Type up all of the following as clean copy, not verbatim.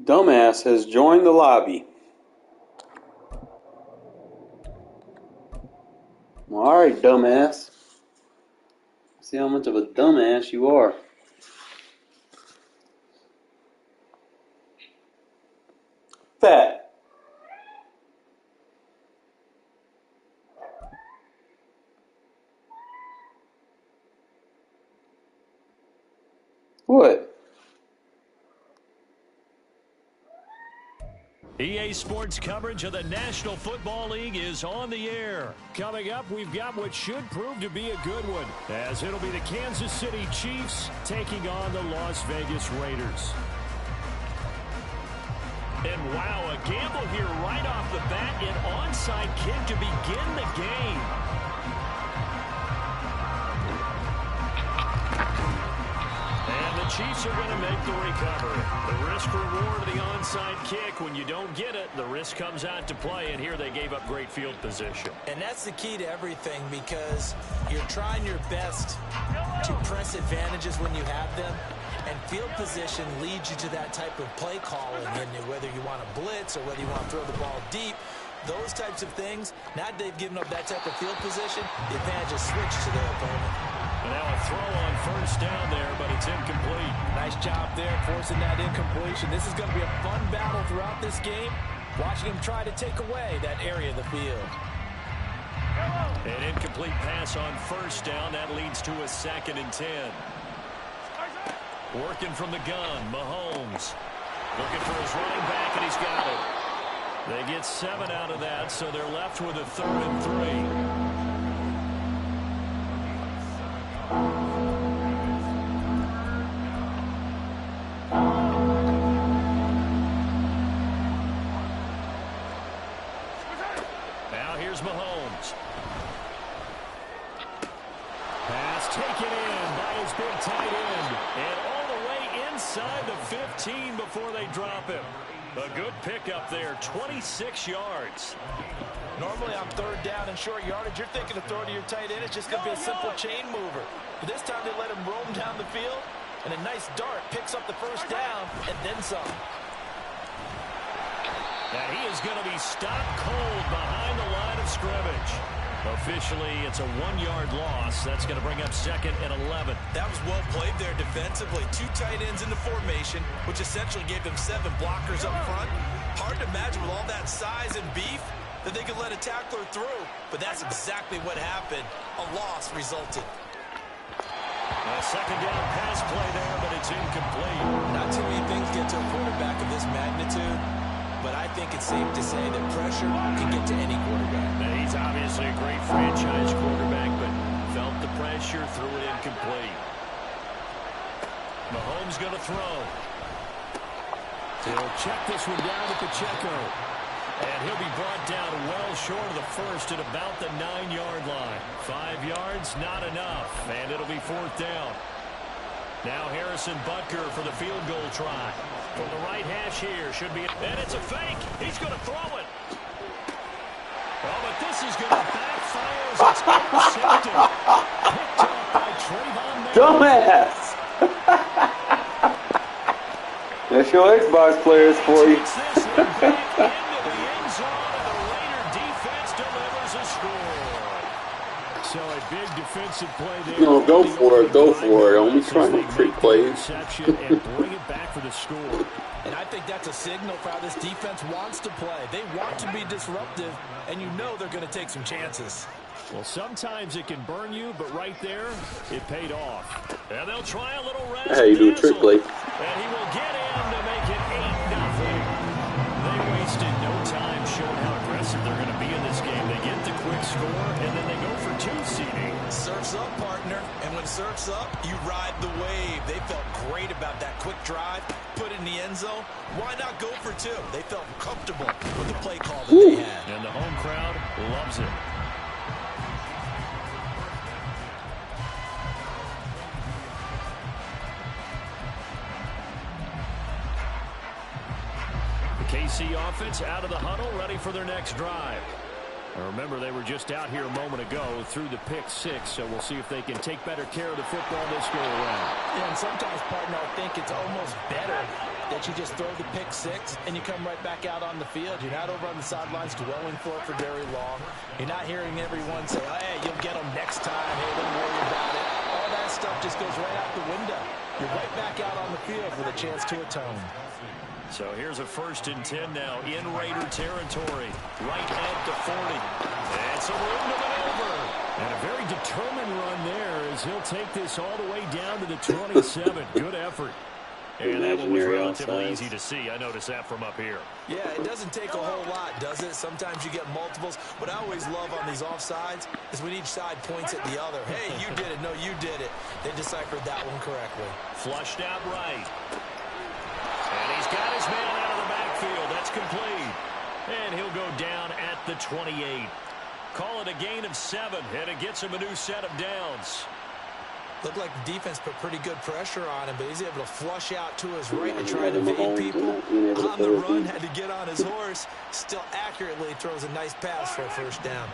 Dumbass has joined the lobby. Alright, dumbass. See how much of a dumbass you are. Fat. What? EA Sports coverage of the National Football League is on the air. Coming up, we've got what should prove to be a good one, as it'll be the Kansas City Chiefs taking on the Las Vegas Raiders. And wow, a gamble here right off the bat, an onside kick to begin the game. And the Chiefs are going to make the recovery. The risk-reward of the onside kick, when you don't get it, the risk comes out to play, and here they gave up great field position. And that's the key to everything, because you're trying your best to press advantages when you have them, and field position leads you to that type of play calling, and whether you want to blitz or whether you want to throw the ball deep, those types of things, now that they've given up that type of field position, the advantage is switched to their opponent. And now a throw on first down there, but it's incomplete. Nice job there forcing that incompletion. This is going to be a fun battle throughout this game, watching him try to take away that area of the field. An incomplete pass on first down. That leads to a 2nd and 10. Working from the gun, Mahomes. Looking for his running back, and he's got it. They get 7 out of that, so they're left with a 3rd and 3. Now here's Mahomes. Pass taken in by his big tight end. And all the way inside the 15 before they drop him. A good pickup there, 26 yards. Normally on 3rd down and short yardage, you're thinking of throwing to your tight end. It's just going to be a simple chain mover. But this time they let him roam down the field, and a nice dart picks up the first down and then some. And he is going to be stopped cold behind the line of scrimmage. Officially, it's a 1-yard loss. That's going to bring up 2nd and 11. That was well played there defensively. 2 tight ends in the formation, which essentially gave them 7 blockers up front. Hard to imagine with all that size and beef that they could let a tackler through. But that's exactly what happened. A loss resulted. A 2nd down pass play there, but it's incomplete. Not too many things get to a quarterback of this magnitude, but I think it's safe to say that pressure can get to any quarterback. Now, he's obviously a great franchise quarterback, but felt the pressure, threw it incomplete. Mahomes going to throw. He'll check this one down to Pacheco. And he'll be brought down well short of the first at about the 9-yard line. 5 yards, not enough, and it'll be 4th down. Now Harrison Butker for the field goal try. From the right hash here, should be, and it's a fake. He's going to throw it. Oh, but this is going to backfire as it's intercepted. Picked up by Trayvon Martin. Dumbass! That's your Xbox players for you. Takes this one back into the end zone, and the Raider defense delivers a score. So a big defensive play there. No, go for it, go for it. Only trying to trick plays. And bring it back for the score. And I think that's a signal for how this defense wants to play. They want to be disruptive, and you know they're going to take some chances. Well, sometimes it can burn you, but right there, it paid off. And they'll try a little rest. Hey, you do a trick play. And he will get in to make it 8-0. They wasted no time showing how aggressive they're going to be in this game. They get the quick score, and then they go for 2 seeding. Surf's up, partner. And when surf's up, you ride the wave. They felt great about that quick drive, put it in the end zone. Why not go for 2? They felt comfortable with the play call that they had. And the home crowd loves it. KC offense out of the huddle, ready for their next drive. Now remember, they were just out here a moment ago through the pick 6, so we'll see if they can take better care of the football this go around. Yeah, and sometimes, partner, I think it's almost better that you just throw the pick six and you come right back out on the field. You're not over on the sidelines dwelling for it for very long. You're not hearing everyone say, oh, hey, you'll get them next time. Hey, don't worry about it. All that stuff just goes right out the window. You're right back out on the field with a chance to atone. So here's a 1st and 10 now in Raider territory. Right at the 40. And some room to maneuver. And a very determined run there as he'll take this all the way down to the 27. Good effort. And that one was relatively easy to see. I noticed that from up here. Yeah, it doesn't take a whole lot, does it? Sometimes you get multiples. What I always love on these offsides is when each side points at the other. Hey, you did it. No, you did it. They deciphered that one correctly. Flushed out right. And he's got his man out of the backfield. That's complete. And he'll go down at the 28. Call it a gain of 7, and it gets him a new set of downs. Looked like the defense put pretty good pressure on him, but he's able to flush out to his right and try to evade people. On the run, had to get on his horse. Still accurately throws a nice pass for a 1st down.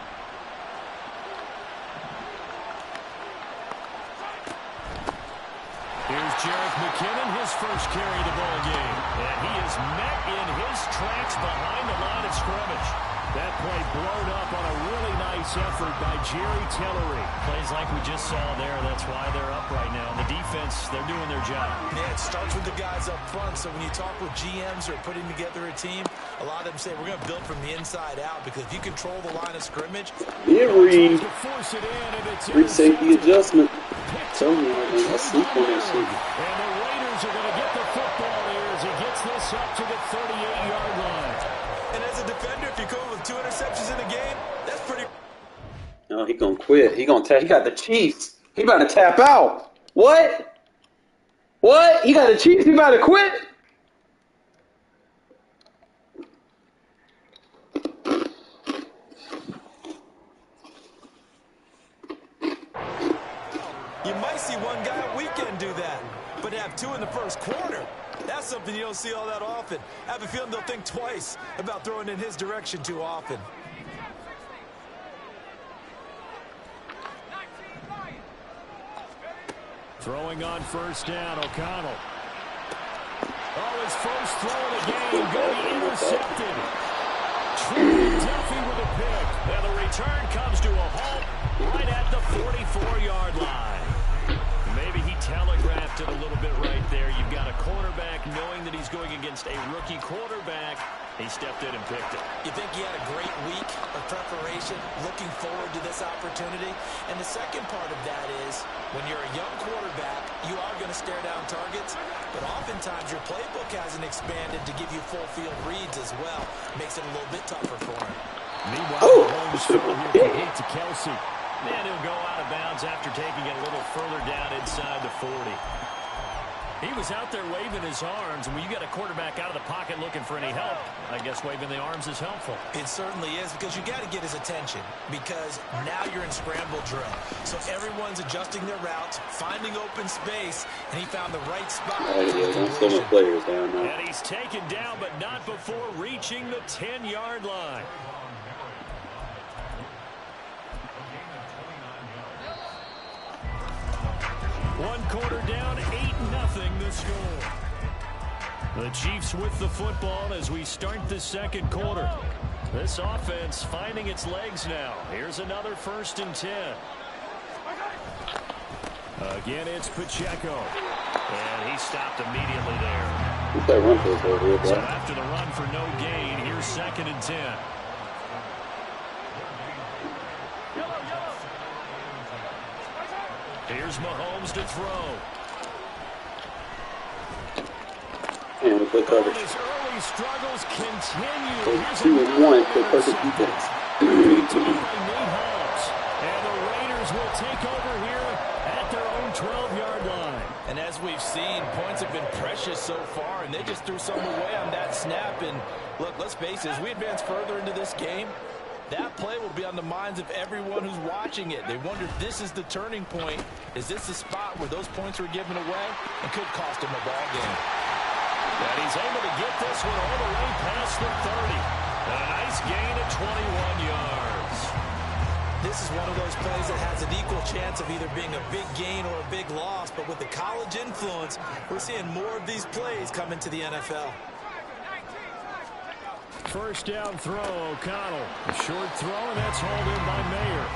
Here's Jerick McKinnon, his first carry of the ball game. And he is met in his tracks behind the line of scrimmage. That play blown up on a really nice effort by Jerry Tillery. Plays like we just saw there. That's why they're up right now. And the defense, they're doing their job. Yeah, it starts with the guys up front. So when you talk with GMs or putting together a team, a lot of them say we're going to build from the inside out, because if you control the line of scrimmage, free safety adjustment. Tell me, I sleep on that shit. And the Raiders are going to get the football here as he gets this up to the 38-yard line. And as a defender, if you come with 2 interceptions in a game, that's pretty. No, he gonna quit. He gonna tap. He got the Chiefs. He about to tap out. What? What? He got the Chiefs. He about to quit. You might see one guy a weekend do that, but to have 2 in the first quarter, that's something you don't see all that often. I have a feeling they'll think twice about throwing in his direction too often. Throwing on 1st down, O'Connell. Oh, his first throw of the game going to be intercepted. Trent Duffy with a pick. And the return comes to a halt right at the 44-yard line. Maybe he telegraphed it a little bit right there. You've got a cornerback knowing that he's going against a rookie quarterback. He stepped in and picked it. You think he had a great week of preparation, looking forward to this opportunity? And the second part of that is, when you're a young quarterback, you are going to stare down targets, but oftentimes your playbook hasn't expanded to give you full field reads as well. Makes it a little bit tougher for him. Meanwhile, Mahomes throw here to Kelsey. And he'll go out of bounds after taking it a little further down inside the 40. He was out there waving his arms, and when you got a quarterback out of the pocket looking for any help, I guess waving the arms is helpful. It certainly is, because you got to get his attention, because now you're in scramble drill. So everyone's adjusting their routes, finding open space, and he found the right spot. So many players down now. And he's taken down, but not before reaching the 10-yard line. One quarter down, 8-0 the score. The Chiefs with the football as we start the second quarter. This offense finding its legs now. Here's another 1st and 10. Again, it's Pacheco. And he stopped immediately there. That run goes over here, bro. So after the run for no gain, here's 2nd and 10. Here's Mahomes to throw. And a good coverage. His early struggles continue. Here's 2-1 for perfect defense. And the Raiders will take over here at their own 12-yard line. And as we've seen, points have been precious so far, and they just threw some away on that snap. And look, let's face it, as we advance further into this game, that play will be on the minds of everyone who's watching it. They wonder if this is the turning point. Is this the spot where those points were given away and could cost him a ball game? And he's able to get this one all the way past the 30. And a nice gain of 21 yards. This is one of those plays that has an equal chance of either being a big gain or a big loss, but with the college influence, we're seeing more of these plays come into the NFL. First down throw, O'Connell. A short throw, and that's hauled in by Mayer.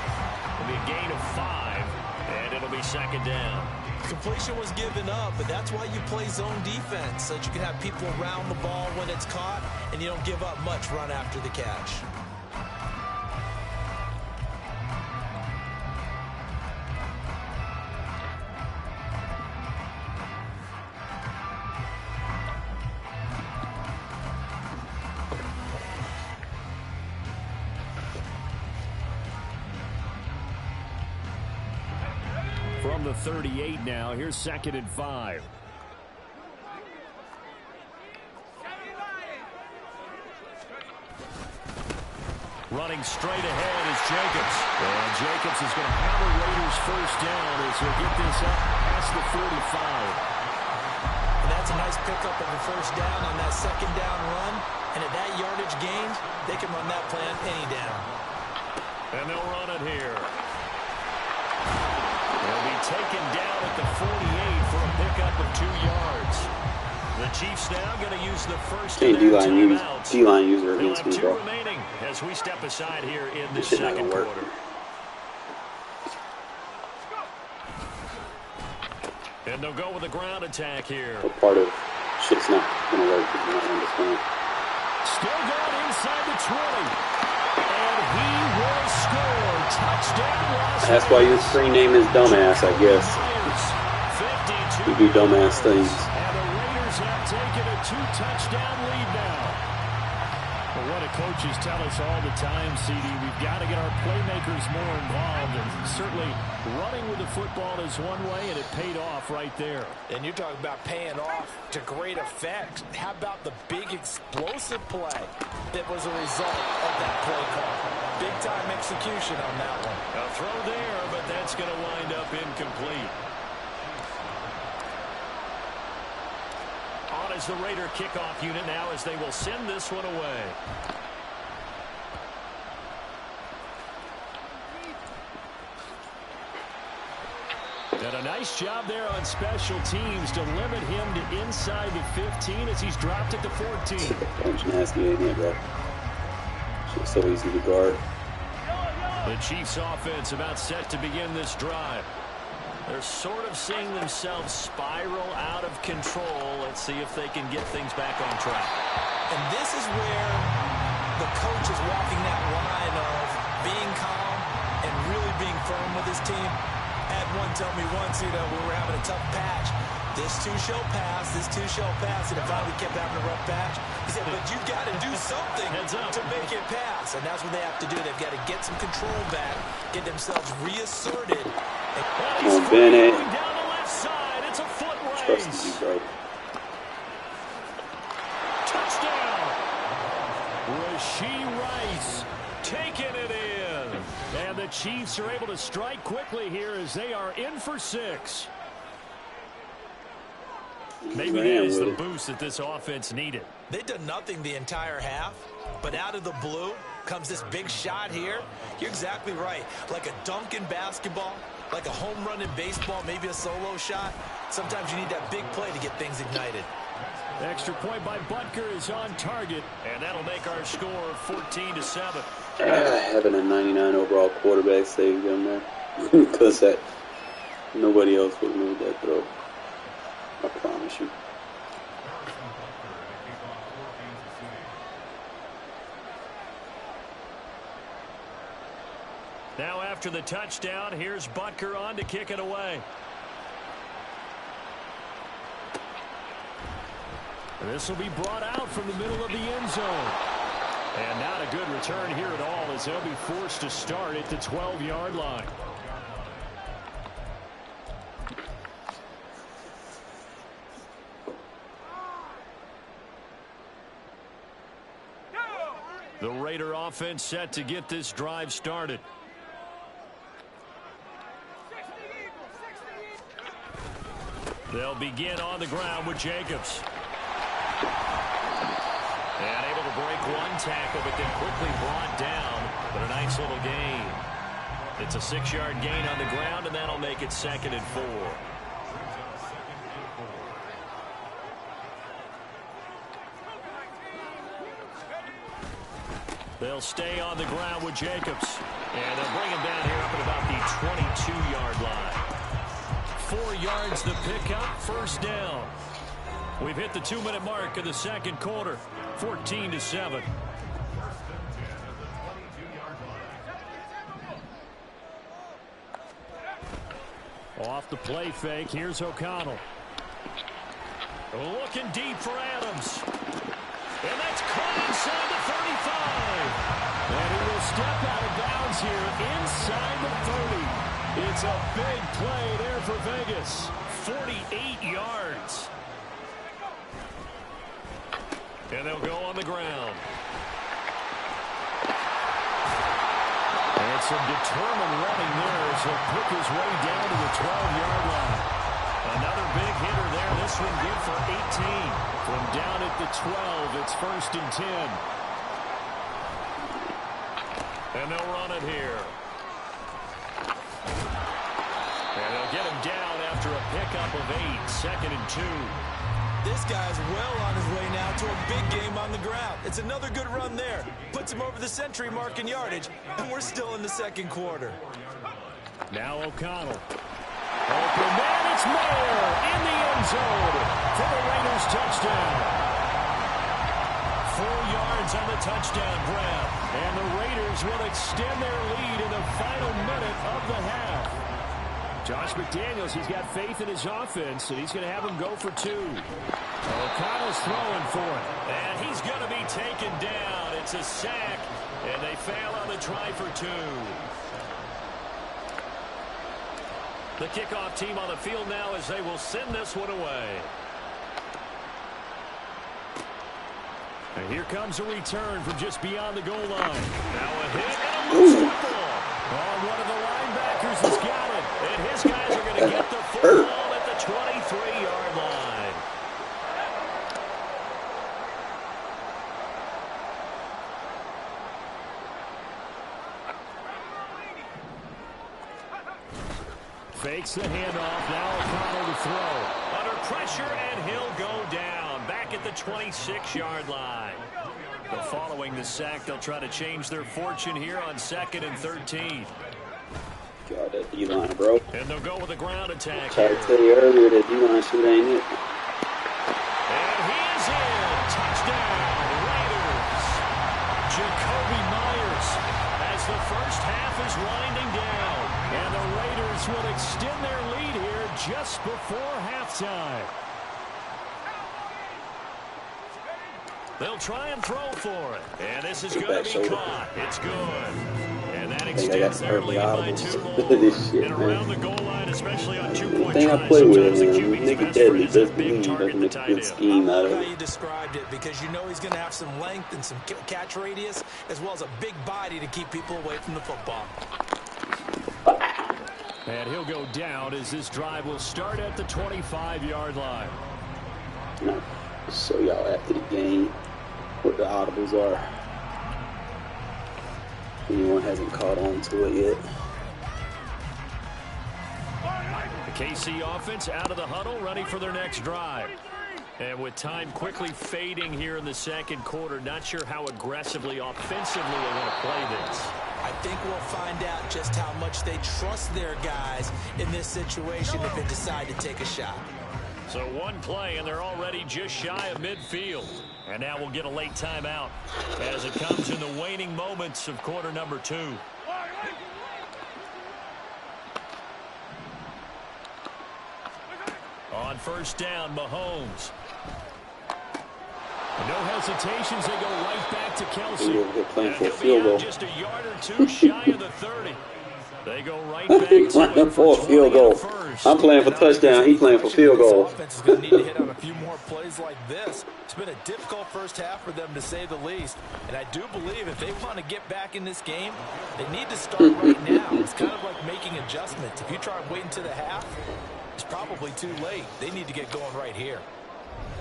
It'll be a gain of 5, and it'll be second down. Completion was given up, but that's why you play zone defense, so that you can have people around the ball when it's caught, and you don't give up much run after the catch. From the 38 now, here's 2nd and 5. Running straight ahead is Jacobs. And Jacobs is going to have a Raiders first down as he'll get this up past the 45. And that's a nice pickup of the first down on that second down run. And at that yardage gain, they can run that play on any down. And they'll run it here. They'll be taken down at the 48 for a pickup of 2 yards. The Chiefs now going to use the first D-line user against me, bro. Remaining as we step aside here in the second quarter. And they'll go with a ground attack here. What part of shit's not going to work if you don't understand? Still going inside the 20. And he will score. Touchdown. That's why your screen name is Dumbass, I guess. You do dumbass things. And the Raiders have taken a 2-touchdown lead now. Well, what do coaches tell us all the time, CD? We've got to get our playmakers more involved. And certainly running with the football is one way, and it paid off right there. And you're talking about paying off to great effect. How about the big explosive play that was a result of that play call? Big-time execution on that one. A throw there, but that's going to wind up incomplete. On is the Raider kickoff unit now as they will send this one away. And a nice job there on special teams to limit him to inside the 15 as he's dropped at the 14. Bunch nasty in here, bro. It's so easy to guard. The Chiefs offense about set to begin this drive. They're sort of seeing themselves spiral out of control. Let's see if they can get things back on track. And this is where the coach is walking that line of being calm and really being firm with his team. I had one tell me once, we were having a tough patch. This too shall pass, this too shall pass. And if we kept having a rough patch, he said, but you've got to do something to make it pass. And that's what they have to do. They've got to get some control back, get themselves reasserted. Come on, Bennett. Down the left side. It's a foot race. Trust you, bro. Touchdown. Rashee Rice taking it in. And the Chiefs are able to strike quickly here as they are in for 6. Maybe that is the boost that this offense needed. They've done nothing the entire half, but out of the blue comes this big shot here. You're exactly right. Like a dunk in basketball, like a home run in baseball, maybe a solo shot. Sometimes you need that big play to get things ignited. Extra point by Butker is on target, and that'll make our score 14-7. Having a 99 overall quarterback saved them there. Because that nobody else would have made that throw. I promise you. Now after the touchdown, here's Butker on to kick it away. This will be brought out from the middle of the end zone. And not a good return here at all as they'll be forced to start at the 12-yard line. The Raider offense set to get this drive started. They'll begin on the ground with Jacobs. And able to break one tackle, but then quickly brought down. But a nice little gain. It's a 6-yard gain on the ground, and that'll make it 2nd and 4. They'll stay on the ground with Jacobs. And they'll bring him down here up at about the 22-yard line. 4 yards the pickup, first down. We've hit the 2-minute mark of the second quarter, 14-7. Off the play fake, here's O'Connell. Looking deep for Adams. And that's caught inside the 35. And he will step out of bounds here inside the 30. It's a big play there for Vegas. 48 yards. And they'll go on the ground. And some determined running there as he'll pick his way down to the 12-yard line. Another big hitter there. This one good for 18. From down at the 12, it's 1st and 10. And they'll run it here. And they'll get him down after a pickup of 8, 2nd and 2. This guy's well on his way now to a big game on the ground. It's another good run there. Puts him over the century mark in yardage, and we're still in the second quarter. Now O'Connell. Open man, it's Mayer in the end zone for the Raiders touchdown. 4 yards on the touchdown grab, and the Raiders will extend their lead in the final minute of the half. Josh McDaniels, he's got faith in his offense, and he's going to have him go for 2. O'Connell's throwing for it, and he's going to be taken down. It's a sack, and they fail on the try for 2. The kickoff team on the field now as they will send this one away. And here comes a return from just beyond the goal line. Now a hit and a loose football. Oh, one of the linebackers has got it. And his guys are going to get the football at the 23-yard line. Fakes the handoff. Now O'Connell to throw. Under pressure, and he'll go down. Back at the 26-yard line. But following the sack, they'll try to change their fortune here on 2nd and 13. God, that D-line, bro. And they'll go with a ground attack. I tried to tell you earlier that D-line shit ain't it. And he is in. Touchdown, Raiders. Jacoby Myers as the first half is winding down. And the Raiders will extend their lead here just before halftime. They'll try and throw for it. And this is going to be caught. It's good. And that extends their lead by 2 more. And around the goal line, especially on 2-point tries, I play with the him, QB's nigga best deadly, friend is a doesn't big mean target in the tight end. scheme out of How it. you described it, because you know he's going to have some length and some catch radius, as well as a big body to keep people away from the football. And he'll go down as this drive will start at the 25-yard line. No, show y'all after the game what the audibles are. Anyone hasn't caught on to it yet. The KC offense out of the huddle, ready for their next drive. And with time quickly fading here in the second quarter, not sure how aggressively, offensively they want to play this. I think we'll find out just how much they trust their guys in this situation if they decide to take a shot. So one play, and they're already just shy of midfield. And now we'll get a late timeout as it comes in the waning moments of quarter number 2. On first down, Mahomes. No hesitations, they go right back to Kelsey. They're playing for a And field he'll goal. be out just a yard or 2 shy of the 30. They go right back He's to playing it for a 20 field goal. and a first. I'm playing for touchdown. He's playing for field goal. This offense is going to need to hit on a few more plays like this. It's been a difficult first half for them, to say the least. And I do believe if they want to get back in this game, they need to start right now. It's kind of like making adjustments. If you try waiting to the half, it's probably too late. They need to get going right here.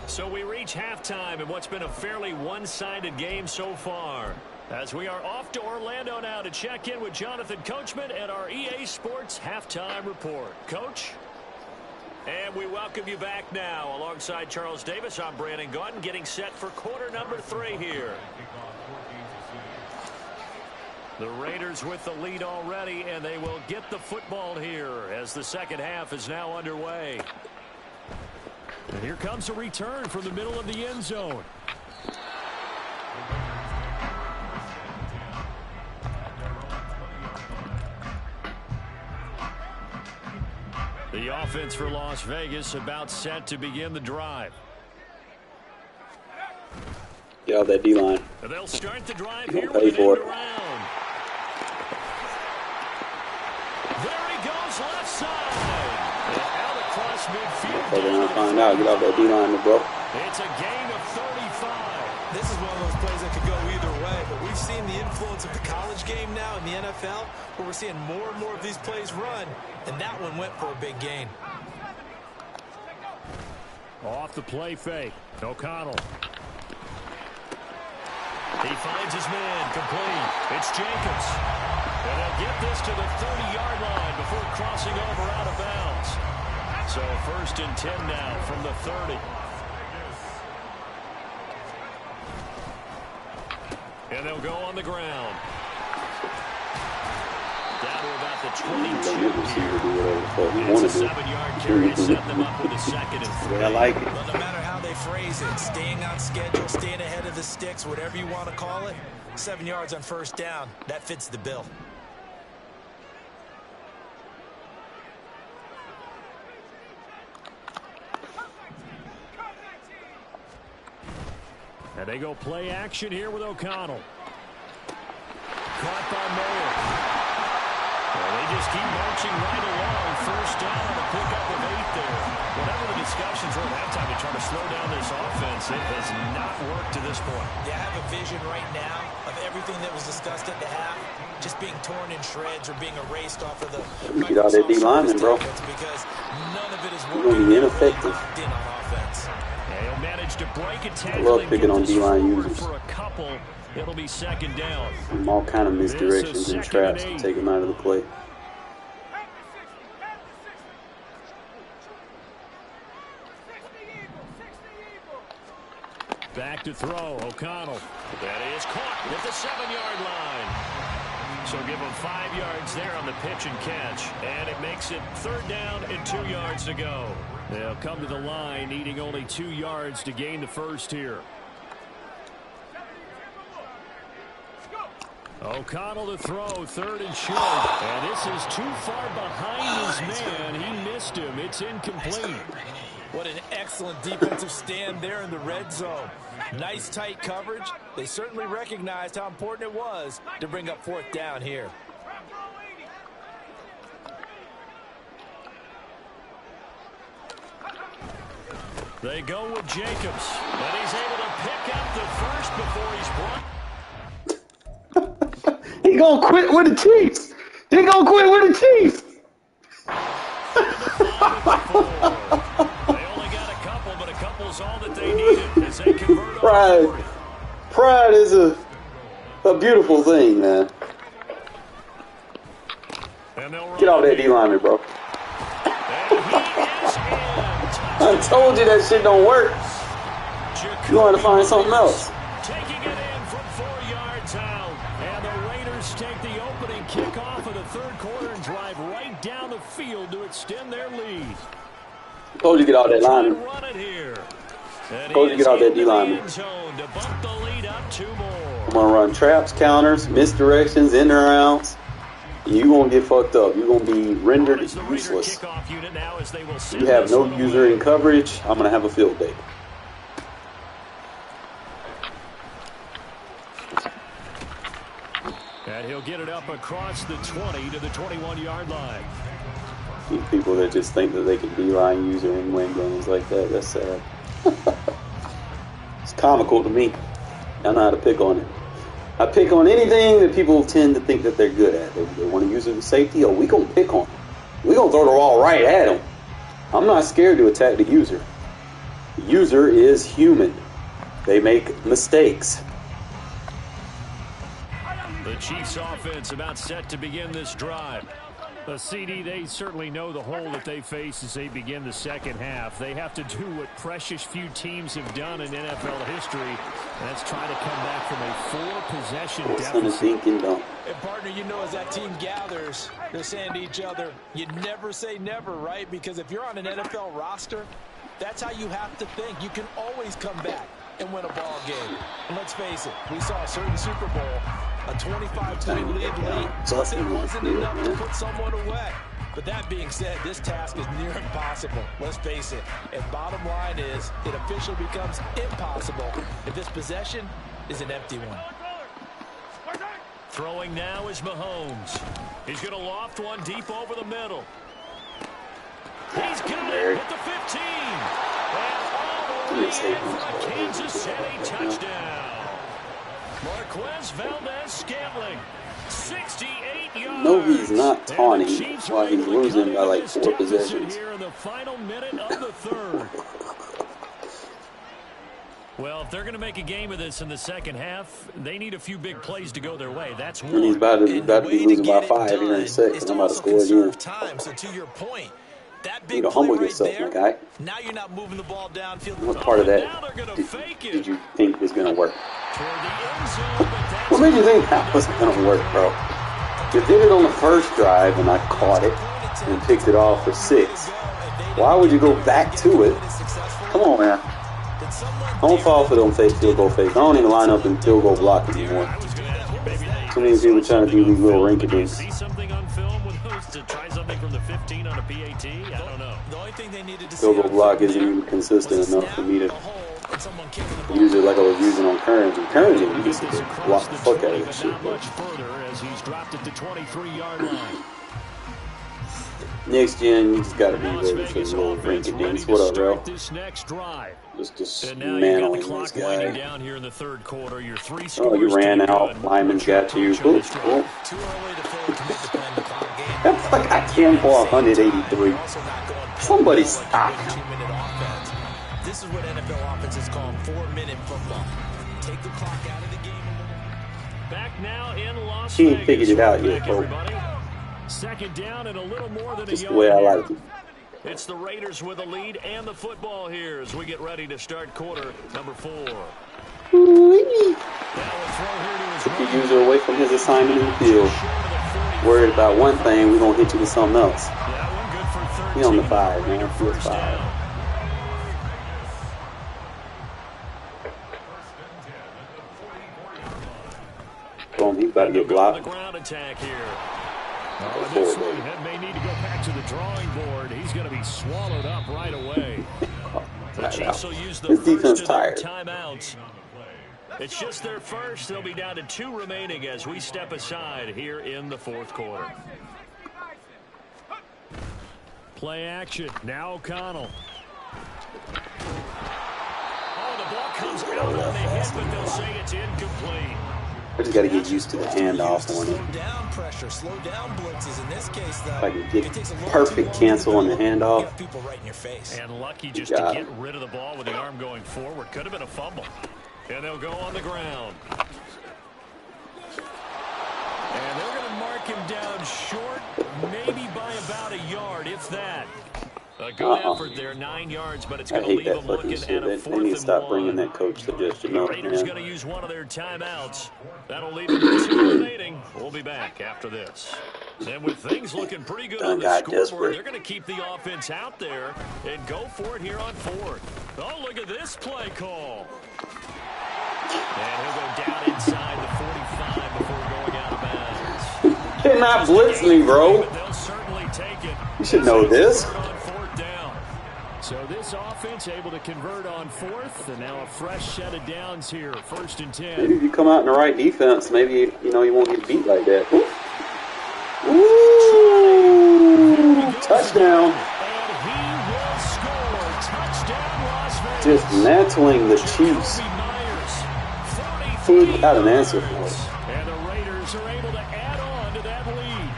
So we reach halftime in what's been a fairly one-sided game so far. As we are off to Orlando now to check in with Jonathan Coachman and our EA Sports Halftime Report. Coach? And we welcome you back now. Alongside Charles Davis, I'm Brandon Gaudin, getting set for quarter number 3 here. The Raiders with the lead already, and they will get the football here as the second half is now underway. And here comes a return from the middle of the end zone. The offense for Las Vegas about set to begin the drive. Get out that D-line. They'll start the drive here Pay with an for end it. around. There he goes, left side. And out across midfield. They're going to find out. Get out that D-line, bro. It's a gain of 35. This is one of those plays that could go either way, but we've seen the influence of the college game now in the NFL, where we're seeing more and more of these plays run, and that one went for a big gain. Off the play fake. O'Connell. He finds his man, complete. It's Jacobs. And they'll get this to the 30-yard line before crossing over out of bounds. So 1st and 10 now from the 30. And they'll go on the ground. Down to about the 22 here. It's a 7-yard carry, set them up with a 2nd and 3. I like it. Well, no matter how they phrase it, staying on schedule, staying ahead of the sticks, whatever you want to call it, 7 yards on 1st down, that fits the bill. And they go play action here with O'Connell. Caught by Mayer. Well, they just keep marching right along. 1st down on a pickup of 8 there. Whatever the discussions were at halftime to try to slow down this offense, it has not worked to this point. They have a vision right now of everything that was discussed at the half just being torn in shreds or being erased off of the Get out that D lineman, bro. because none of it is You're going to be ineffective. locked in on offense. Yeah, he'll manage to break a tackle. I love picking on D-line users. For a couple, it'll be 2nd down. From all kind of misdirections and traps to take him out of the play. Back to throw, O'Connell. That is caught at the 7-yard line. So give him 5 yards there on the pitch and catch. And it makes it 3rd down and 2 yards to go. They'll come to the line, needing only 2 yards to gain the 1st here. O'Connell to throw, 3rd and short. And this is too far behind his man. He missed him. It's incomplete. What an excellent defensive stand there in the red zone. Nice tight coverage. They certainly recognized how important it was to bring up 4th down here. They go with Jacobs, and he's able to pick up the 1st before he's brought. He gonna quit with the Chiefs. He gonna quit with the Chiefs. They only got a couple, but a couple's all that they needed as they convert Pride. on 4th. Pride is a beautiful thing, man. And they'll Get off run. that D lineman, bro. And he is in. I told you that shit don't work. You gonna have to find something else. Taking it in from 4 yards out. And the Raiders take the opening kickoff of the 3rd quarter and drive right down the field to extend their lead. Told you get out that Try to lineman. run it here. And Told you he get out is that into the D-lineman. end zone to bump the lead up 2 more. I'm gonna run traps, counters, misdirections, in and arounds. You gonna get fucked up. You're gonna be rendered Is the Raider useless. kickoff unit now as they will send You have this no one user away. in coverage. I'm gonna have a field day. And he'll get it up across the 20 to the 21-yard line. These people that just think that they can D-line user and win games like that, that's sad. It's comical to me. I know how to pick on it. I pick on anything that people tend to think that they're good at. They want to use it for safety. Oh, we gonna pick on them. We gonna throw the ball right at them. I'm not scared to attack the user. The user is human. They make mistakes. The Chiefs offense about set to begin this drive. CD, they certainly know the hole that they face as they begin the second half. They have to do what precious few teams have done in NFL history, and that's try to come back from a 4-possession deficit. And partner, you know, as that team gathers, they're saying to each other, you never say never, right? Because if you're on an NFL roster, that's how you have to think. You can always come back and win a ball game. And let's face it, we saw a certain Super Bowl, a 25-point lead late. It wasn't enough to put someone away. But that being said, this task is near impossible. Let's face it. And bottom line is, it officially becomes impossible if this possession is an empty one. Throwing now is Mahomes. He's going to loft one deep over the middle. He's got it at the 15. And all the way in for a Kansas City touchdown. Marquez Valdez-Scantling, 68 yards. No, he's not taunting while he's losing by like 4 possessions. Here in the final minute of the third. Well, if they're going to make a game of this in the second half, they need a few big plays to go their way. That's one. And he's about to be losing by 5 here in a second. I'm about to score again. Time. So to your point, that big you know, humble play yourself, right my there, guy. now you're not moving the ball downfield. What part of that did you think was going to work? What made you think that wasn't going to work, bro? You did it on the first drive, and I caught it and picked it off for 6. Why would you go back to it? Come on, man. Don't fall for them fake field goal fakes. I don't even line up in field goal block anymore. Too many people trying to do these little rinky-dinks. See something on film with those to try something from the 15 on a PAT? I don't know. The only thing they needed to Field goal block isn't even consistent enough for me to use it like I was using on Current. And Current used to block the fuck out of that shit. Not much further as he's dropped it to 23-yard line. Next gen, you just gotta be ready for the little rinky-dinks. What up, bro? Just dismantling this guy. Down here in the third quarter. Your 3 Oh, you ran out. Lyman's got you. Ooh, cool. That's like I can for 183. Somebody stop him. This is what NFL offenses call 4-minute football. Take the clock out of the game. Back now in Las He ain't figured it out yet, bro. Second down and a little more than Just a the way I yard. like it. It's the Raiders with the lead and the football here as we get ready to start quarter number 4. Took the user away from his assignment in the field. Worried about one thing, we're going to hit you with something else. He on the 5, man. He was 5. Boom, he's about to get blocked. Ground attack here. This one may need to go back to the drawing board. He's going to be swallowed up right away. The Chiefs will use the first of their timeouts. It's just their first. They'll be down to 2 remaining as we step aside here in the fourth quarter. Play action. Now O'Connell. Oh, the ball comes out on the hit, but they'll say it's incomplete. I just got to get used to the handoff on it. Slow down pressure, slow down blitzes. In this case, though, If I can get perfect cancel on the handoff. People right in your face. And lucky just to get rid of the ball with the arm going forward. Could have been a fumble. And they'll go on the ground. And they're going to mark him down short, maybe by about a yard, if that. A good effort there, 9 yards, but it's going to leave them looking at a 4th and 1. They need to stop bringing that coach suggestion up. The Raiders going to use one of their timeouts. That'll leave them with 2 remaining. We'll be back after this. And with things looking pretty good on the scoreboard, they're going to keep the offense out there and go for it here on 4th. Oh, look at this play call. And he'll go down inside the 45 before going out of bounds. Cannot blitz me, bro. They'll certainly take it. You should know this. So this offense able to convert on 4th, and now a fresh set of downs here, 1st and 10. Maybe if you come out in the right defense, maybe you won't get beat like that. Ooh. Ooh. Touchdown. And he will score. Touchdown, Las Vegas. Dismantling the Chiefs. He got an answer for it. And the Raiders are able to add on to that lead.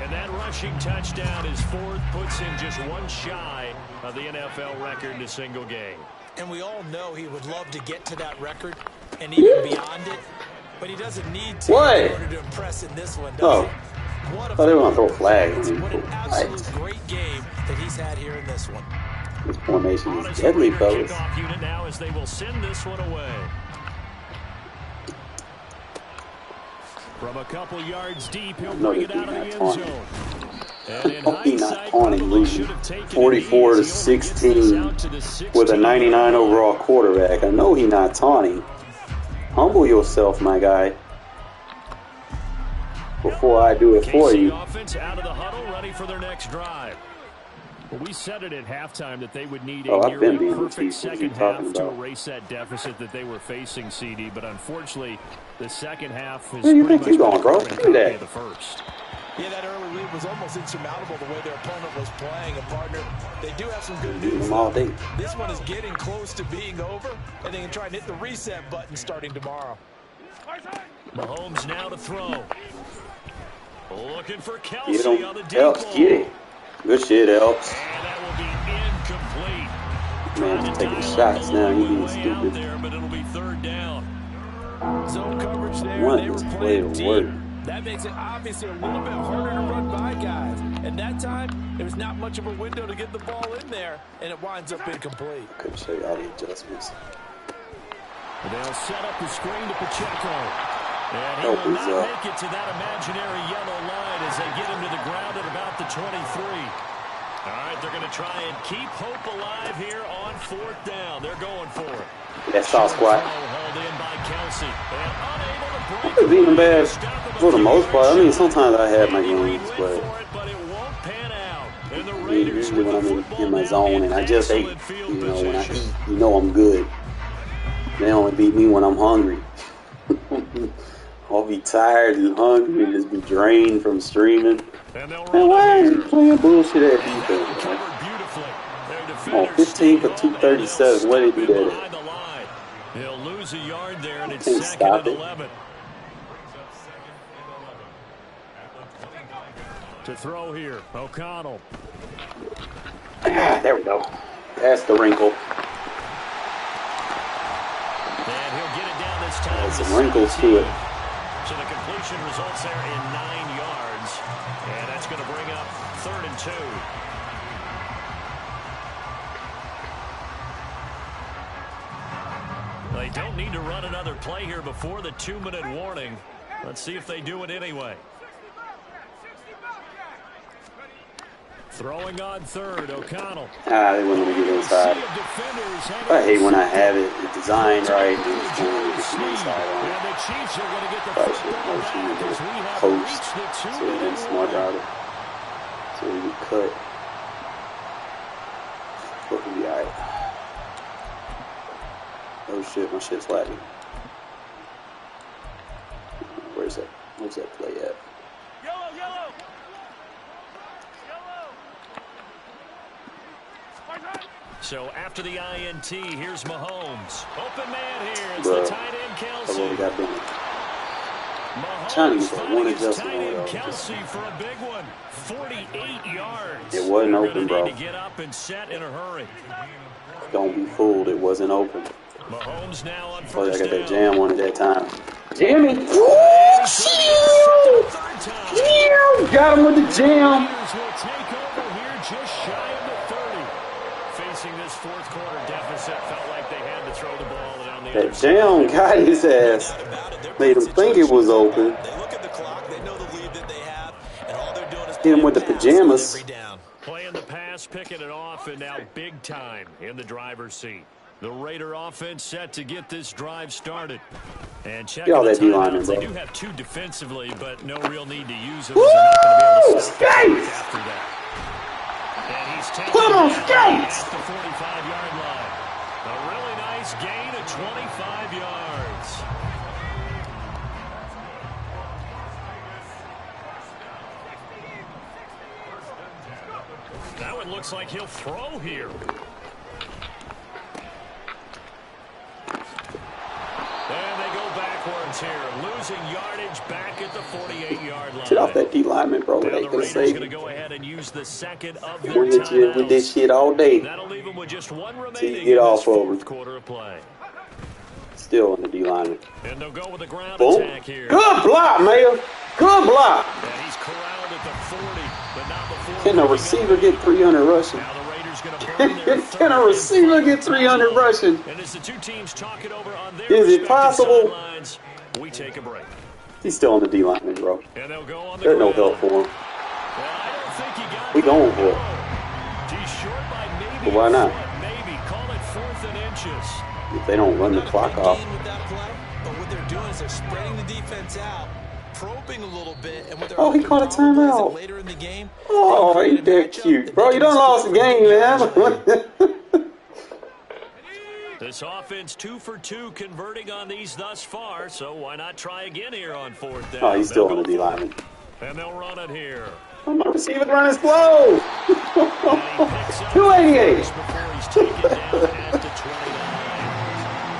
And that rushing touchdown is 4th, puts him just 1 shy of the NFL record in a single game. And we all know he would love to get to that record and even beyond it. but he doesn't need to What? in order to impress in this one, does he? What a I thought they were gonna throw a flag. what an absolute great game that he's had here in this one. This formation is deadly, fellas. Kickoff unit now as they will send this one away. From a couple yards deep, he'll bring it out of the end zone. He's not taunting, losing 44-16 with a 99 overall quarterback. I know he's not taunting. Humble yourself, my guy, before I do it for you. Offense out of the huddle, ready for their next drive. Well, we said it at halftime that they would need a nearly perfect second half to erase that deficit that they were facing, CD. But unfortunately, the second half has Where you think you're going, bro? Look at that. The first. Yeah, that early lead was almost insurmountable the way their opponent was playing. And partner, they do have some good news. All day. This one is getting close to being over, and they can try and hit the reset button starting tomorrow. Mahomes now to throw. Looking for Kelsey on the deep Elks, ball. get it. Good shit, Elks. And that will be incomplete. Man's taking shots now. He's being stupid. There, but it'll be third down. Zone coverage there. Want They were this play playing to work. deep. That makes it obviously a little bit harder to run by guys. And that time, there was not much of a window to get the ball in there, and it winds up incomplete. I couldn't show you all the adjustments. They'll set up the screen to Pacheco. And he will not make it to that imaginary yellow line as they get him to the ground at about the 23. All right, they're going to try and keep hope alive here on fourth down. They're going for it. That soft squat. Held in by Kelsey. And unable to break It's even bad for the most part. I mean, sometimes I have my games, but usually when I'm in my zone and I just ate, when I eat, I'm good. They only beat me when I'm hungry. I'll be tired and hungry and just be drained from streaming. Man, why is he playing bullshit at defense, man? Oh, 15 for 237. Where did he do that at? He'll lose a yard there, and it's Can't second stop and it. 11. To throw here, O'Connell. There we go. That's the wrinkle. And he'll get it down this time. There's some wrinkles to it. So the completion results there in 9 yards. And that's going to bring up 3rd and 2. They don't need to run another play here before the 2-minute warning. Let's see if they do it anyway. Throwing on 3rd, O'Connell. They wouldn't let me get inside. I hate when I have it designed right and it's going to get the inside on it. Probably should motion and just post so we can smart out it. So we can cut. What can be alright? Oh shit, my shit's lagging. Where's that play at? Yellow! So after the INT, here's Mahomes. Open man here. It's the tight end Kelsey. I've already got them. Mahomes finding his tight end Kelsey for a big one. 48 yards. It wasn't open, bro. Need to get up and set in a hurry. Don't be fooled. It wasn't open. Mahomes now on Oh, first I got down. that jam one at that time. Jam it. Got him with the jam. Will take over here just shy of the 30. Facing this fourth quarter deficit, felt like they had to throw the ball down the other That jam got his ass. Made him think it was open. They look at the clock, they know the lead that they have, and all they're doing is Hit him with the pajamas. every down. Playing the pass, picking it off, and now big time in the driver's seat. The Raider offense set to get this drive started. And check Get all the that D-lineman, timeouts. bro. They do have 2 defensively, but no real need to use them. As they're not going to be able to stop the Skates! clock after that. And he's taken Put him on down skates! at the 45-yard line. A really nice gain of 25 yards. That one looks like he'll throw here. And they go backwards here, losing yardage back at the 48-yard line. Get off that D lineman, bro. Now It ain't the gonna Raiders save going to you. go ahead and use the second of their We hit you with this timeouts. shit all day. That'll leave them with just one Till you remaining get in off this of fourth it. quarter of play. Still on the D lineman. And they'll go with the ground Boom. attack here. Good block, Mayor. Good block. And he's corralled at the 40, but not before. Can a receiver get 300 rushing? Now the Raiders going to burn their Can a receiver get 300 rushing? And as the two teams talk it over on their Is it possible? sidelines, we take a break. He's still on the D lineman, bro. And they'll go on the There's no ground. help for him. Well, I don't think he got We going for it. He's short by maybe But why a not? foot, maybe. Call it 4th and inches. If they don't run the Not a clock big off. gain with that play, but what they're doing is they're spreading the defense out, probing a little bit, and what they're Oh, he hoping caught a probably is that timeout. later in the game. Oh, they ain't create a that matchup cute. that Bro, they you can done lost the game, man. This offense 2 for 2 converting on these thus far, so why not try again here on 4th down? Oh, he's still They'll on the go D for it. lineman. And they'll run it here. Oh, my receiver's running slow. And he picks up 288. before he's taken down at the 29.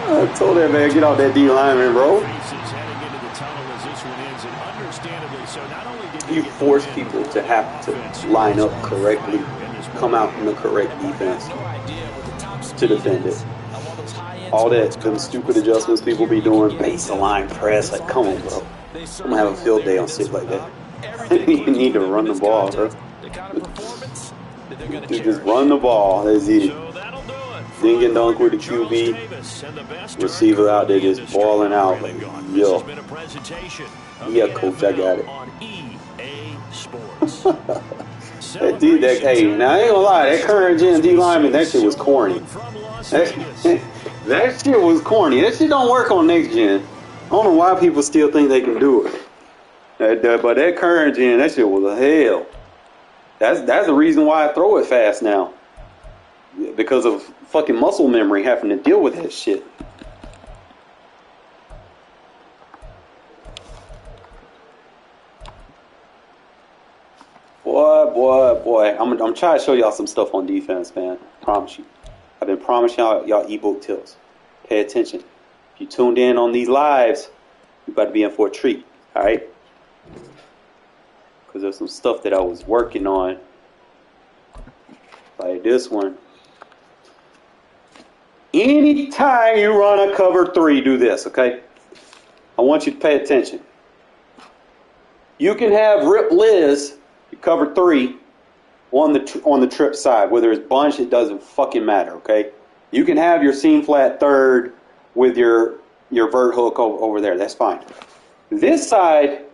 I told that man, get off that D lineman, bro. Faces heading into the tunnel as this one ends, and understandably so. Not only did he You get force the win, people to have to line up correctly, come out in the correct defense No idea with the top to speed defend it. of all those high-end All that, sports them cars, stupid what's the adjustments top people be gear you doing, can get base the line press, like, come on, bro. They I'm gonna have a field day on shit like that. You need to run the ball, bro. The kind of performance that they're gonna Dude, just cherish. run the ball. That's it. So that'll do it. Dink and dunk with the Charles QB. Davis and the best Receiver out there just industry. balling out. Like, This has yo. been a presentation of Yeah, the coach, I got it. NFL on EA Sports. That D, that, hey, now I ain't gonna lie, that current gen D lineman, that shit was corny. From Las That, Vegas. that shit was corny. That shit don't work on next gen. I don't know why people still think they can do it. But that current gen, that shit was a hell. That's the reason why I throw it fast now. Because of fucking muscle memory having to deal with that shit. Boy. I'm trying to show y'all some stuff on defense, man. Promise you. I've been promising y'all ebook tips. Pay attention. If you tuned in on these lives, you about to be in for a treat. All right? Because there's some stuff that I was working on, like this one. Anytime you run a cover 3, do this, okay? I want you to pay attention. You can have Rip Liz, you cover 3, on the trip side. Whether it's bunch, it doesn't fucking matter, okay? You can have your seam flat third with your vert hook over there. That's fine. This side,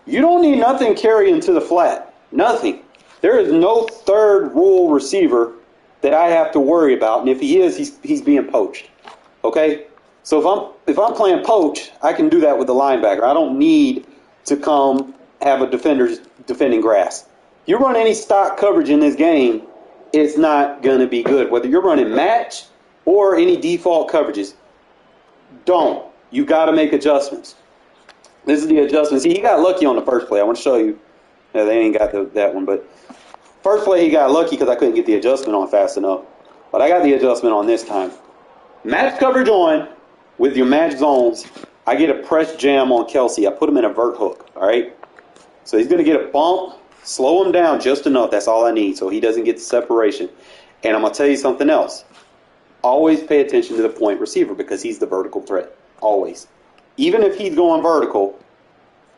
you don't need nothing carrying to the flat. Nothing. There is no third rule receiver that I have to worry about, and if he is, he's being poached. Okay? So if I'm playing poach, I can do that with the linebacker. I don't need to come have a defender defending grass. If you run any stock coverage in this game, it's not going to be good. Whether you're running match or any default coverages, don't. You got to make adjustments. This is the adjustment. See, he got lucky on the first play. I want to show you. Yeah, they ain't got that one, but first play he got lucky because I couldn't get the adjustment on fast enough. But I got the adjustment on this time. Match coverage on with your match zones. I get a press jam on Kelsey. I put him in a vert hook, all right? So he's going to get a bump, slow him down just enough. That's all I need so he doesn't get the separation. And I'm going to tell you something else. Always pay attention to the point receiver because he's the vertical threat. Always. Even if he's going vertical,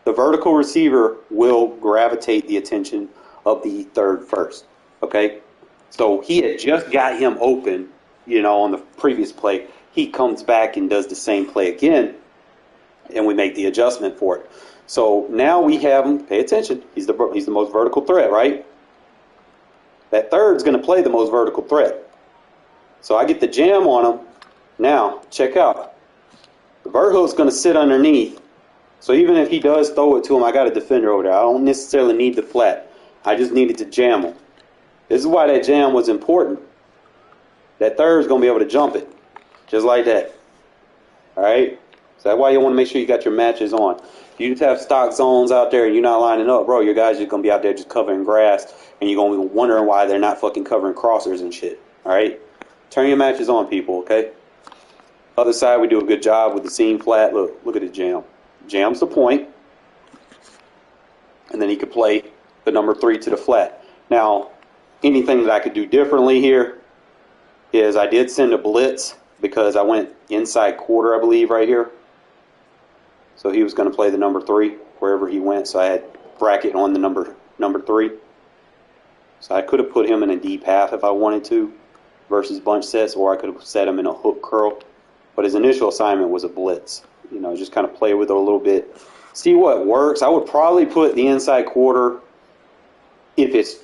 the vertical receiver will gravitate the attention of the third first. Okay? So he had just got him open, on the previous play. He comes back and does the same play again, and we make the adjustment for it. So now we have him, pay attention, he's the most vertical threat, right? That third's going to play the most vertical threat. So I get the jam on him. Now, check out. The vert hook's going to sit underneath. So even if he does throw it to him, I got a defender over there. I don't necessarily need the flat. I just needed to jam him. This is why that jam was important. That third's going to be able to jump it. Just like that. All right? So that's why you want to make sure you got your matches on. If you just have stock zones out there and you're not lining up, bro, your guys are going to be out there just covering grass, and you're going to be wondering why they're not fucking covering crossers and shit. All right? Turn your matches on, people, okay? Other side, we do a good job with the seam flat. Look at the jam. Jam's the point, and then he could play the number 3 to the flat. Now, anything that I could do differently here is I did send a blitz because I went inside quarter, I believe, right here. So he was going to play the number 3 wherever he went. So I had bracket on the number 3. So I could have put him in a deep half if I wanted to versus bunch sets, or I could have set him in a hook curl. But his initial assignment was a blitz. You know, just kind of play with it a little bit. See what works. I would probably put the inside quarter if it's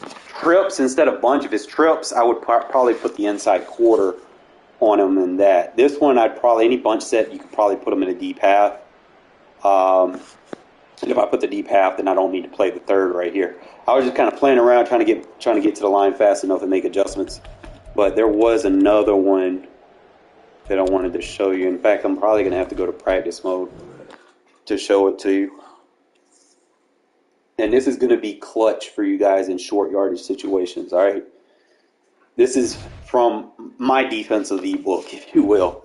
trips instead of bunch. If it's trips, I would probably put the inside quarter on him in that. This one, I'd probably, any bunch set, you could probably put him in a deep half. And if I put the deep half, then I don't need to play the third right here. I was just kind of playing around, trying to get to the line fast enough and make adjustments. But there was another one that I wanted to show you. In fact, I'm probably going to have to go to practice mode to show it to you. And this is going to be clutch for you guys in short yardage situations, all right? This is from my defensive ebook, if you will.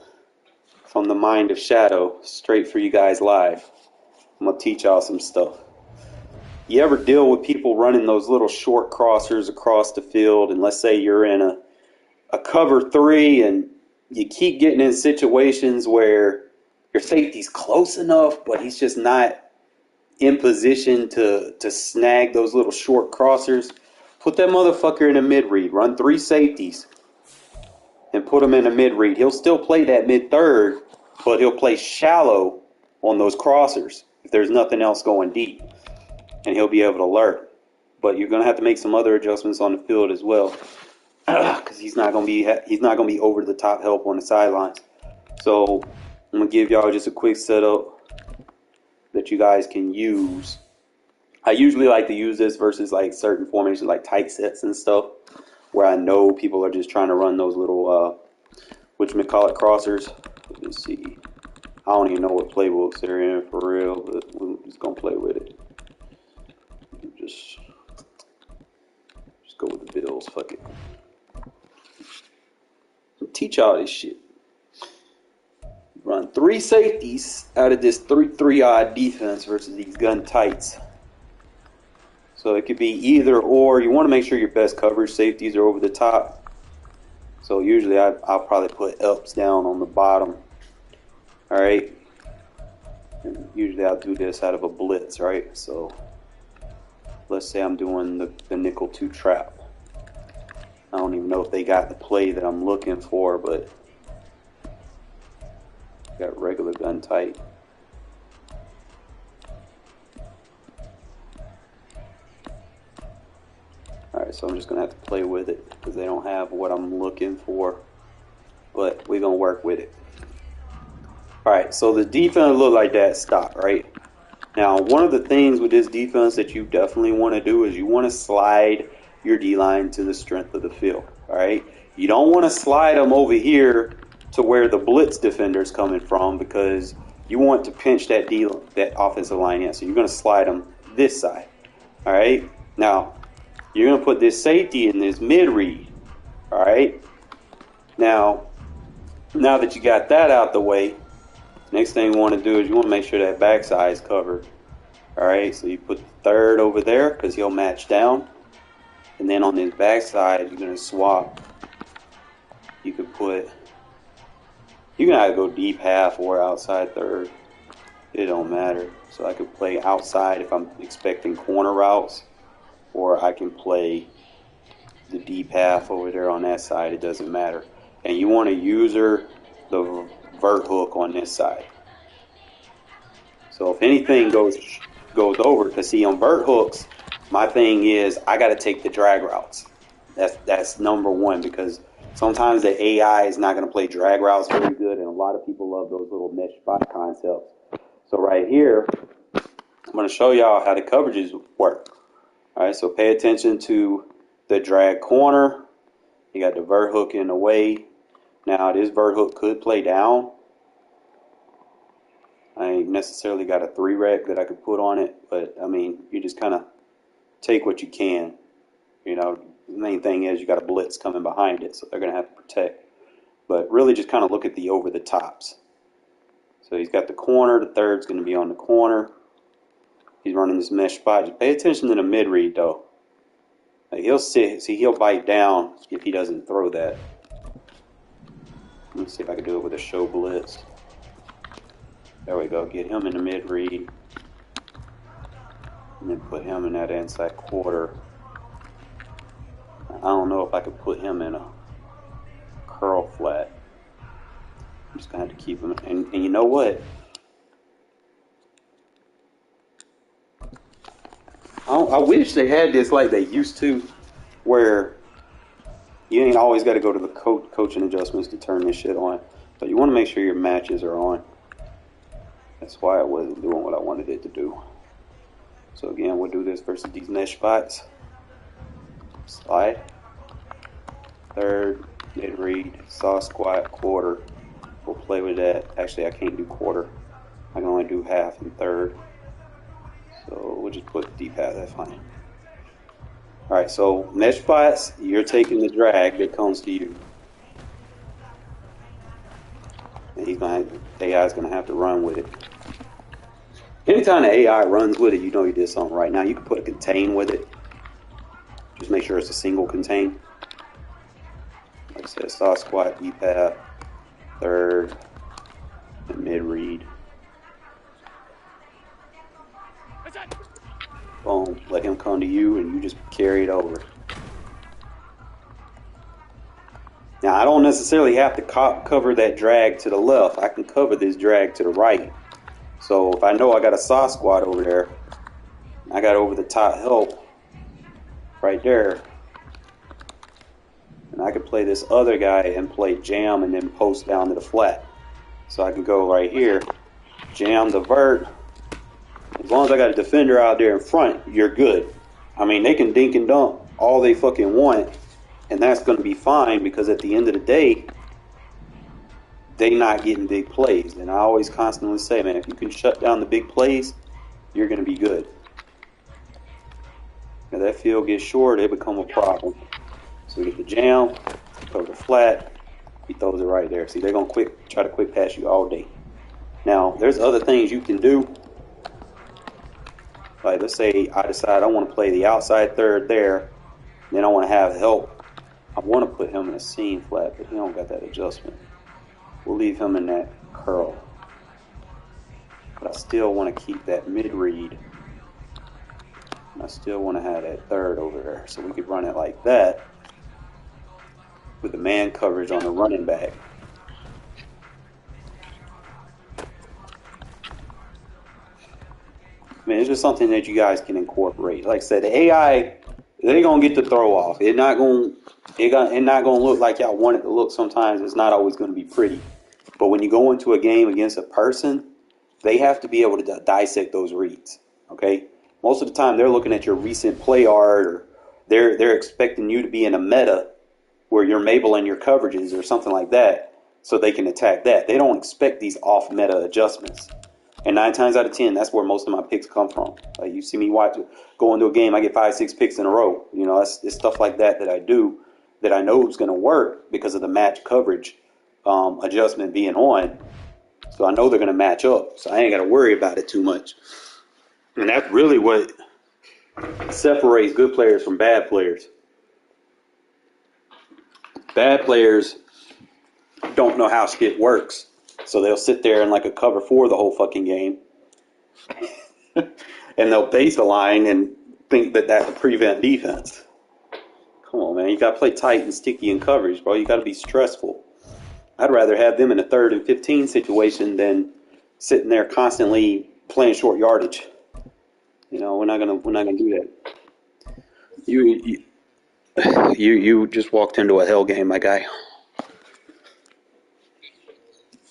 From the mind of Shadow, straight for you guys live. I'm going to teach y'all some stuff. You ever deal with people running those little short crossers across the field, and let's say you're in a cover 3 and you keep getting in situations where your safety's close enough, but he's just not in position to snag those little short crossers? Put that motherfucker in a mid-read. Run 3 safeties and put him in a mid-read. He'll still play that mid-third, but he'll play shallow on those crossers if there's nothing else going deep, and he'll be able to lurk. But you're going to have to make some other adjustments on the field as well, because he's not going to be over the top help on the sidelines. So I'm going to give y'all just a quick setup that you guys can use. I usually like to use this versus like certain formations like tight sets and stuff, where I know people are just trying to run those little whatchamacallit crossers. Let's see. I don't even know what playbooks they're in for real, but we're just gonna play with it. Just go with the Bills. Fuck it. I'll teach y'all this shit. Run 3 safeties out of this 3-3 odd defense versus these gun tights. So it could be either or. You want to make sure your best coverage safeties are over the top. So usually I'll probably put ups down on the bottom. All right. And usually I'll do this out of a blitz, right? So let's say I'm doing the nickel 2 trap. I don't even know if they got the play that I'm looking for, but got regular gun tight. Alright, so I'm just going to have to play with it because they don't have what I'm looking for, but we're going to work with it. Alright, so the defense look like that stop, right? Now, one of the things with this defense that you definitely want to do is you want to slide your D-line to the strength of the field, alright? You don't want to slide them over here to where the blitz defender is coming from, because you want to pinch that offensive line in. So you're going to slide them this side, alright? Now, you're going to put this safety in this mid-read, all right? Now that you got that out the way, next thing you want to do is you want to make sure that backside is covered, all right? So you put the third over there because he'll match down. And then on this backside, you're going to swap. You can either go deep half or outside third. It don't matter. So I could play outside if I'm expecting corner routes, or I can play the deep half over there on that side. It doesn't matter. And you want to user the vert hook on this side. So if anything goes over, because see, on vert hooks, my thing is I got to take the drag routes. That's number one, because sometimes the AI is not going to play drag routes very good, and a lot of people love those little mesh spot concepts. So right here, I'm going to show y'all how the coverages work. All right, so pay attention to the drag corner. You got the vert hook in the way. Now, this vert hook could play down. I ain't necessarily got a 3-rec that I could put on it, but I mean, you just kind of take what you can. You know, the main thing is you got a blitz coming behind it, so they're going to have to protect. But really just kind of look at the over the tops. So he's got the corner. The third's going to be on the corner. He's running this mesh spot. Just pay attention to the mid-read, though. Like he'll sit. See, he'll bite down if he doesn't throw that. Let me see if I can do it with a show blitz. There we go. Get him in the mid read. And then put him in that inside quarter. I don't know if I could put him in a curl flat. I'm just going to have to keep him. And you know what? I wish they had this like they used to, where you ain't always got to go to the coaching adjustments to turn this shit on. But you want to make sure your matches are on. That's why I wasn't doing what I wanted it to do. So again, we'll do this versus these mesh spots. Slide. Third, mid read, saw squat, quarter. We'll play with that. Actually, I can't do quarter. I can only do half and third. So we'll just put deep half, that's fine. Alright, so mesh spots, you're taking the drag that comes to you. And AI is going to have to run with it. Anytime the AI runs with it, you know you did something right. Now you can put a contain with it. Just make sure it's a single contain. Like I said, saw squat, deep half, third, and mid read. Boom, let him come to you and you just carry it over. Now I don't necessarily have to cover that drag to the left. I can cover this drag to the right. So if I know I got a saw squat over there, I got over the top help right there. And I could play this other guy and play jam and then post down to the flat. So I can go right here, jam the vert. As long as I got a defender out there in front, you're good. I mean, they can dink and dunk all they fucking want, and that's going to be fine because at the end of the day, they not getting big plays. And I always constantly say, man, if you can shut down the big plays, you're going to be good. If that field gets short, it become a problem. So we get the jam, cover flat, he throws it right there. See, they're going to try to quick pass you all day. Now, there's other things you can do. Like, let's say I decide I want to play the outside third there, then I want to have help. I want to put him in a seam flat, but he don't got that adjustment. We'll leave him in that curl. But I still want to keep that mid-read. And I still want to have that third over there. So we could run it like that with the man coverage on the running back. I mean, it's just something that you guys can incorporate. Like I said, the AI, they're going to get the throw off. It's not going to look like y'all want it to look sometimes. It's not always going to be pretty. But when you go into a game against a person, they have to be able to dissect those reads. Okay? Most of the time, they're looking at your recent play art, or they're expecting you to be in a meta where you're mabling your coverages or something like that so they can attack that. They don't expect these off-meta adjustments. And 9 times out of 10, that's where most of my picks come from. Like you see me go into a game, I get 5-6 picks in a row. You know, it's stuff like that I do that I know is going to work because of the match coverage adjustment being on. So I know they're going to match up. So I ain't got to worry about it too much. And that's really what separates good players from bad players. Bad players don't know how shit works. So they'll sit there in like a cover 4 the whole fucking game. And they'll base a line and think that that's a prevent defense. Come on, man. You got to play tight and sticky in coverage, bro. You got to be stressful. I'd rather have them in a 3rd and 15 situation than sitting there constantly playing short yardage. You know, we're not gonna do that. You just walked into a hell game, my guy.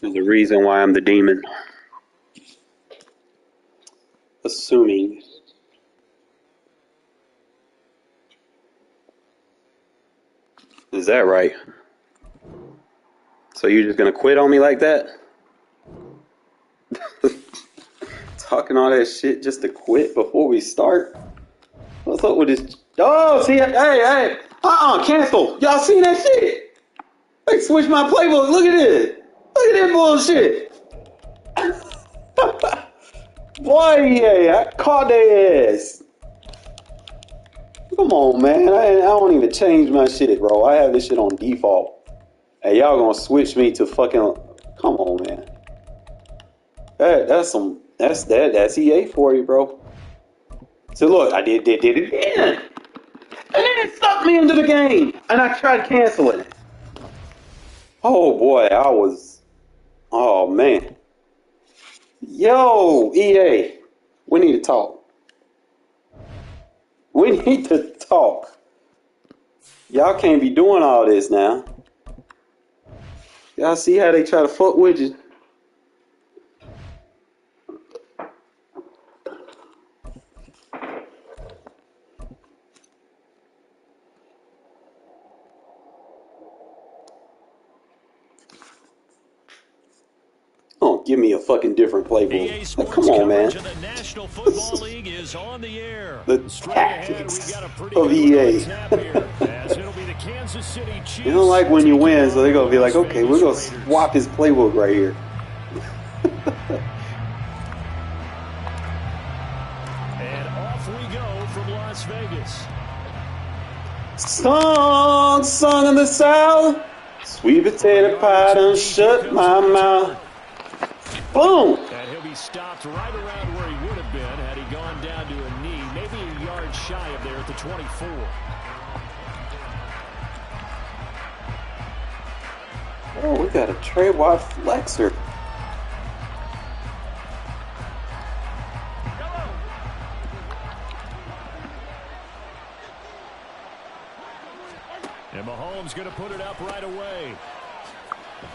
There's a reason why I'm the demon. Assuming. Is that right? So you're just gonna quit on me like that? Talking all that shit just to quit before we start? What's up with this? Oh, see, hey, cancel. Y'all seen that shit? They switched my playbook. Look at this. Look at that bullshit. Boy, yeah, I caught their ass. Come on, man. I don't even change my shit, bro. I have this shit on default. Hey, y'all gonna switch me to fucking? Come on, man. That's EA for you, bro. So look, I did it again, and then it sucked me into the game, and I tried canceling it. Oh boy, oh man. Yo, EA, we need to talk. We need to talk. Y'all can't be doing all this now. Y'all see how they try to fuck with you? Oh, give me a fucking different playbook. Like, come on, man. The National Football League is on the air. The tactics of EA. You don't like when you win, so they're going to be like, okay, we're going to swap his playbook right here. And off we go from Las Vegas. Song in the South. Sweet potato pie done shut my mouth. Boom! And he'll be stopped right around where he would have been had he gone down to a knee, maybe a yard shy of there at the 24. Oh, we got a Trey Watt flexor. And Mahomes going to put it up right away.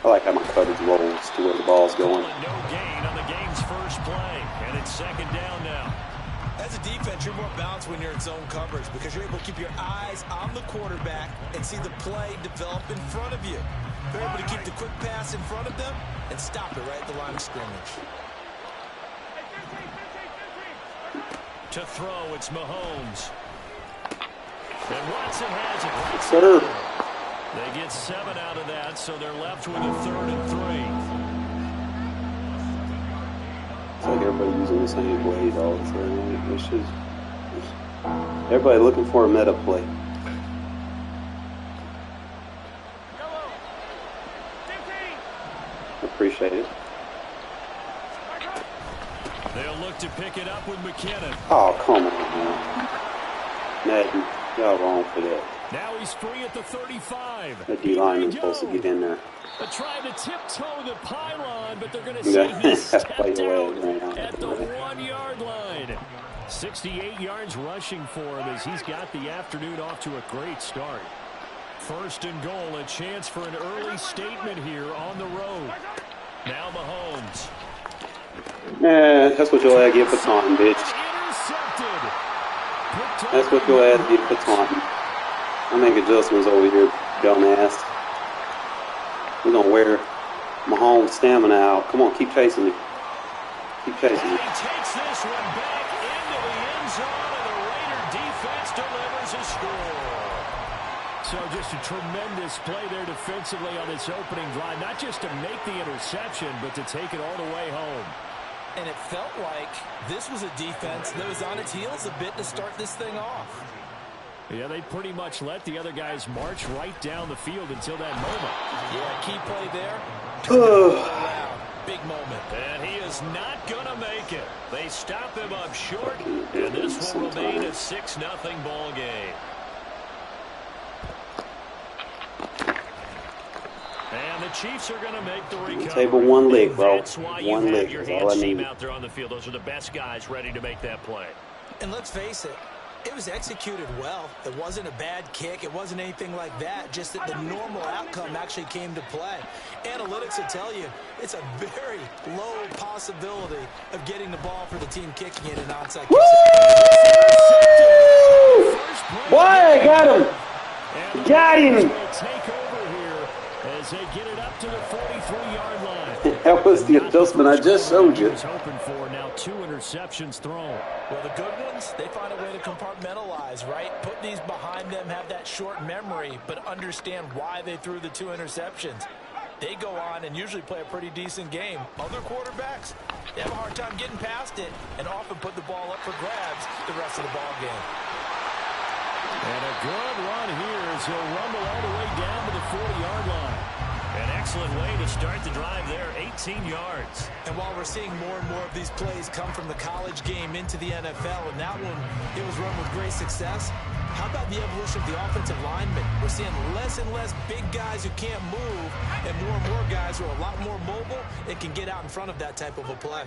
I like how my coverage rolls to where the ball's going. No gain on the game's first play, and it's second down now. As a defense, you're more balanced when you're in zone coverage because you're able to keep your eyes on the quarterback and see the play develop in front of you. You're able to keep the quick pass in front of them and stop it right at the line of scrimmage. To throw, it's Mahomes. And Watson has it. Yes, sir. They get 7 out of that, so they're left with a 3rd and 3. It's like everybody using the same plays all the time. It's just everybody looking for a meta play. Appreciate it. They'll look to pick it up with McKinnon. Oh, come on, man. Madden, y'all wrong for that. Now he's free at the 35. The D-line is supposed to get in there. They're trying to tiptoe the pylon, but they're going to say he stepped out at the 1-yard line. 68 yards rushing for him as he's got the afternoon off to a great start. 1st and goal, a chance for an early statement here on the road. Now Mahomes. Man, that's what your ass get for taunting, bitch. That's what your ass get for taunting. I make adjustments over here, dumbass. We're going to wear Mahomes' stamina out. Come on, keep chasing me. Keep chasing me. He takes this one back into the end zone, and the Raider defense delivers a score. So just a tremendous play there defensively on this opening drive. Not just to make the interception, but to take it all the way home. And it felt like this was a defense that was on its heels a bit to start this thing off. Yeah, they pretty much let the other guys march right down the field until that moment. Yeah, key play there. Big moment. And he is not going to make it. They stop him up short, and this will remain a 6-0 ball game. And the Chiefs are going to make the recovery. Table one leg, bro. That's why One you leg have your is all I hands team need. out there on the field. Those are the best guys ready to make that play. And let's face it, it was executed well. It wasn't a bad kick. It wasn't anything like that. Just that the normal outcome actually came to play. Analytics will tell you it's a very low possibility of getting the ball for the team kicking it in onside kick. Boy, I got him. Got him. Take over here as they get it up to the 43-yard line. That was the adjustment I just showed you. He's hoping for now 2 interceptions thrown. Well, the good ones, they find a way to compartmentalize, right? Put these behind them, have that short memory, but understand why they threw the 2 interceptions. They go on and usually play a pretty decent game. Other quarterbacks, they have a hard time getting past it and often put the ball up for grabs the rest of the ball game. And a good run here as he'll rumble all the way down to the 40-yard line. An excellent way to start the drive there, 18 yards. And while we're seeing more and more of these plays come from the college game into the NFL, and that one, it was run with great success, how about the evolution of the offensive linemen? We're seeing less and less big guys who can't move and more guys who are a lot more mobile and can get out in front of that type of a play.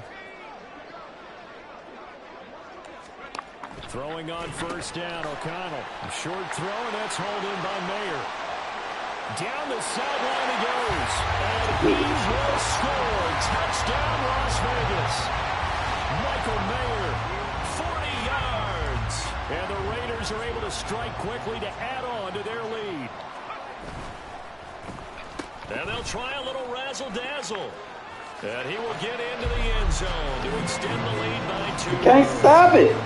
Throwing on first down, O'Connell. A short throw, and that's hauled in by Mayer. Down the sideline he goes. And he will score. Touchdown, Las Vegas. Michael Mayer, 40 yards. And the Raiders are able to strike quickly to add on to their lead. And they'll try a little razzle-dazzle. And he will get into the end zone to extend the lead by 2. You can't stop it.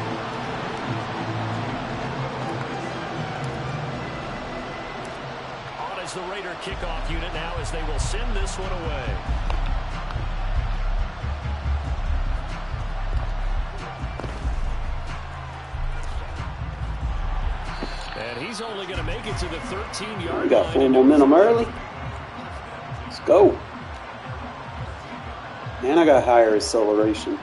On is the Raider kickoff unit now as they will send this one away. And he's only going to make it to the 13-yard line. We got full momentum early. Let's go. And I got higher acceleration.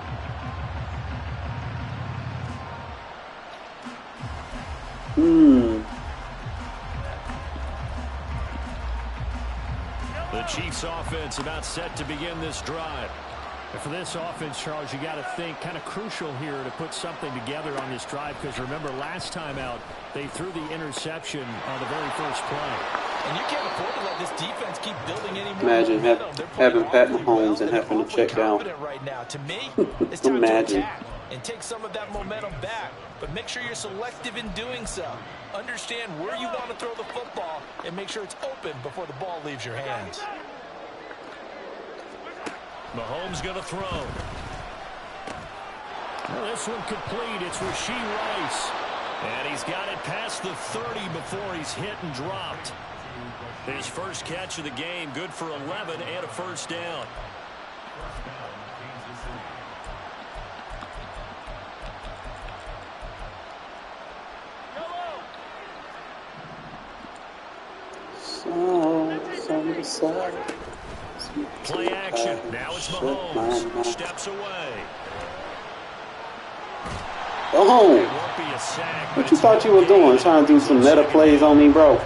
The Chiefs offense about set to begin this drive. And for this offense, Charles, you got to think kind of crucial here to put something together on this drive, because remember last time out they threw the interception on the very first play. And you can't afford to let this defense keep building any more. Imagine having Pat Mahomes and having to check down. Right now. To me, it's time Imagine. to attack and take some of that momentum back. But make sure you're selective in doing so. Understand where you want to throw the football and make sure it's open before the ball leaves your hands. Mahomes going to throw. Well, this one complete. It's Rashee Rice. And he's got it past the 30 before he's hit and dropped. His first catch of the game, good for 11 and a first down. Play action. Now it's Mahomes. Steps away. Oh! What you thought you were doing? Trying to do some meta plays on me, bro?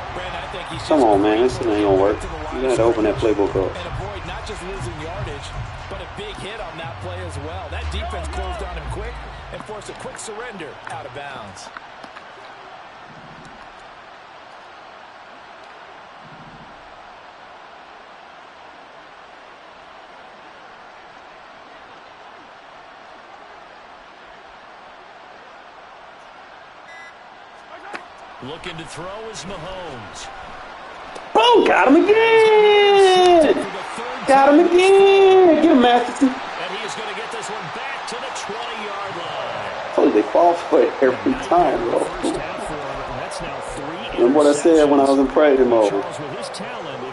Come on, man. This ain't gonna work. You're gonna have to open that playbook up. And avoid not just losing yardage, but a big hit on that play as well. That defense closed on him quick and forced a quick surrender out of bounds. Looking to throw is Mahomes. Boom! Got him again! Got him again! Get him, Masterson. And he is going to get this one back to the 20-yard line. Oh, they fall for it every time, bro. Remember what I said when I was in Predator mode?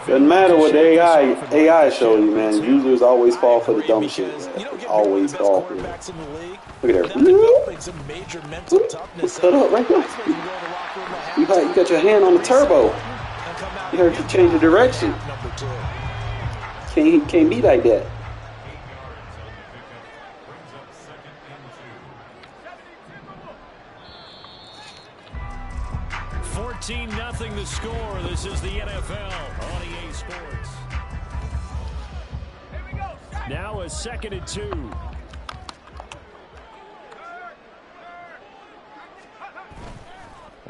Doesn't matter what the AI show you, man. Users always fall for the dumb shit. Always fall for it. Look at that. Cut up right there. You got your hand on the turbo. You heard you change the direction. Can't be like that. Nothing the score. This is the NFL on EA Sports. Now a 2nd and 2.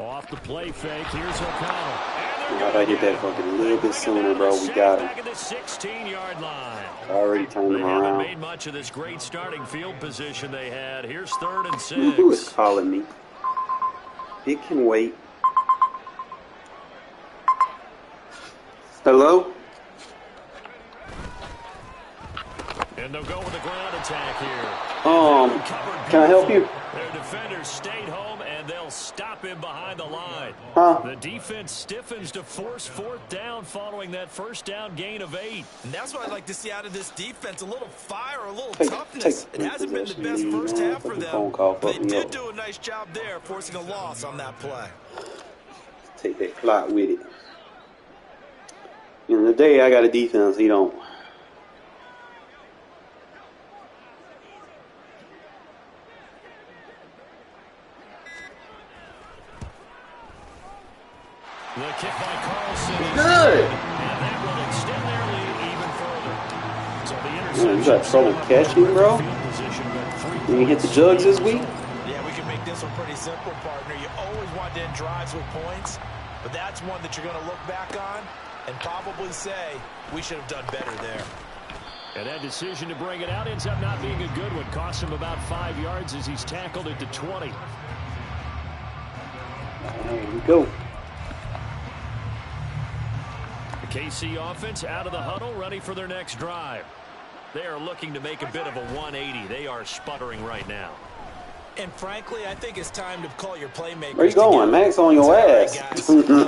Off the play fake. Here's O'Connell. If I get that fucking a little bit sooner, bro, we got him. Back at the 16-yard line. Already turned him They haven't around. made much of this great starting field position they had. Here's 3rd and 6. Who is calling me? It can wait. Hello? And they'll go with the ground attack here. Can I help you? Their defenders stayed home, and they'll stop him behind the line. Huh? The defense stiffens to force 4th down following that first down gain of 8. And that's what I'd like to see out of this defense. A little fire, a little toughness. It hasn't been the best first half for them. But they did do a nice job there, forcing a loss on that play. Take that clock with it. In the day I got a defense, he don't. The kick by Carlson is good. And that will extend their lead even further. So the Man, you got trouble catching, bro? You hit the jugs this week? Yeah, we can make this one pretty simple, partner. You always want to end drives with points, but that's one that you're going to look back on and probably say, we should have done better there. And that decision to bring it out ends up not being a good one. Costs him about 5 yards as he's tackled it to 20. There we go. The KC offense out of the huddle, ready for their next drive. They are looking to make a bit of a 180. They are sputtering right now. And frankly, I think it's time to call your playmakers. Where you going? Max on your ass. We need you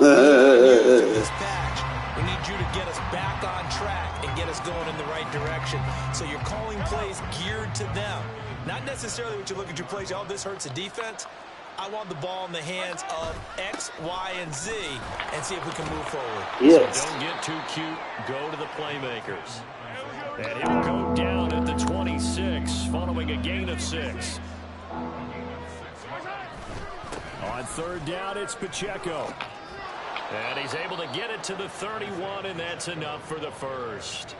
to get us back on track and get us going in the right direction. So you're calling plays geared to them. Not necessarily what you look at your plays, oh, this hurts the defense. I want the ball in the hands of X, Y, and Z and see if we can move forward. Yes. So don't get too cute. Go to the playmakers. And he'll go down at the 26 following a gain of 6. On third down, it's Pacheco. And he's able to get it to the 31, and that's enough for the first.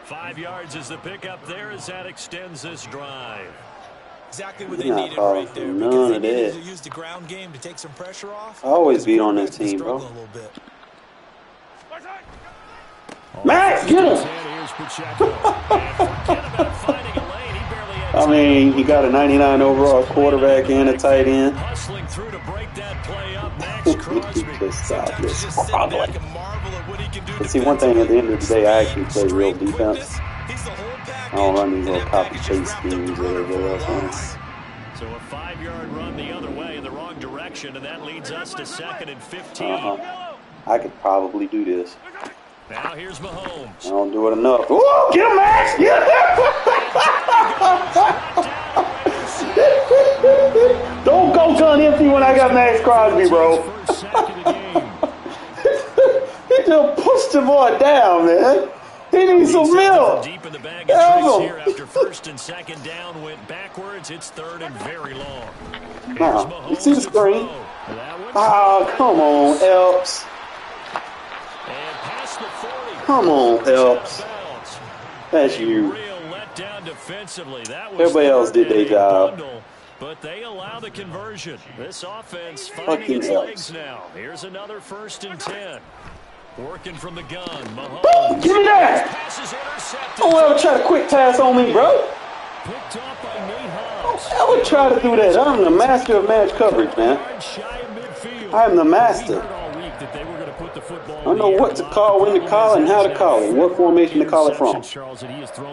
5 yards is the pickup there as that extends this drive. Exactly what they needed right there. Because they needed to use the ground game to take some pressure off. I always beat on this team, bro. Max, get him! I mean, he got a 99 overall quarterback and a tight end. Hustling through to break that play up, Max Crosby. But see, one thing at the end of the day, I actually play real defense. I don't run these little copy paste schemes or whatever else. So a 5-yard run the other way in the wrong direction, and that leads us to 2nd and 15. I could probably do this. Now here's Mahomes. I don't do it enough. Ooh, get him, Max! Get him! Don't go gun empty when I got Max Crosby, bro. He just pushed the boy down, man. He needs some milk. Deep in the bag of tricks here after 1st and 2nd down went backwards. It's 3rd and very long. You see the screen? Oh, come on, Elps. And past the 40. Come on, Elps. That's you. Real letdown defensively. That was everybody else did their job. But they allow the conversion. This offense finding its legs now. Here's another 1st and 10. Working from the gun. Mahomes. Give me that! Don't ever try to quick pass on me, bro. Picked off by Nate Don't ever try to do that. I'm the master of match coverage, man. I am the master. I know what to call, when to call, and how to call it, what formation to call it from.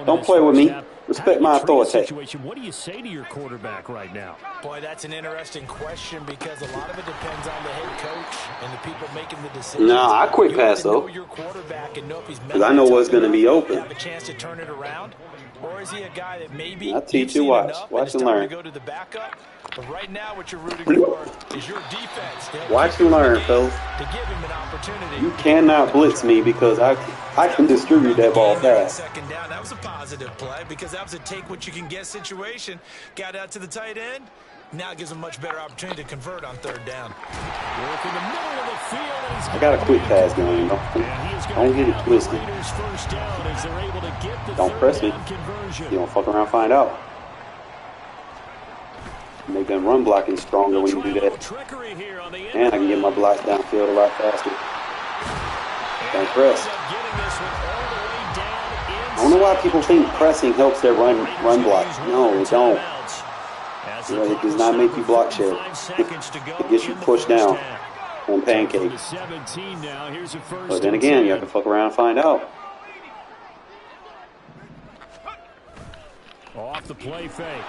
Don't play with me. Respect my authority. What do you say to your quarterback right now? Boy, that's an interesting question because a lot of it depends on the head coach and the people making the decisions. Nah, I quick pass though. Because I know what's going to be open. Have a chance to turn it around, or is he a guy that maybe I teach you, watch and learn. go to the backup? But right now, what you're rooting for is your defense. Watch and learn, fellas. To give him an opportunity. You cannot blitz me because I can distribute that ball fast. Second down, that was a positive play because that was a take what you can get situation. Got out to the tight end. Now it gives him a much better opportunity to convert on 3rd down. I got a quick pass going, don't get it twisted. Don't press me. You don't fuck around and find out. Make them run blocking stronger when you do that. And I can get my blocks downfield a lot faster. Don't press. I don't know why people think pressing helps their run block. No, it don't. It does not make you block shed. It gets you pushed down on pancakes. But then again, you have to fuck around and find out. Off the play fake.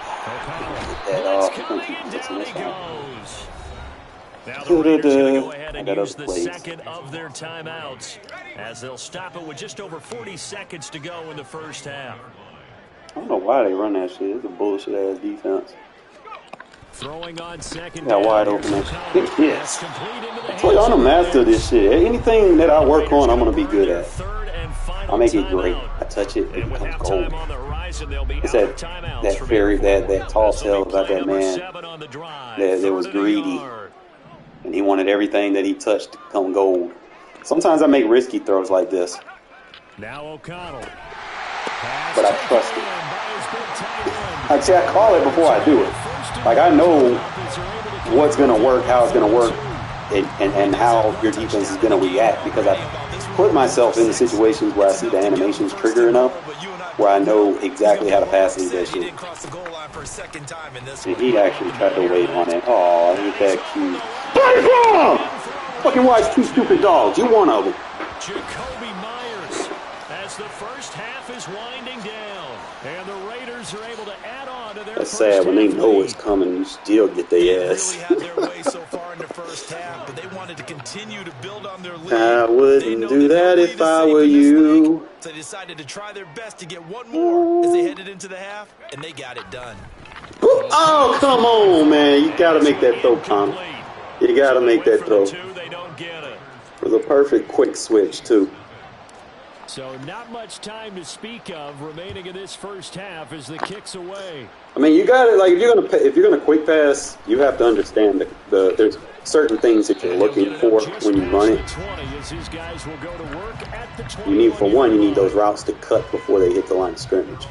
That off. Now the Raiders are going to go ahead and use the second of their timeouts as they'll stop it with just over 40 seconds to go in the first half. I don't know why they run that shit. It's a bullshit ass defense. Throwing on second Got down. wide open. Yes. Complete into the I told you, I'm the master of this shit. Anything that I work on, I'm going to be good at. Third and final I make it great. timeout. I touch it, it And with becomes gold. halftime on the horizon, they'll be It's out of timeouts that from fairy, here forward. that tall This will tale be about play that number man 7 on the drive. that was Third and a greedy. yard. And he wanted everything that he touched to become gold. Sometimes I make risky throws like this, Now O'Connell. but I trust it. I call it before I do it. Like, I know what's going to work, how it's going to work, and how your defense is going to react, because I put myself in the situations where I see the animations trigger enough where I know exactly how to pass these that shit. And he actually tried to wait on it. Oh, ain't that cute. Fucking watch two stupid dogs. You one of them. Jacoby Myers as the first half is winding down. And the Raiders are able to add on to their That's sad when they half know lead. it's coming. You still get their ass. Really had their way so far in the first half, but they wanted to continue to build on their lead. I They wouldn't know do that no if lead is I safe were in this league, you. so they decided to try their best to get one more as they headed into the half, and they got it done. Oh, come on, man. You got to make that throw, Connor. You got to make that throw. They don't get it. It was a perfect quick switch, too. So not much time to speak of remaining in this first half as the kick's away. I mean, you got to, like, if you're gonna quick pass, you have to understand that there's certain things that you're looking for when you run it. You need, for one, you need those routes to cut before they hit the line of scrimmage,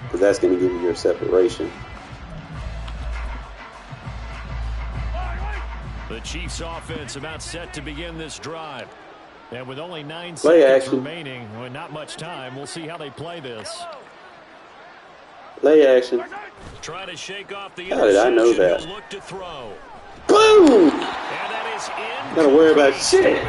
because that's going to give you your separation. The Chiefs' offense about set to begin this drive. And with only 9 Play seconds action. remaining, with not much time, we'll see how they play this. Play action. Try to shake off the How did I know that? He'll look to throw. Boom! And that is in. Gotta worry about shit.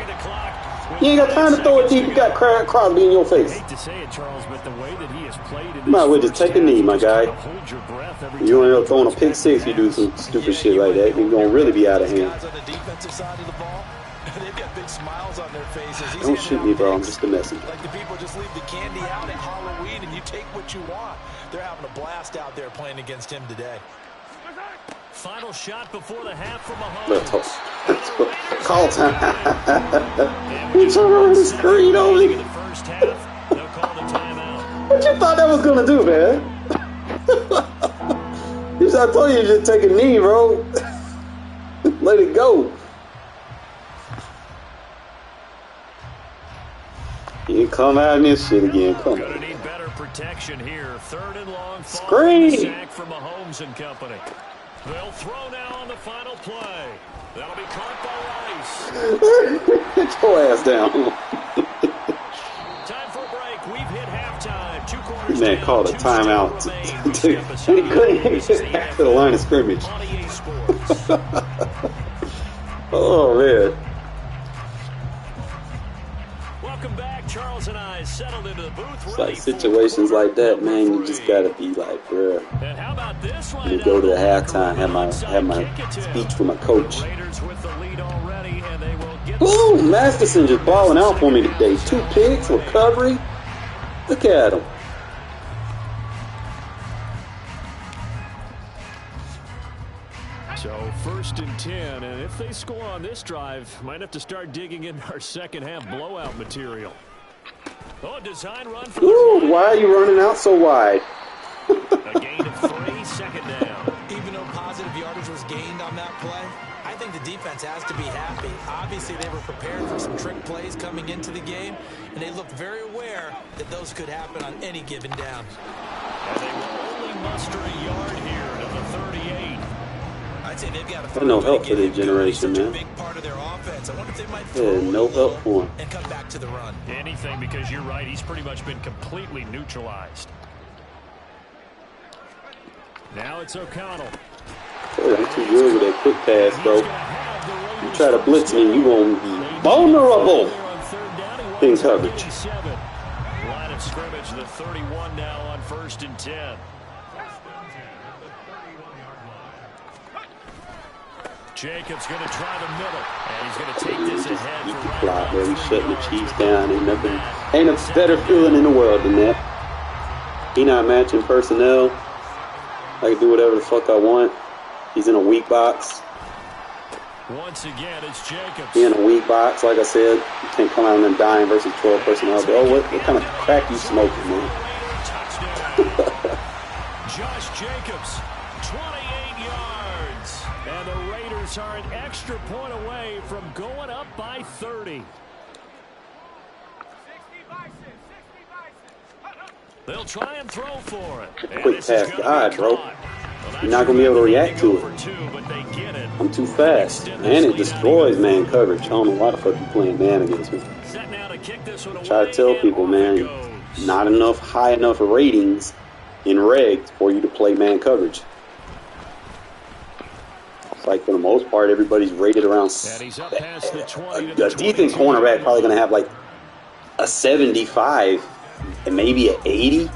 You ain't got time to throw it deep. You got Crosby in your I face. hate to say it, Charles, but the way that he has played in this Might as well just first take a knee, half, my just guy. kinda hold your breath every You time end up he throwing a throws pick back six, to you do pass. some stupid shit like that. You're going to really be out of hand. Guys on the defensive side of the ball, they've got big smiles on their faces. He's Don't handing shoot out me, bro. I'm picks just a messenger. like the people just leave the candy out at Halloween and you take what you want. They're having a blast out there playing against him today. Final shot before the half from Let's Mahomes. hope. Call time. He turned around and screamed on In me. the first half, they'll call the timeout. What you thought that was going to do, man? I told you to just take a knee, bro. Let it go. You come out in this shit again. Come Gonna on. need better protection here. Third and long. Screen. The sack from Mahomes and company. They'll throw now on the final play. That'll be caught by Rice. Get your ass down. Time for a break. We've hit halftime. 2 quarters Man down, called a 2 still timeout. remain. Dude, Step aside. he couldn't even get back to the line of scrimmage. On EA Sports. Oh, man. Welcome back. Charles and I settled into the booth. It's like situations like that, man, you just got to be like, bruh. And how about this one? Let me go to the halftime, have my speech with my coach. Raiders with the lead already, and they will get Ooh, Masterson just balling out for me today. 2 picks, recovery. Look at him. So 1st and 10, and if they score on this drive, might have to start digging in our second half blowout material. Oh, design run for Ooh, why are you running out so wide? a gain of 3, second down. Even though positive yardage was gained on that play, I think the defense has to be happy. Obviously, they were prepared for some trick plays coming into the game, and they looked very aware that those could happen on any given down. And they will only muster a yard here to the 38. I'd say they've got to There's no help for this generation, such a man. big part of their offense. I wonder if they might Yeah, throw no it a help little for him. and come back to the run. Anything, because you're right, he's pretty much been completely neutralized. Now it's O'Connell. Boy, I'm too good with that quick pass, bro. You try to blitz me, you gonna be vulnerable in coverage. Line of scrimmage, the 31 now on 1st and 10. Jacobs going to try the middle, and he's going to take this ahead. You can fly, bro. We shutting the Chiefs down. Ain't a better feeling in the world than that. He not matching personnel. I can do whatever the fuck I want. He's in a weak box. Once again, it's Jacobs. He's in a weak box, like I said. You can't come out and then dime versus 12 personnel. Oh, what kind of crack you smoking, man? Josh Jacobs, 28 yards. And the Raiders are an extra point away from going up by 30. They'll try and throw for it. Quick pass God, bro. You're not going to be able to react to it. I'm too fast. And it destroys man coverage. I don't know why the fuck you playing man against me. Try to tell people, man, not enough high enough ratings in reg for you to play man coverage. It's like for the most part, everybody's rated around. A decent cornerback probably going to have like a 75 and maybe an 80.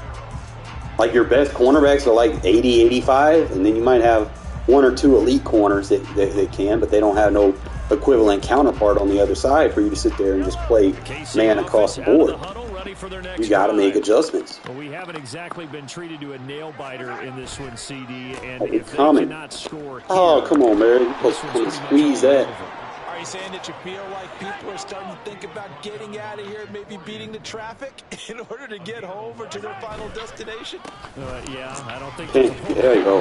Like your best cornerbacks are like 80, 85, and then you might have one or two elite corners that can, but they don't have no equivalent counterpart on the other side for you to sit there and just play man across the board. You got to make adjustments. Well, we haven't exactly been treated to a nail biter in this one, CD, and if they cannot score, come on, man, you're supposed to squeeze that. Are you saying that you feel like people are starting to think about getting out of here and maybe beating the traffic in order to get home or to their final destination? Yeah, I don't think there you go.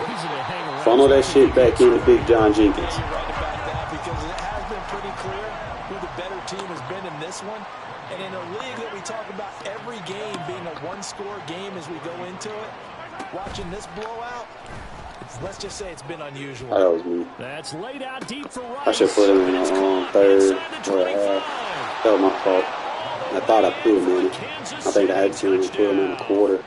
Funnel that shit back into Big John Jenkins. You're right about that because it has been pretty clear who the better team has been in this one. And in a league that we talk about every game being a one-score game as we go into it, watching this blowout, let's just say it's been unusual. That was me. That's laid out deep for Rice. I should put him in on third or half. That was my fault. I thought I put him in it. I think I had to put him in a quarter.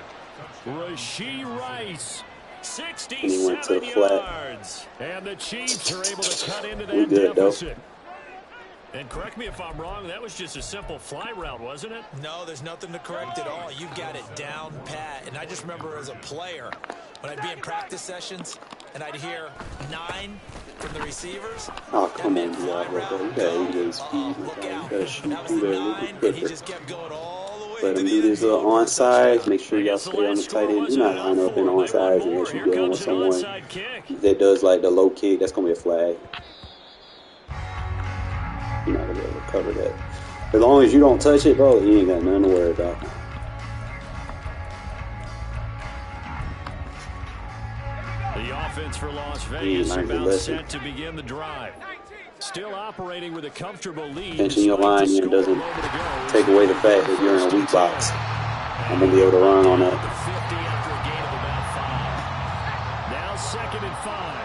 Rashee Rice, 67 and he went to the flat. Yards. And the Chiefs are able to cut into that deficit. And correct me if I'm wrong, that was just a simple fly route, wasn't it? No, there's nothing to correct at all. You got it down pat. And I just remember as a player, when I'd be in practice sessions, and I'd hear 9 from the receivers. Oh, come on, Diablo. You got 88 speed. You gotta shoot through there a little bit quicker. He just kept going all the way. Let him do this onside. Make sure y'all stay on the tight end. Do not line up in onside unless you're dealing with someone that does like the low kick. That's going to be a flag. You're not going to be able to cover that. As long as you don't touch it, bro, you ain't got nothing to worry about. The offense for Las Vegas about set to begin the drive. Still operating with a comfortable lead. Pinching your line here doesn't take away the fact that you're in a weak box. I'm going to be able to run on that. 50 after a gain of about 5. Now 2nd and 5.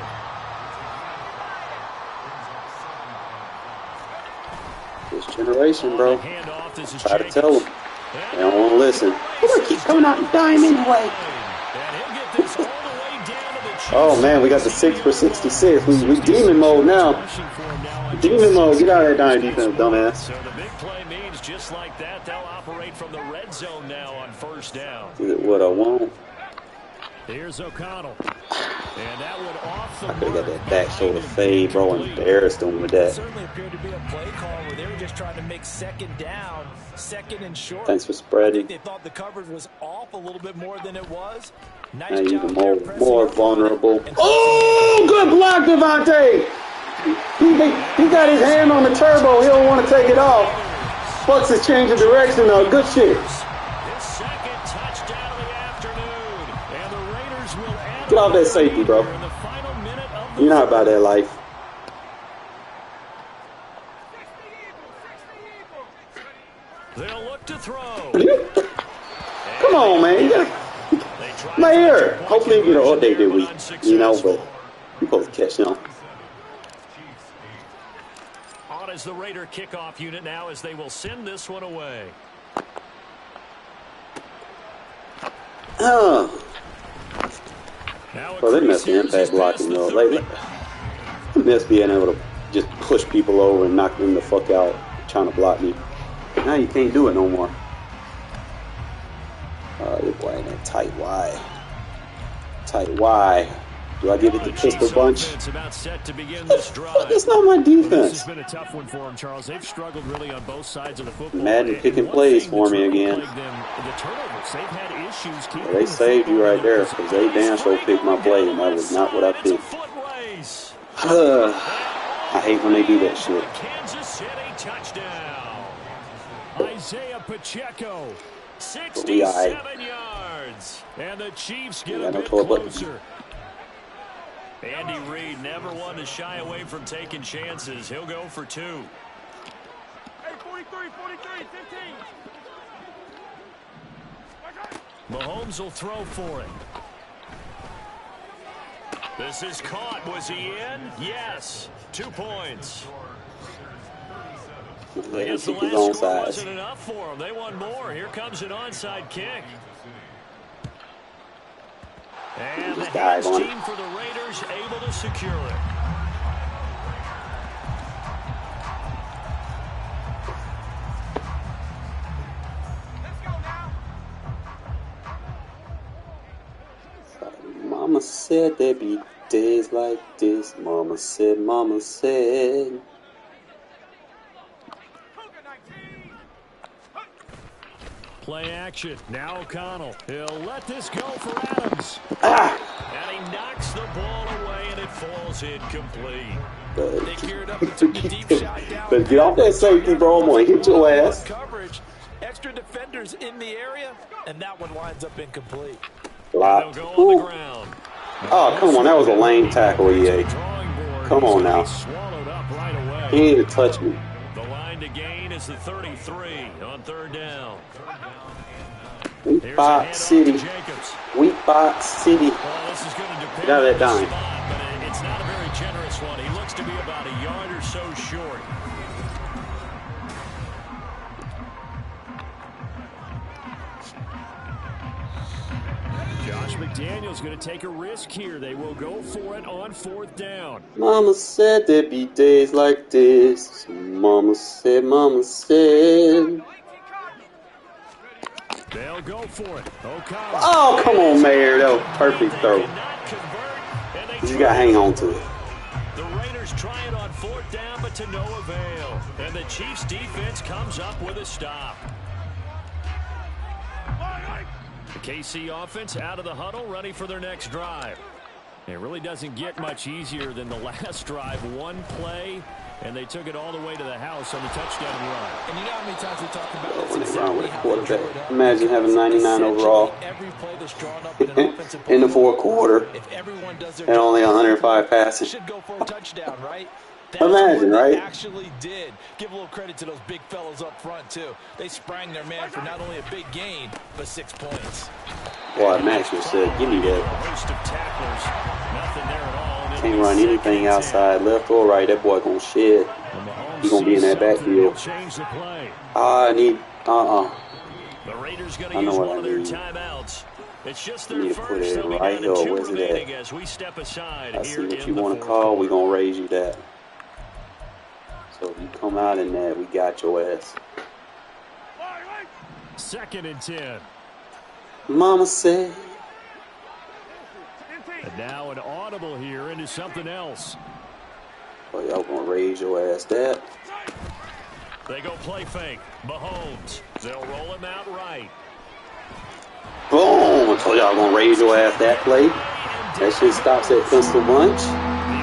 This generation, bro. Try to tell them. They don't want to listen. We're going to keep coming out and dime anyway. Oh, man, we got the 6 for 66. We demon mode now. Demon mode. Get out of that dime defense, dumbass. So the big play means just like that, they'll operate from the red zone now on 1st down. Is it what I want? Here's O'Connell. And that one off the I could have got that back shoulder fade, bro, and embarrassed them with that. It certainly appeared to be a play call where they were just trying to make 2nd down, 2nd and short. Thanks for spreading. I think they thought the coverage was off a little bit more than it was. Nice now job even more vulnerable. Oh, good block, Devontae. He got his hand on the turbo. He don't want to take it off. Bucks is changing direction, though. Good shit. Get off that safety, bro. You're not about that life. They'll look to throw. Come on, man. You gotta. My ear. Hopefully, you know, they did weak. You know, but you're supposed to catch them. On as the Raider kickoff unit now as they will send this one away. Oh. Well, they must be impact blocking though. Like, they must being able to just push people over and knock them the fuck out trying to block me. Now you can't do it no more. This boy ain't that tight Y. Tight Y. Do I give it the pistol bunch? That's not my defense. This has been a tough one for them, Charles. They've struggled really on both sides of the football. Madden picking plays for me again. Yeah, they saved you right there because they damn sure picked my play, and that was not what I picked. place. I hate when they do that shit. Kansas City touchdown. Isaiah Pacheco, 67 yards. And the Chiefs get a bit closer. Andy Reid never one to shy away from taking chances. He'll go for 2. Hey, 43, 15. Mahomes will throw for it. This is caught. Was he in? Yes. 2 points. I guess the last score wasn't enough for them. They want more. Here comes an onside kick. And the hands team for the Raiders able to secure it. Let's go now. Mama said there'd be days like this. Mama said, Mama said. Play action. Now O'Connell. He'll let this go for Adams. And he knocks the ball away, and it falls incomplete. They geared up and took a deep shot down. But get off that safety, bro. I'm going to hit your ass. Coverage. Extra defenders in the area, and that one winds up incomplete. They'll go on the ground. Oh, come on. That was a lame tackle, EA. Come on now. Swallowed up right away. He ain't to touch me. The line to gain is the 33 on 3rd down. Weak box city. Weak box city. Well, this is going to depend Get out of that dime. but it's not a very generous one. He looks to be about a yard or so short. Josh McDaniels going to take a risk here. They will go for it on 4th down. Mama said there'd be days like this. Mama said, Mama said. They'll go for it. O'Connell. Oh, come on, Mayer. That was a perfect throw. You got to hang on to it. The Raiders try it on 4th down, but to no avail. And the Chiefs defense comes up with a stop. The KC offense out of the huddle, ready for their next drive. It really doesn't get much easier than the last drive. One play, and they took it all the way to the house on the touchdown run. And you know how many times we talk about that's exactly how quarterback. Imagine having 99 overall every play that's drawn up in an offensive in the 4th quarter if everyone does their and only 105 passes. should go for a touchdown, right? That's Imagine, what right? they actually did. Give a little credit to those big fellas up front, too. They sprang their man for not only a big gain, but 6 points. Boy, Max just said, give me that. Host of tacklers. Nothing there at all. Can't run anything outside, left or right. That boy gonna shed. He gonna be in that backfield. I need, The Raiders gonna use one of their timeouts. It's just their first. They'll be down to 2 remaining as we step aside. I see what you want to call. We gonna raise you that. So if you come out in that, we got your ass. 2nd and 10. Mama said. And now an audible here into something else. Oh, y'all gonna raise your ass that. They go play fake. Mahomes. They'll roll him out right. Boom! So y'all gonna raise your ass that play. That shit stops at pistol bunch. The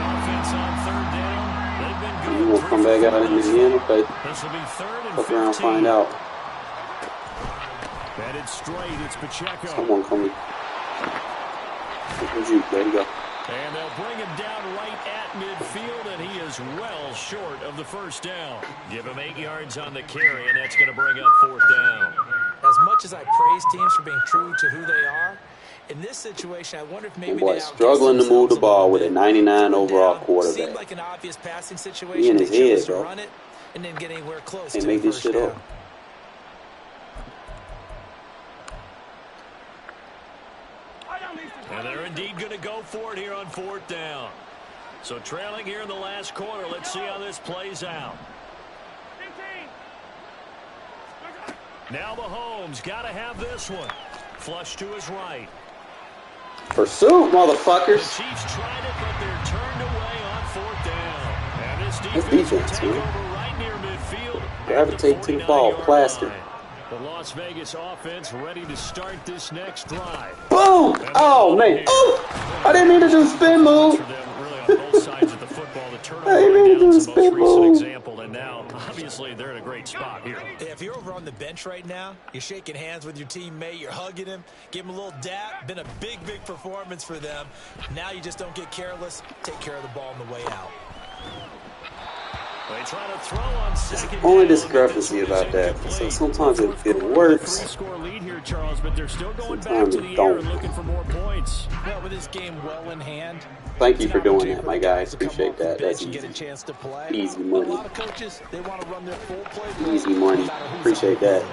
offense on 3rd down. They've been good. You gonna come back out in the end? Okay. This will be 3rd and Fuck 15. around, find out. Batted straight. It's Pacheco. Someone coming. There you go. And they'll bring him down right at midfield, and he is well short of the 1st down. Give him 8 yards on the carry, and that's going to bring up 4th down. As much as I praise teams for being true to who they are, in this situation, I wonder if maybe boy struggling to move the ball with a 99 overall quarterback. Seemed like an obvious passing situation. He in his They chose head, to bro. run it and then get anywhere close Can't to make the this 1st shit down. up. And they're indeed going to go for it here on 4th down. So trailing here in the last quarter. Let's see how this plays out. Now Mahomes got to have this one. Flush to his right. Pursuit, motherfuckers. The Chiefs tried it, but they're turned away on 4th down. And this defense will take over right near midfield. Gravitate to the ball, plaster. The Las Vegas offense ready to start this next drive. Boom! Oh, man. Oh! I didn't mean to do spin move. For them, really on both sides turnover right now is the most recent example, and now, obviously, they're in a great spot here. If you're over on the bench right now, you're shaking hands with your teammate, you're hugging him, give him a little dap. Been a big performance for them. Now you just don't get careless. Take care of the ball on the way out. They try to throw on second. Only discrepancy about that. So sometimes it works. Score lead here, Charles, but they're still going back Sometimes to it the air don't. and looking for more points. Well, with this game well in hand, Thank you for doing that, my guy. Appreciate that. That's easy. get a chance to play. Easy A money. lot of coaches, they want to run their full play. Easy money. Appreciate that.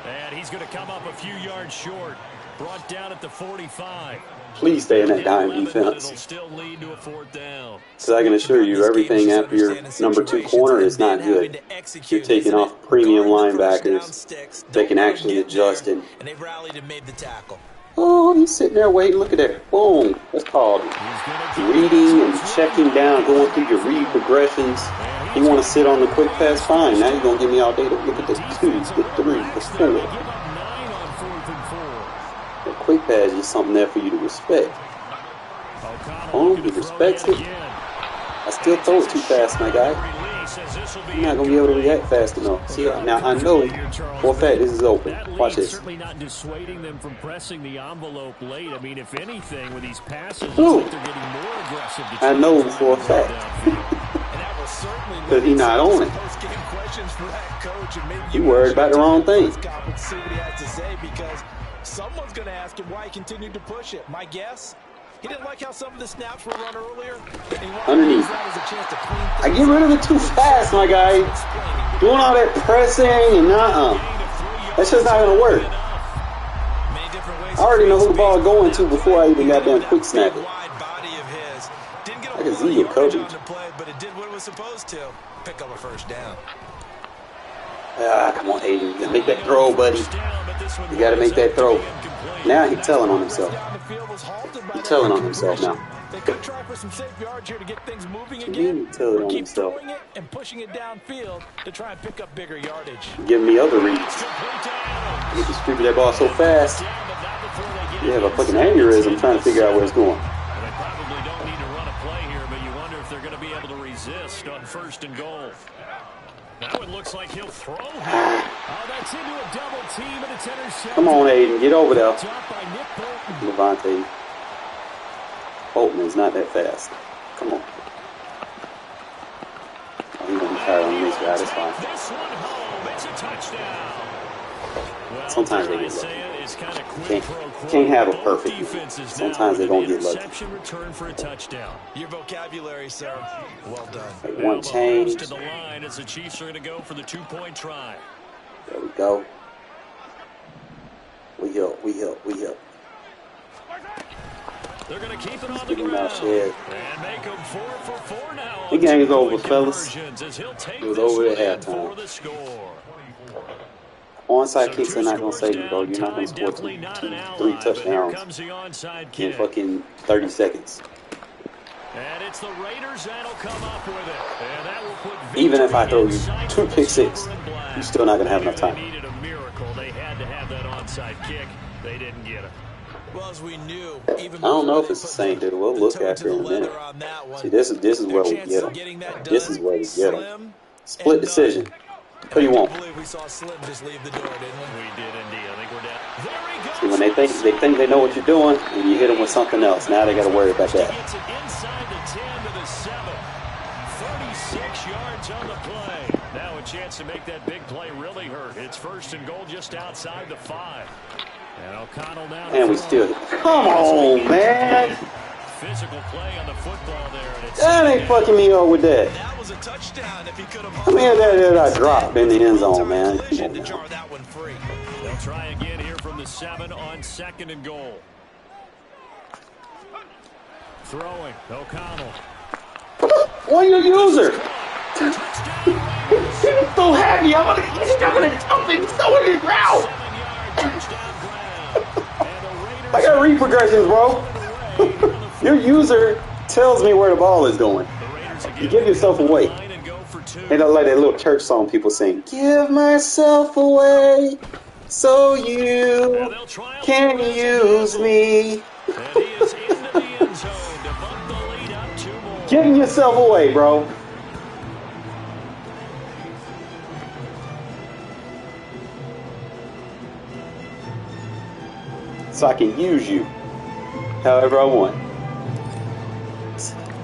And he's going to come up a few yards short. Brought down at the 45. Please stay in that dime It'll defense. still lead to a fourth down. Because I can assure you, everything after your number 2 corner is not good. You're taking off premium linebackers that can actually adjust and. And they rallied and made the tackle. Oh, he's sitting there waiting. Look at that. Boom. That's called reading and checking down, going through your read progressions. You want to sit on the quick pass? Fine. Now you're going to give me all day to look at the 2, the 3, the 4. That quick pass is something there for you to respect. Oh, he respects it. I still throw it too fast, my guy. You're not going to be able to react fast enough. See, now I know for a fact this is open. Watch this. Certainly not dissuading them from pressing the envelope late. I mean, if anything, with these passes, Ooh. they're getting more aggressive. I know for a fact. Because he's not on it. You worried about the wrong thing. Someone's going to ask him why he continued to push it. My guess, he didn't like how some of the snaps were run earlier. Underneath. I get rid of it too fast, my guy. Doing all that pressing and that's just not going to work. I already know who the ball is going to before I even got done quick snap it. I can see your coverage. But it did what it was supposed to. Pick up a first down. Ah, come on, Aiden. You gotta make that throw, buddy. You gotta make that throw. Now he's telling on himself. He's telling on himself now. They could try for some safe yards here to get things moving What do you again. mean he's telling on Keep himself? throwing it and pushing it downfield to try and pick up bigger yardage. Give me other reads. You distribute that ball so fast. You have a fucking aneurysm trying to figure out where it's going. They probably don't need to run a play here, but you wonder if they're going to be able to resist on first and goal. Now it looks like he'll throw. Oh, that's into a double team, and it's intercepted. Come on, Aiden. Get over there. Dropped by Nick Bolton. Levante. Bolton is not that fast. Come on. Oh, he's going to be tired on this guy. That's fine. This one home. It's a touchdown. Well, Sometimes they get Isaiah lucky. is kind of Can't have a Both perfect one. defenses Sometimes now they don't with get an lucky. interception return for a touchdown. Your vocabulary, sir. Well done. Like Now one the change. Hawks to the line as the Chiefs are going to go for the 2-point try. There we go. We help. They're going to keep it on the Get him out, ground Shed. and make them 4 for 4 now. The game is over, fellas. As he'll take It was this over one at in halftime. for the score. Onside So kicks are not going to save you, bro. You're not going to score definitely not an ally, 3 but here touchdowns comes the onside in kick. fucking 30 seconds. And it's the Raiders that'll come up with it. And that will put Even if I throw you inside 2 the pick silver 6, and black. you're still not going to have enough They time. needed a miracle. They had to have that onside kick. They didn't get it. Well, as we knew, even I don't know if before it's the they same put dude. We'll the look toe at to it in a the minute. leather on that one, See, this is where we their get chances of them. getting that This done, is where we get them. slim Split and decision. none. Who do you want? I believe we saw Slim just leave the door, didn't we? We did indeed. I think we're down. There he goes. See, when they think they know what you're doing, and you hit them with something else, now they got to worry about He that. gets it inside the 10 to the 7. 36 yards on the play. Now a chance to make that big play really hurt. It's first and goal just outside the 5. And O'Connell now. And we still. Come on, man. Physical play on the football there. And it's That ain't fucking me up with that. That was a touchdown if he could have. I mean, that dropped in the end zone, man. Come Collision on, to man. jar that one free. They'll try again here from the 7 on second and goal. Throwing. O'Connell. On your user. He's so happy. I'm gonna jump and throw it in the ground. I got read progressions, bro. Your user tells me where the ball is going. You give yourself away. They don't like that little church song people sing. Give myself away so you can use me. Giving yourself away, bro. so I can use you however I want.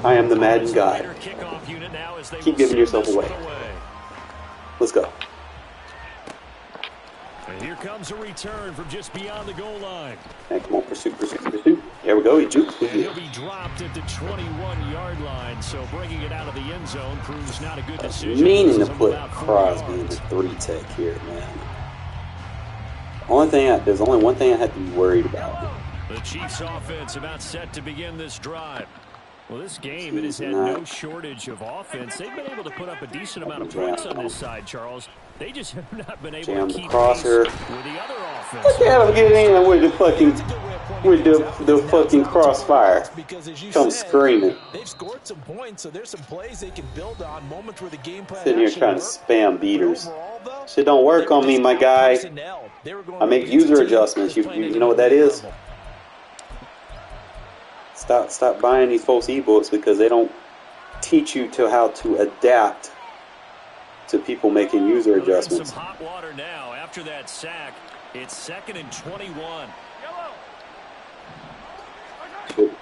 I am the Madden God. Keep giving yourself away. Let's go. And here comes a return from just beyond the goal line. And come on, pursuit. There we go. He jukes. And he'll be dropped at the 21-yard line, so bringing it out of the end zone proves not a good decision. Meaning to put Crosby in the 3-tech here, man. There's only one thing I have to be worried about. The Chiefs' offense about set to begin this drive. Well, this game, it has had no shortage of offense. They've been able to put up a decent amount of points on this side, Charles. They just have not been able to keep pace with the other offense. Look at him getting in with the fucking crossfire. Come screaming. They've scored some points, so there's some plays they can build on. Moments where the game plan sitting here trying to spam beaters. Shit don't work on me, my guy. I make user adjustments. You know what that is? Stop buying these false ebooks because they don't teach you how to adapt to people making user adjustments. Some hot water now after that sack. It's 2nd and 21.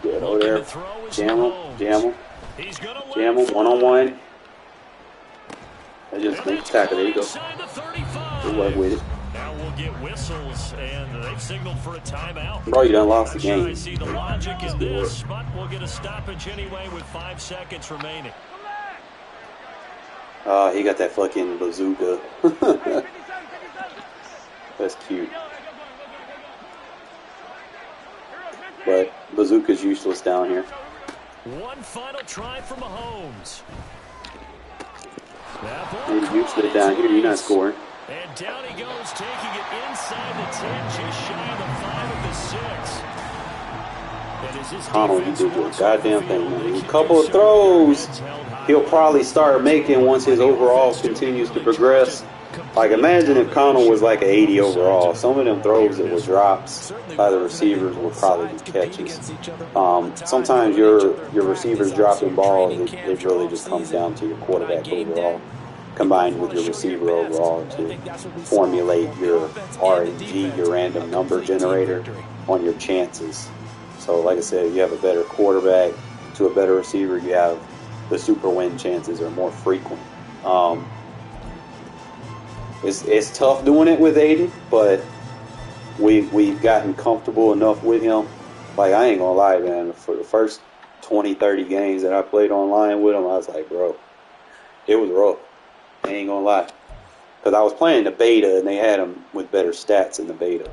Good over there. Jam him. One-on-one. I just make tackle. There you go. Good luck with it. Now we'll get whistles, and they've signaled for a timeout. Bro, you done lost the game. I see the logic in this, but we'll get a stoppage anyway with 5 seconds remaining. He got that fucking bazooka. That's cute. But bazooka's useless down here. One final try for Mahomes. You used it down here, you're not scoring. And down he goes, taking it inside the 10, just shy of the 5 of the 6. Connell, you did your goddamn thing, man. A couple of throws he'll probably start making once his overall continues to progress. Like, imagine if Connell was like an 80 overall. Some of them throws that were drops by the receivers will probably be catches. Sometimes your receivers dropping balls, it really just comes down to your quarterback overall, combined with your receiver overall to formulate your RNG, your random number generator, on your chances. So, like I said, if you have a better quarterback to a better receiver, you have the super win chances are more frequent. It's tough doing it with Aiden, but we've gotten comfortable enough with him. Like, I ain't gonna lie, man, for the first 20, 30 games that I played online with him, I was like, bro, it was rough. I ain't gonna lie. Because I was playing the beta, and they had him with better stats in the beta.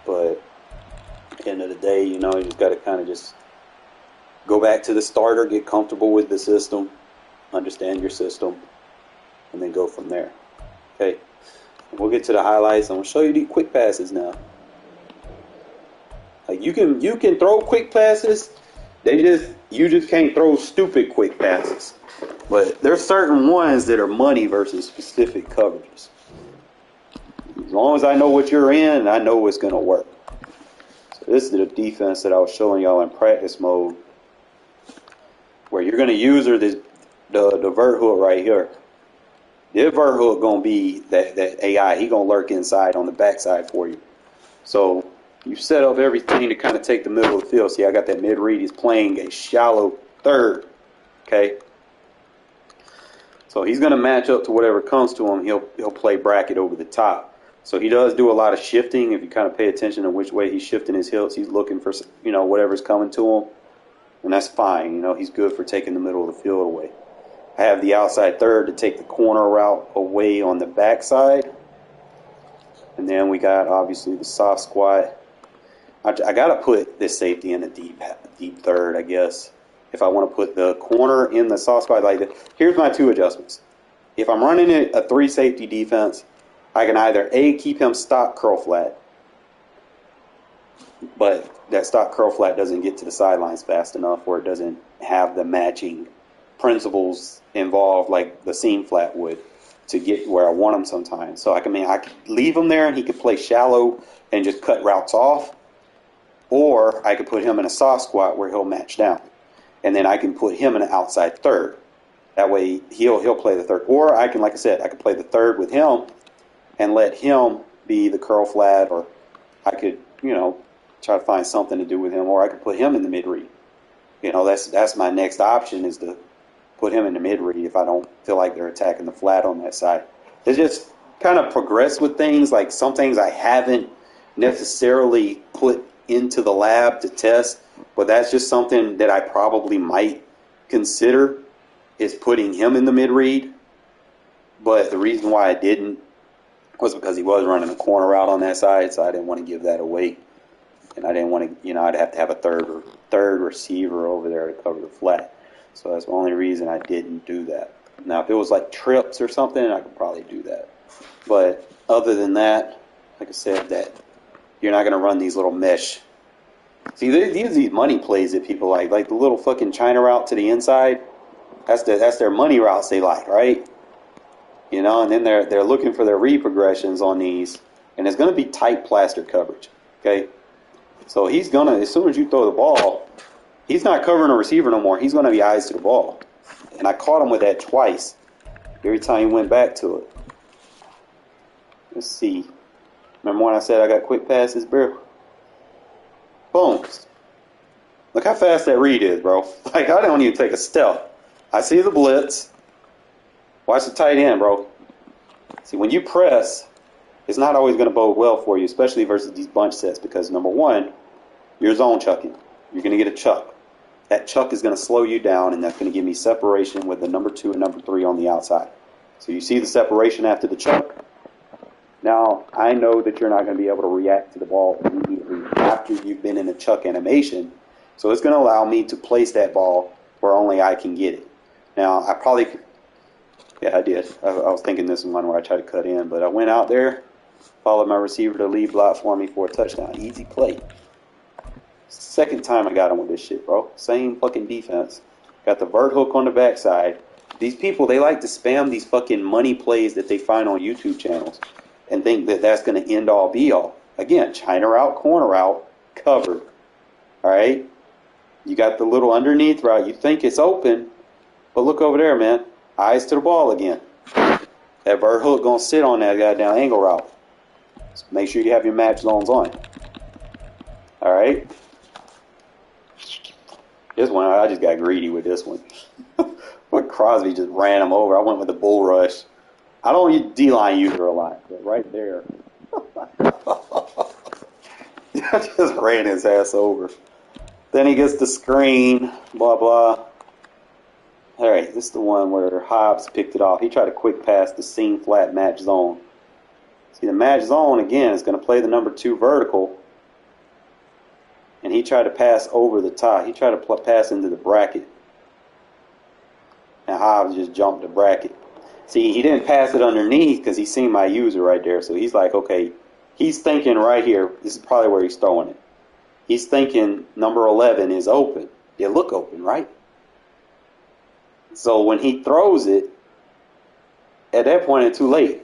But at the end of the day, you know, you just got to kind of just go back to the starter, get comfortable with the system, understand your system, and then go from there. Okay, we'll get to the highlights. I'm gonna show you these quick passes now. Like, you can throw quick passes. You just can't throw stupid quick passes. But there's certain ones that are money versus specific coverages. As long as I know what you're in, I know it's gonna work. So this is the defense that I was showing y'all in practice mode, where you're gonna use the vert hook right here. The vert hook gonna be that AI. He gonna lurk inside on the backside for you. So you set up everything to kind of take the middle of the field. See, I got that mid read. He's playing a shallow third. Okay. So he's gonna match up to whatever comes to him. He'll play bracket over the top. So he does do a lot of shifting. If you kind of pay attention to which way he's shifting his hips, he's looking for, you know, whatever's coming to him, and that's fine. You know, he's good for taking the middle of the field away. I have the outside third to take the corner route away on the backside. And then we got, obviously, the soft squat. I got to put this safety in a deep third, I guess. If I want to put the corner in the soft squat like that. Here's my 2 adjustments. If I'm running a 3 safety defense, I can either A, keep him stock curl flat, but that stock curl flat doesn't get to the sidelines fast enough, or it doesn't have the matching principles involved like the seam flat would to get where I want him sometimes. So I can leave him there and he could play shallow and just cut routes off, or I could put him in a soft squat where he'll match down, and then I can put him in an outside third. That way he'll play the third, or I can, like I said, I could play the third with him and let him be the curl flat, or I could, you know, try to find something to do with him, or I could put him in the mid read. You know, that's my next option is to put him in the mid read if I don't feel like they're attacking the flat on that side. It's just kind of progress with things. Like some things I haven't necessarily put into the lab to test, but that's just something that I probably might consider is putting him in the mid read. But the reason why I didn't was because he was running a corner route on that side, so I didn't want to give that away. And I didn't want to, I'd have to have a third receiver over there to cover the flat. So that's the only reason I didn't do that. Now, if it was like trips or something, I could probably do that. But other than that, like I said, that you're not going to run these little mesh. See, these money plays that people like the little fucking China route to the inside. That's their money routes they like, right? And then they're looking for their read progressions on these, and it's going to be tight plaster coverage, okay? So he's going to, as soon as you throw the ball, he's not covering a receiver no more. He's going to be eyes to the ball. And I caught him with that twice every time he went back to it. Let's see. Remember when I said I got quick passes, bro? Boom. Look how fast that read is, bro. Like, I don't even take a step. I see the blitz. Watch the tight end, bro. See, when you press, it's not always going to bode well for you, especially versus these bunch sets, because number one, you're zone chucking. You're going to get a chuck. That chuck is going to slow you down, and that's going to give me separation with the number 2 and number 3 on the outside. So you see the separation after the chuck. Now, I know that you're not going to be able to react to the ball immediately after you've been in a chuck animation. So it's going to allow me to place that ball where only I can get it. Now, I probably could. Yeah, I did. I was thinking this one where I tried to cut in, but I went out there, followed my receiver to lead block for me for a touchdown. Easy play. Second time I got him with this shit, bro. Same fucking defense. Got the vert hook on the backside. These people, they like to spam these fucking money plays that they find on YouTube channels and think that that's going to end all be all. Again, China route, corner route, covered. All right? You got the little underneath route. You think it's open, but look over there, man. Eyes to the ball again. That vert hook going to sit on that goddamn angle route. So make sure you have your match zones on. All right? This one, I just got greedy with this one. But Crosby just ran him over. I went with the bull rush. I don't use D-line user a lot, but right there. I just ran his ass over. Then he gets the screen, blah, blah. All right, this is the one where Hobbs picked it off. He tried a quick pass to seam flat match zone. See, the match zone, again, is going to play the number 2 vertical. And he tried to pass over the top. He tried to pass into the bracket. And Hobbs just jumped the bracket. See, he didn't pass it underneath because he seen my user right there. So he's like, okay, he's thinking right here. This is probably where he's throwing it. He's thinking number 11 is open. It look open, right? So when he throws it, at that point it's too late.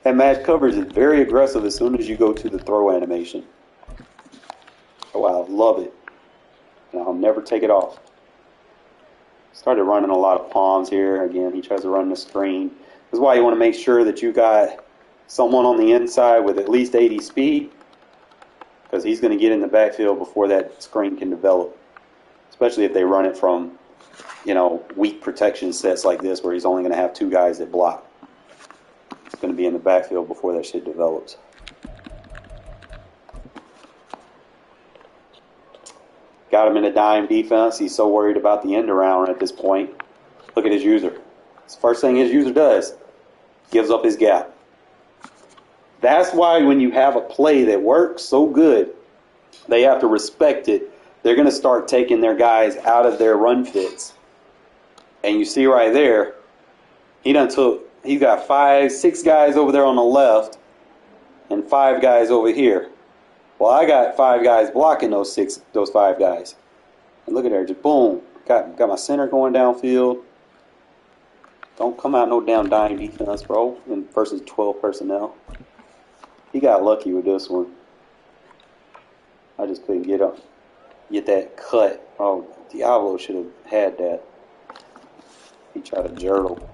And match coverage is very aggressive as soon as you go to the throw animation. Oh, I love it. And I'll never take it off. Started running a lot of palms here. Again, he tries to run the screen. This is why you want to make sure that you got someone on the inside with at least 80 speed, because he's going to get in the backfield before that screen can develop, especially if they run it from, weak protection sets like this where he's only going to have 2 guys that block. It's going to be in the backfield before that shit develops. Got him in a dime defense. He's so worried about the end around at this point. Look at his user. It's the first thing his user does. Gives up his gap. That's why when you have a play that works so good, they have to respect it. They're going to start taking their guys out of their run fits. And you see right there, he's got 5, 6 guys over there on the left and 5 guys over here. Well, I got 5 guys blocking those 5 guys. And look at there, just boom. Got my center going downfield. Don't come out no damn dime defense, bro, versus 12 personnel. He got lucky with this one. I just couldn't get that cut. Oh, Diablo should have had that. He tried to jurtle.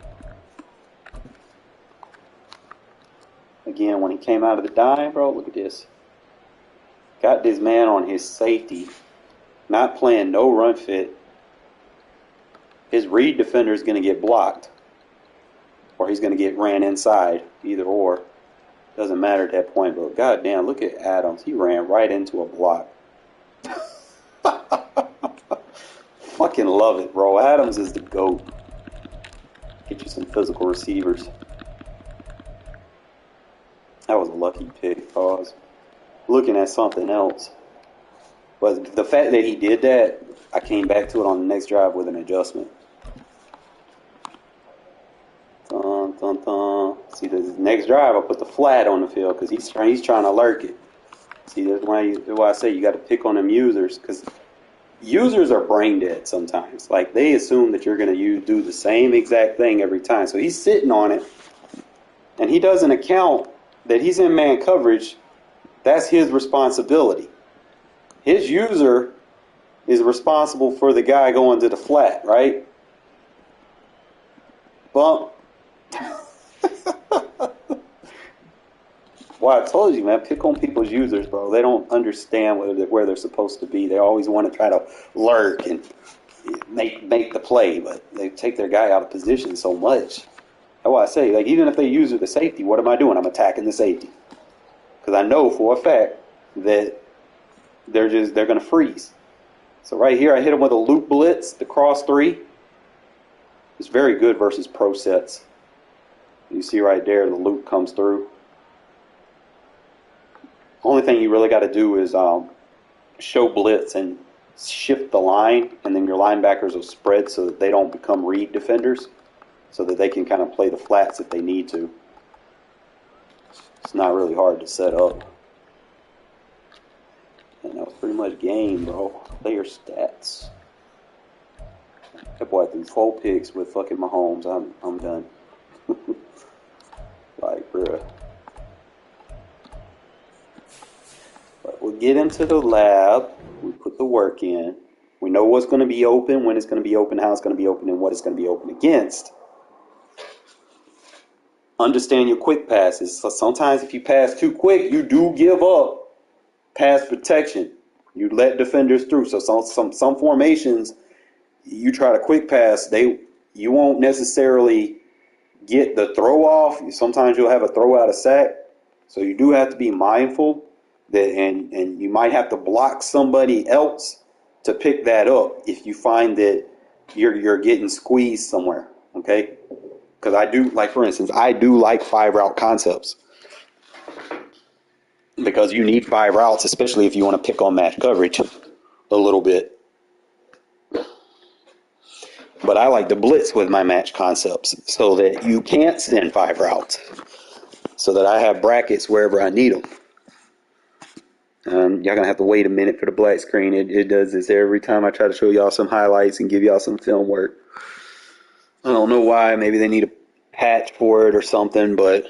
Again, when he came out of the dime, bro, look at this. got this man on his safety, not playing no run fit. His read defender is going to get blocked, or he's going to get ran inside, either or. Doesn't matter at that point, but goddamn, look at Adams. He ran right into a block. Fucking love it, bro. Adams is the GOAT. Get you some physical receivers. That was a lucky pick, cause looking at something else. But the fact that he did that, I came back to it on the next drive with an adjustment. Dun, dun, dun. See, the next drive, I put the flat on the field because he's trying to lurk it. See, that's why I say you got to pick on them users, because users are brain dead sometimes. Like, they assume that you're going to do the same exact thing every time. So he's sitting on it, and he doesn't account that he's in man coverage. That's his responsibility. His user is responsible for the guy going to the flat, right? Bump. Well, I told you, man, pick on people's users, bro. They don't understand where they're supposed to be. They always want to try to lurk and make the play, but they take their guy out of position so much. That's why I say, like, even if they use the safety, what am I doing? I'm attacking the safety. Because I know for a fact that they're going to freeze. So right here, I hit them with a loop blitz, the cross 3. It's very good versus pro sets. You see right there, the loop comes through. Only thing you really got to do is show blitz and shift the line, and then your linebackers will spread so that they don't become read defenders, so that they can kind of play the flats if they need to. It's not really hard to set up. And that was pretty much game, bro. Player stats. That boy threw 4 picks with fucking Mahomes. I'm done. Like, bruh. But we'll get into the lab. We put the work in. We know what's going to be open, when it's going to be open, how it's going to be open, and what it's going to be open against. Understand your quick passes. So sometimes if you pass too quick, you do give up pass protection. You let defenders through. So some formations, you try to quick pass, you won't necessarily get the throw off. Sometimes you'll have a throw out of sack. So you do have to be mindful that, and you might have to block somebody else to pick that up if you find that you're getting squeezed somewhere. Okay? Because I do, like, for instance, I do like 5 route concepts. Because you need 5 routes, especially if you want to pick on match coverage a little bit. But I like to blitz with my match concepts so that you can't send 5 routes. So that I have brackets wherever I need them. Y'all going to have to wait a minute for the black screen. It does this every time I try to show y'all some highlights and give y'all some film work. I don't know why. Maybe they need a patch for it or something, but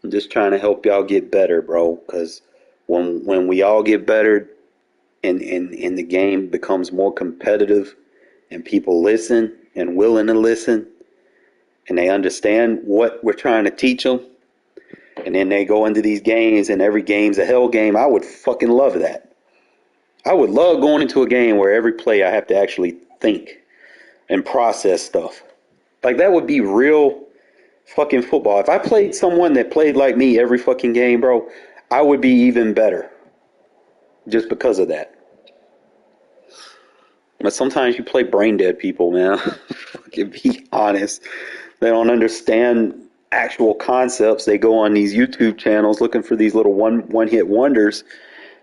I'm just trying to help y'all get better, bro. Because when we all get better and the game becomes more competitive and people listen and willing to listen and they understand what we're trying to teach them, and then they go into these games and every game's a hell game, I would fucking love that. I would love going into a game where every play I have to actually think and process stuff. Like, that would be real fucking football. If I played someone that played like me every fucking game, bro, I would be even better. Just because of that. But sometimes you play brain dead people, man. Fucking be honest. They don't understand actual concepts. They go on these YouTube channels looking for these little one-hit wonders,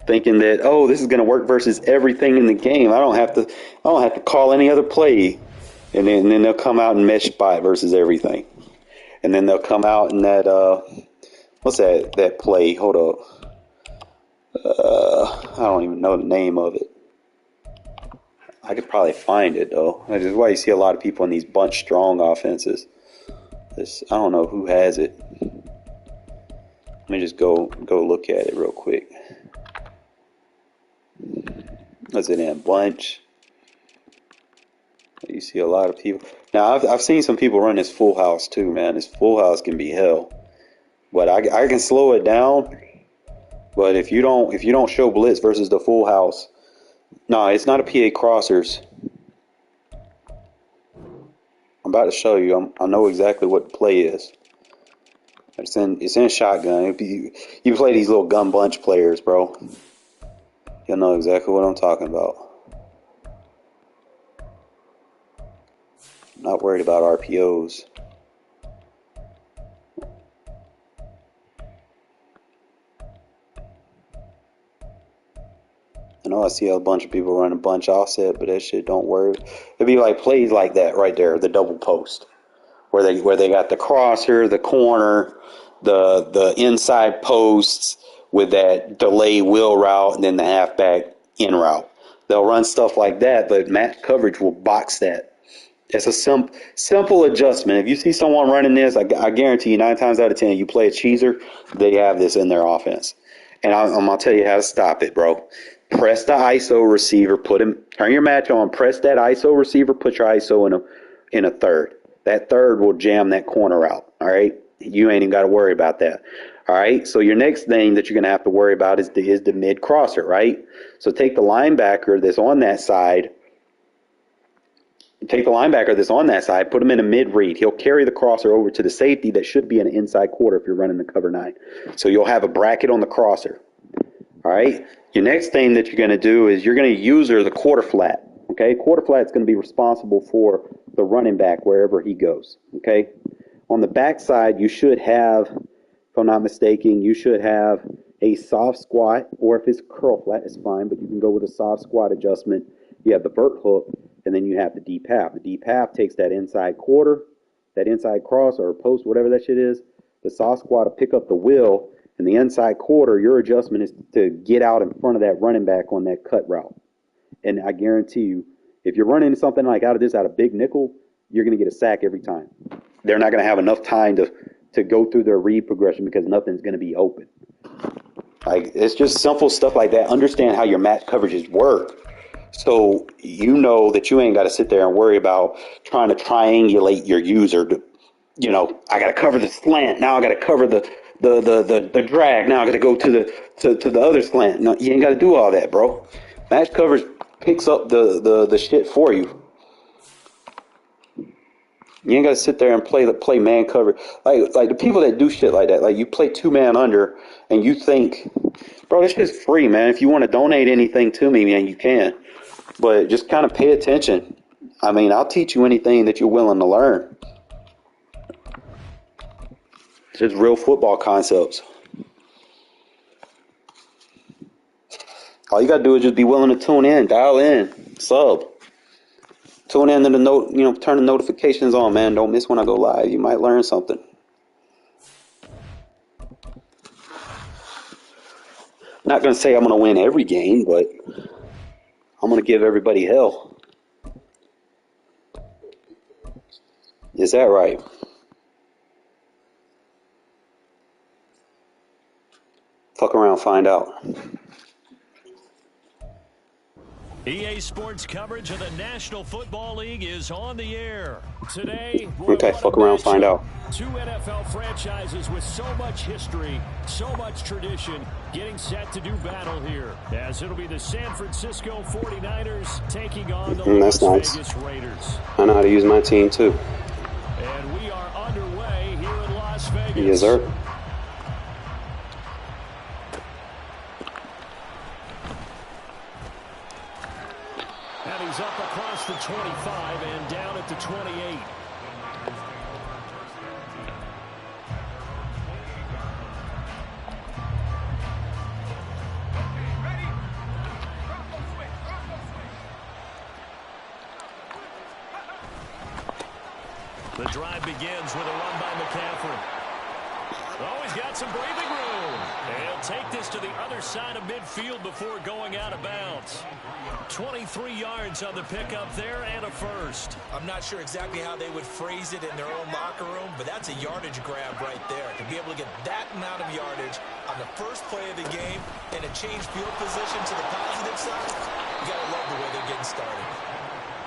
thinking that, oh, this is going to work versus everything in the game. I don't have to call any other play. And then they'll come out and mesh spot versus everything. And then they'll come out in that, what's that play? Hold up. I don't even know the name of it. I could probably find it, though. That's just why you see a lot of people in these bunch strong offenses. I don't know who has it. Let me just go look at it real quick. Was it in bunch? You see a lot of people. Now, I've seen some people run this full house too, man. This full house can be hell. But I can slow it down But if you don't show blitz versus the full house, no, it's not a PA crossers. I'm about to show you. I know exactly what the play is. It's in shotgun. You play these little gun bunch players, bro. You'll know exactly what I'm talking about. Not worried about RPOs. I know I see a bunch of people running bunch offset, but that shit don't work. It'd be like plays like that right there, the double post, where they got the crosser, the corner, the inside posts with that delay wheel route, and then the halfback in route. They'll run stuff like that, but match coverage will box that. It's a simple adjustment. If you see someone running this, I guarantee you 9 times out of 10, you play a cheeser, they have this in their offense. And I'm going to tell you how to stop it, bro. Press the ISO receiver, turn your match on, press that ISO receiver, put your ISO in a third. That third will jam that corner out, all right? You ain't even got to worry about that, all right? So your next thing that you're going to have to worry about is the mid crosser, right? So take the linebacker that's on that side, put him in a mid read. He'll carry the crosser over to the safety that should be in an inside quarter if you're running the cover 9. So you'll have a bracket on the crosser. All right. Your next thing that you're going to do is you're going to use the quarter flat. Okay. Quarter flat is going to be responsible for the running back wherever he goes. Okay. On the backside, you should have, if I'm not mistaken, you should have a soft squat, or if it's curl flat, it's fine, but you can go with a soft squat adjustment. You have the vert hook, and then you have the deep half. The deep half takes that inside quarter, that inside cross or post, whatever that shit is. The soft squat to pick up the wheel, and the inside quarter, your adjustment is to get out in front of that running back on that cut route. And I guarantee you, if you're running something like out of big nickel, you're going to get a sack every time. They're not going to have enough time to go through their read progression because nothing's going to be open. Like, it's just simple stuff like that. Understand how your match coverages work. So you know that you ain't got to sit there and worry about trying to triangulate your user to, I got to cover the slant. Now I got to cover the drag. Now I got to go to the other slant. No, you ain't got to do all that, bro. Match coverage picks up the shit for you. You ain't got to sit there and play man coverage. Like the people that do shit like that, like you play 2-man under and you think, bro, this shit's free, man. If you want to donate anything to me, man, you can. But just kind of pay attention. I mean, I'll teach you anything that you're willing to learn. It's just real football concepts. All you got to do is just be willing to tune in, dial in, sub. Tune in to the turn the notifications on, man. Don't miss when I go live. You might learn something. Not going to say I'm going to win every game, but I'm going to give everybody hell. Is that right? Fuck around, find out. EA Sports coverage of the National Football League is on the air. Today, okay, fuck around, find out. 2 NFL franchises with so much history, so much tradition, getting set to do battle here. As it'll be the San Francisco 49ers taking on the Las Vegas Raiders. I know how to use my team, too. And we are underway here in Las Vegas. Yes, sir. And he's up across the 25 and down at the 28. The drive begins with a run by McCaffrey. Oh, he's got some breathing room. And he'll take this to the other side of midfield before going out of bounds. 23 yards on the pickup there and a first. I'm not sure exactly how they would phrase it in their own locker room, but that's a yardage grab right there. To be able to get that amount of yardage on the first play of the game and a change field position to the positive side, you got to love the way they're getting started.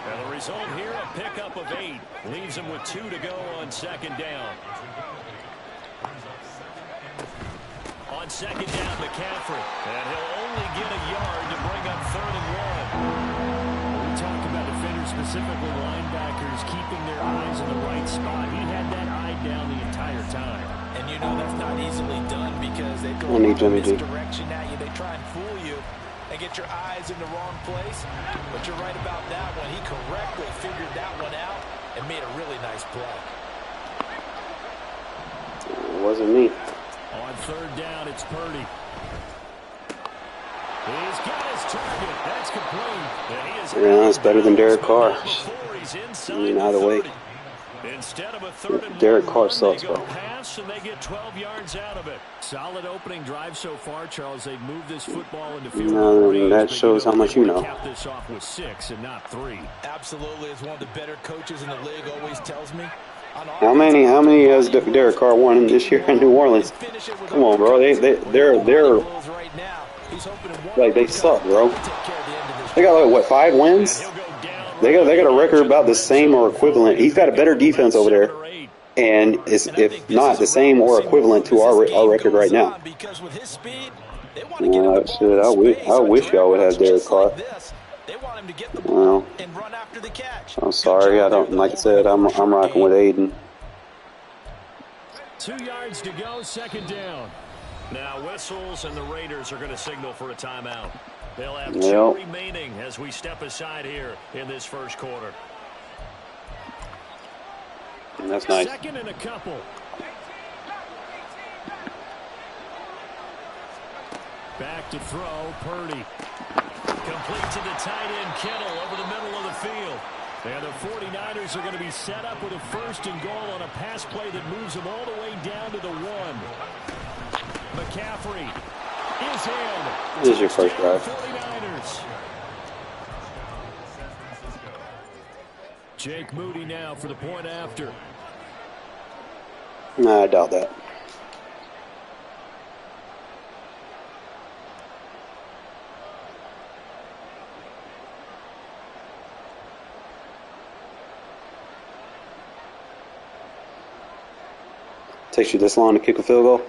And the result here, a pickup of 8. Leaves them with 2 to go on second down. On on second down, McCaffrey. And he'll only get a yard to bring up 3rd and 1. We talk about defenders, specifically linebackers, keeping their eyes in the right spot. He had that eye down the entire time. And you know that's not easily done because they throw I need Jimmy G. misdirection at you. They try and fool you and get your eyes in the wrong place. But you're right about that one. He correctly figured that one out and made a really nice play. It wasn't me. On 3rd down, it's Purdy. He's got his target. That's complete. And he is That's better than Derek Carr. He's I mean, either way. Instead of a 3rd and Derek 1, Carr sucks, they go bro. pass, and they get 12 yards out of it. Solid opening drive so far, Charles. They've moved this football into field goal range. That shows how much you know. Cap this off with 6 and not 3. Absolutely, as one of the better coaches in the league always tells me. How many has Derek Carr won this year in New Orleans? Come on, bro. They're like, they suck, bro. They got like what, 5 wins? They got a record about the same or equivalent. He's got a better defense over there, and it's if not the same or equivalent to our record right now. Shit, I wish y'all would have Derek Carr. Well, I'm sorry. I don't. Like I said, I'm rocking with Aiden. 2 yards to go, 2nd down. Now whistles, and the Raiders are going to signal for a timeout. They'll have 2 remaining as we step aside here in this first quarter. That's nice. 2nd and a couple. Back to throw, Purdy. Complete to the tight end, Kittle, over the middle of the field. And the 49ers are going to be set up with a 1st and goal on a pass play that moves them all the way down to the 1. McCaffrey is in. This is your first drive. 49ers. Jake Moody now for the point after. Nah, I doubt that. Takes you this long to kick a field goal?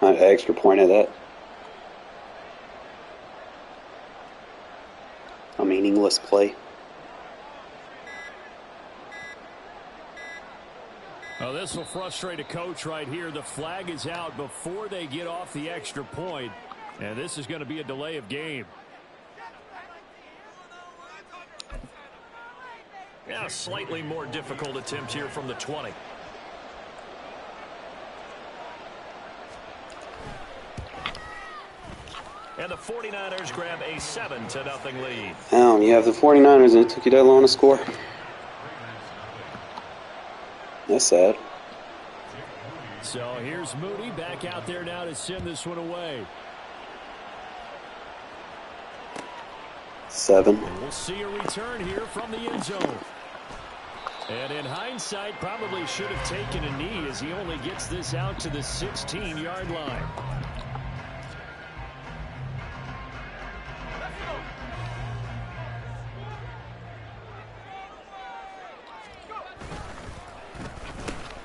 An extra point of that. A meaningless play. Oh, this will frustrate a coach right here. The flag is out before they get off the extra point, and this is going to be a delay of game. Yeah, slightly more difficult attempt here from the 20. And the 49ers grab a 7-0 lead. You have the 49ers and it took you that long to score. That's sad. So here's Moody back out there now to send this one away. 7. And we'll see a return here from the end zone. And in hindsight, probably should have taken a knee as he only gets this out to the 16-yard line.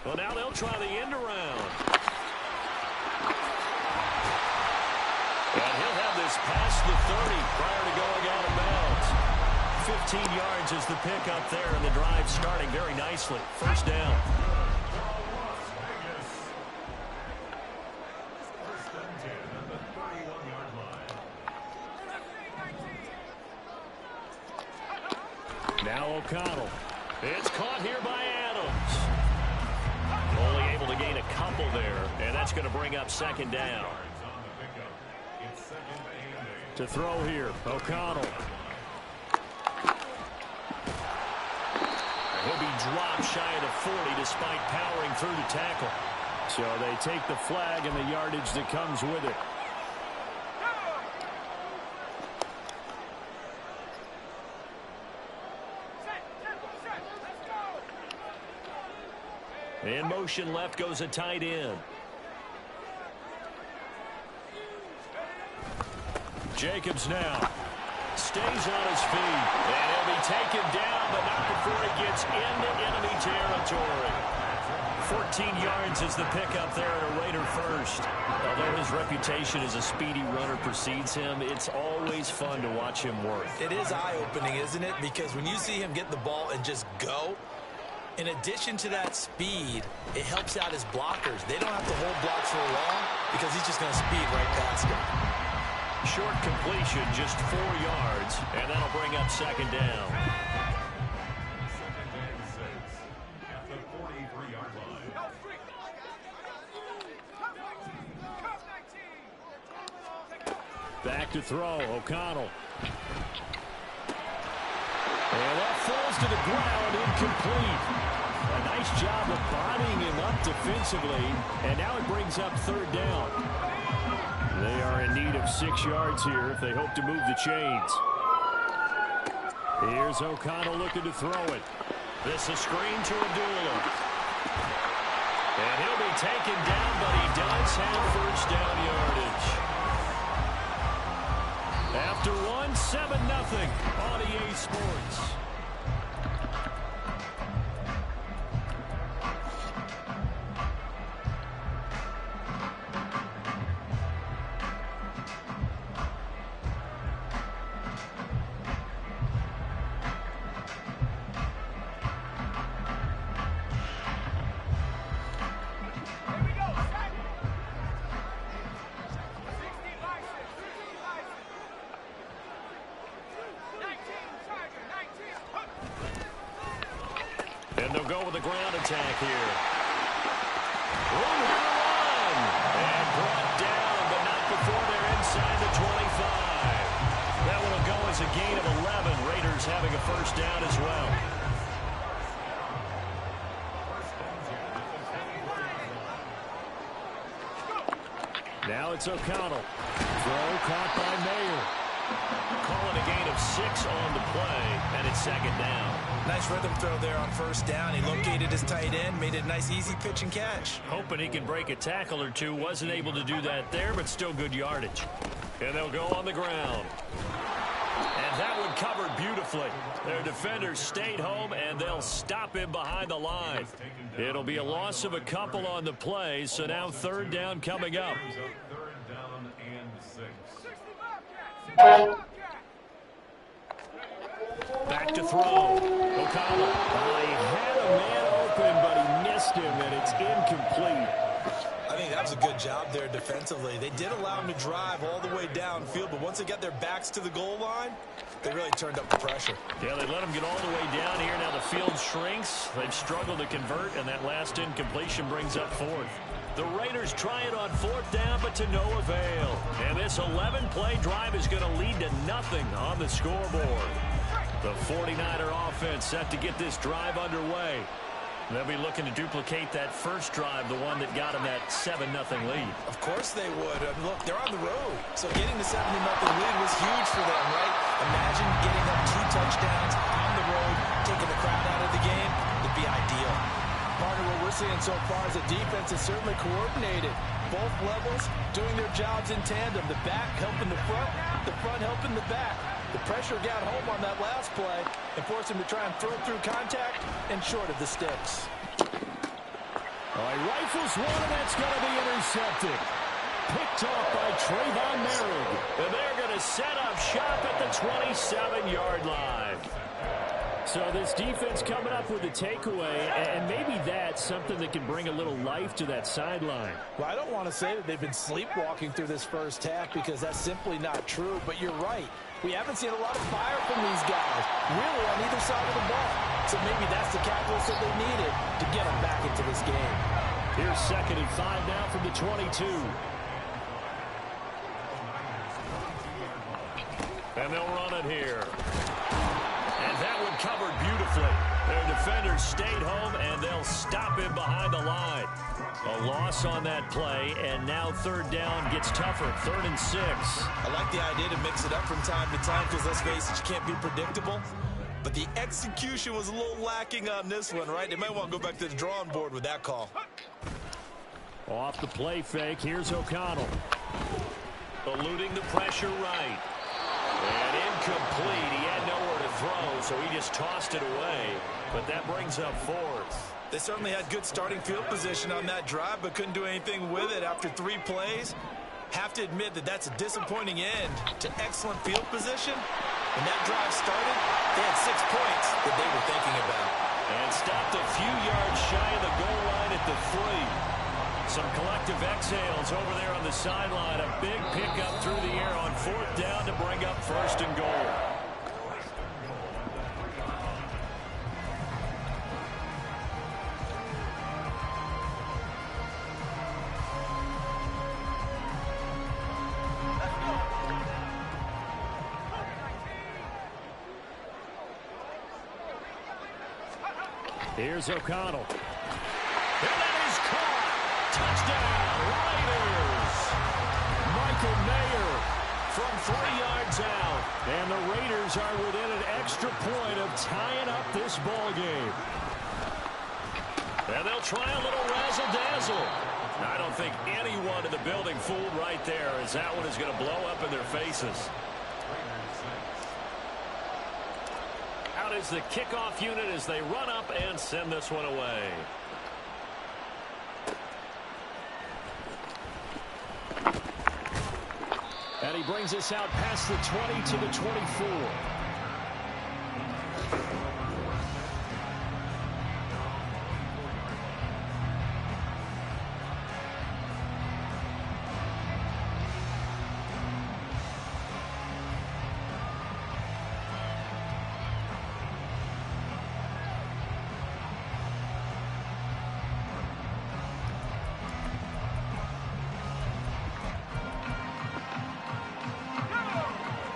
Well, now they'll try the end around. And he'll have this past the 30 prior to going out of bounds. 15 yards is the pickup there, and the drive starting very nicely. 1st down. Now O'Connell. It's caught here by Adams. Only able to gain a couple there, and that's going to bring up 2nd down. To throw here, O'Connell. He'll be dropped shy of the 40 despite powering through the tackle. So they take the flag and the yardage that comes with it. In motion left goes a tight end. Jacobs now. stays on his feet. And he'll be taken down, but not before he gets into enemy territory. 14 yards is the pickup there at a Raider first. Although his reputation as a speedy runner precedes him, it's always fun to watch him work. It is eye-opening, isn't it? Because when you see him get the ball and just go, in addition to that speed, it helps out his blockers. They don't have to hold blocks for long because he's just going to speed right past them. Short completion, just 4 yards, and that'll bring up second down. Back to throw, O'Connell. And that falls to the ground, incomplete. A nice job of bodying him up defensively, and now it brings up third down. They are in need of 6 yards here if they hope to move the chains. Here's O'Connell looking to throw it. This is a screen to Abdullah. And he'll be taken down, but he does have first down yardage. After 7-0 on EA Sports. And they'll go with a ground attack here. Room to run. And brought down, but not before they're inside the 25. That one will go as a gain of 11. Raiders having a first down as well. Now it's O'Connell. Throw caught by Mayer. Calling a gain of 6 on the play, and it's second down. Nice rhythm throw there on first down. He located his tight end, made it a nice easy pitch and catch. Hoping he can break a tackle or two. Wasn't able to do that there, but still good yardage. And they'll go on the ground. And that one covered beautifully. Their defenders stayed home, and they'll stop him behind the line. It'll be a loss of a couple on the play, so now third down coming up. Back to throw. O'Connell. He had a man open, but he missed him, and it's incomplete. I think that was a good job there defensively. They did allow him to drive all the way downfield, but once they got their backs to the goal line, they really turned up the pressure. Yeah, they let him get all the way down here. Now the field shrinks. They've struggled to convert, and that last incompletion brings up fourth. The Raiders try it on fourth down, but to no avail. And this 11-play drive is going to lead to nothing on the scoreboard. The 49er offense set to get this drive underway. They'll be looking to duplicate that first drive, the one that got them that 7-0 lead. Of course they would. Look, they're on the road. So getting the 7-0 lead was huge for them, right? Imagine getting up 2 touchdowns on the road, taking the crowd out of the game. It'd be ideal. Partner, what we're seeing so far is the defense is certainly coordinated. Both levels doing their jobs in tandem. The back helping the front helping the back. The pressure got home on that last play and forced him to try and throw through contact and short of the sticks. All right, rifles one, and that's going to be intercepted. Picked off by Trayvon Merrick. And they're going to set up shop at the 27-yard line. So this defense coming up with a takeaway, and maybe that's something that can bring a little life to that sideline. Well, I don't want to say that they've been sleepwalking through this first half because that's simply not true, but you're right. We haven't seen a lot of fire from these guys, really on either side of the ball. So maybe that's the catalyst that they needed to get them back into this game. Here's 2nd and 5 now from the 22. And they'll run it here. And that one covered beautifully. Their defenders stayed home, and they'll stop him behind the line. A loss on that play, and now third down gets tougher. 3rd and 6. I like the idea to mix it up from time to time because, let's face it, you can't be predictable. But the execution was a little lacking on this one, right? They might want to go back to the drawing board with that call. Off the play fake, here's O'Connell. Eluding the pressure right. And incomplete. He had nowhere to throw, so he just tossed it away. But that brings up fourth. They certainly had good starting field position on that drive, but couldn't do anything with it after 3 plays. Have to admit that that's a disappointing end to excellent field position. When that drive started, they had 6 points that they were thinking about. And stopped a few yards shy of the goal line at the 3. Some collective exhales over there on the sideline. A big pickup through the air on 4th down to bring up 1st and goal. Here's O'Connell. And that is caught. Touchdown, Raiders. Michael Mayer From 3 yards out. And the Raiders are within an extra point of tying up this ball game. And they'll try a little razzle-dazzle. I don't think anyone in the building fooled right there, as that one is going to blow up in their faces. Out is the kickoff unit as they run up and send this one away. And he brings us out past the 20 to the 24.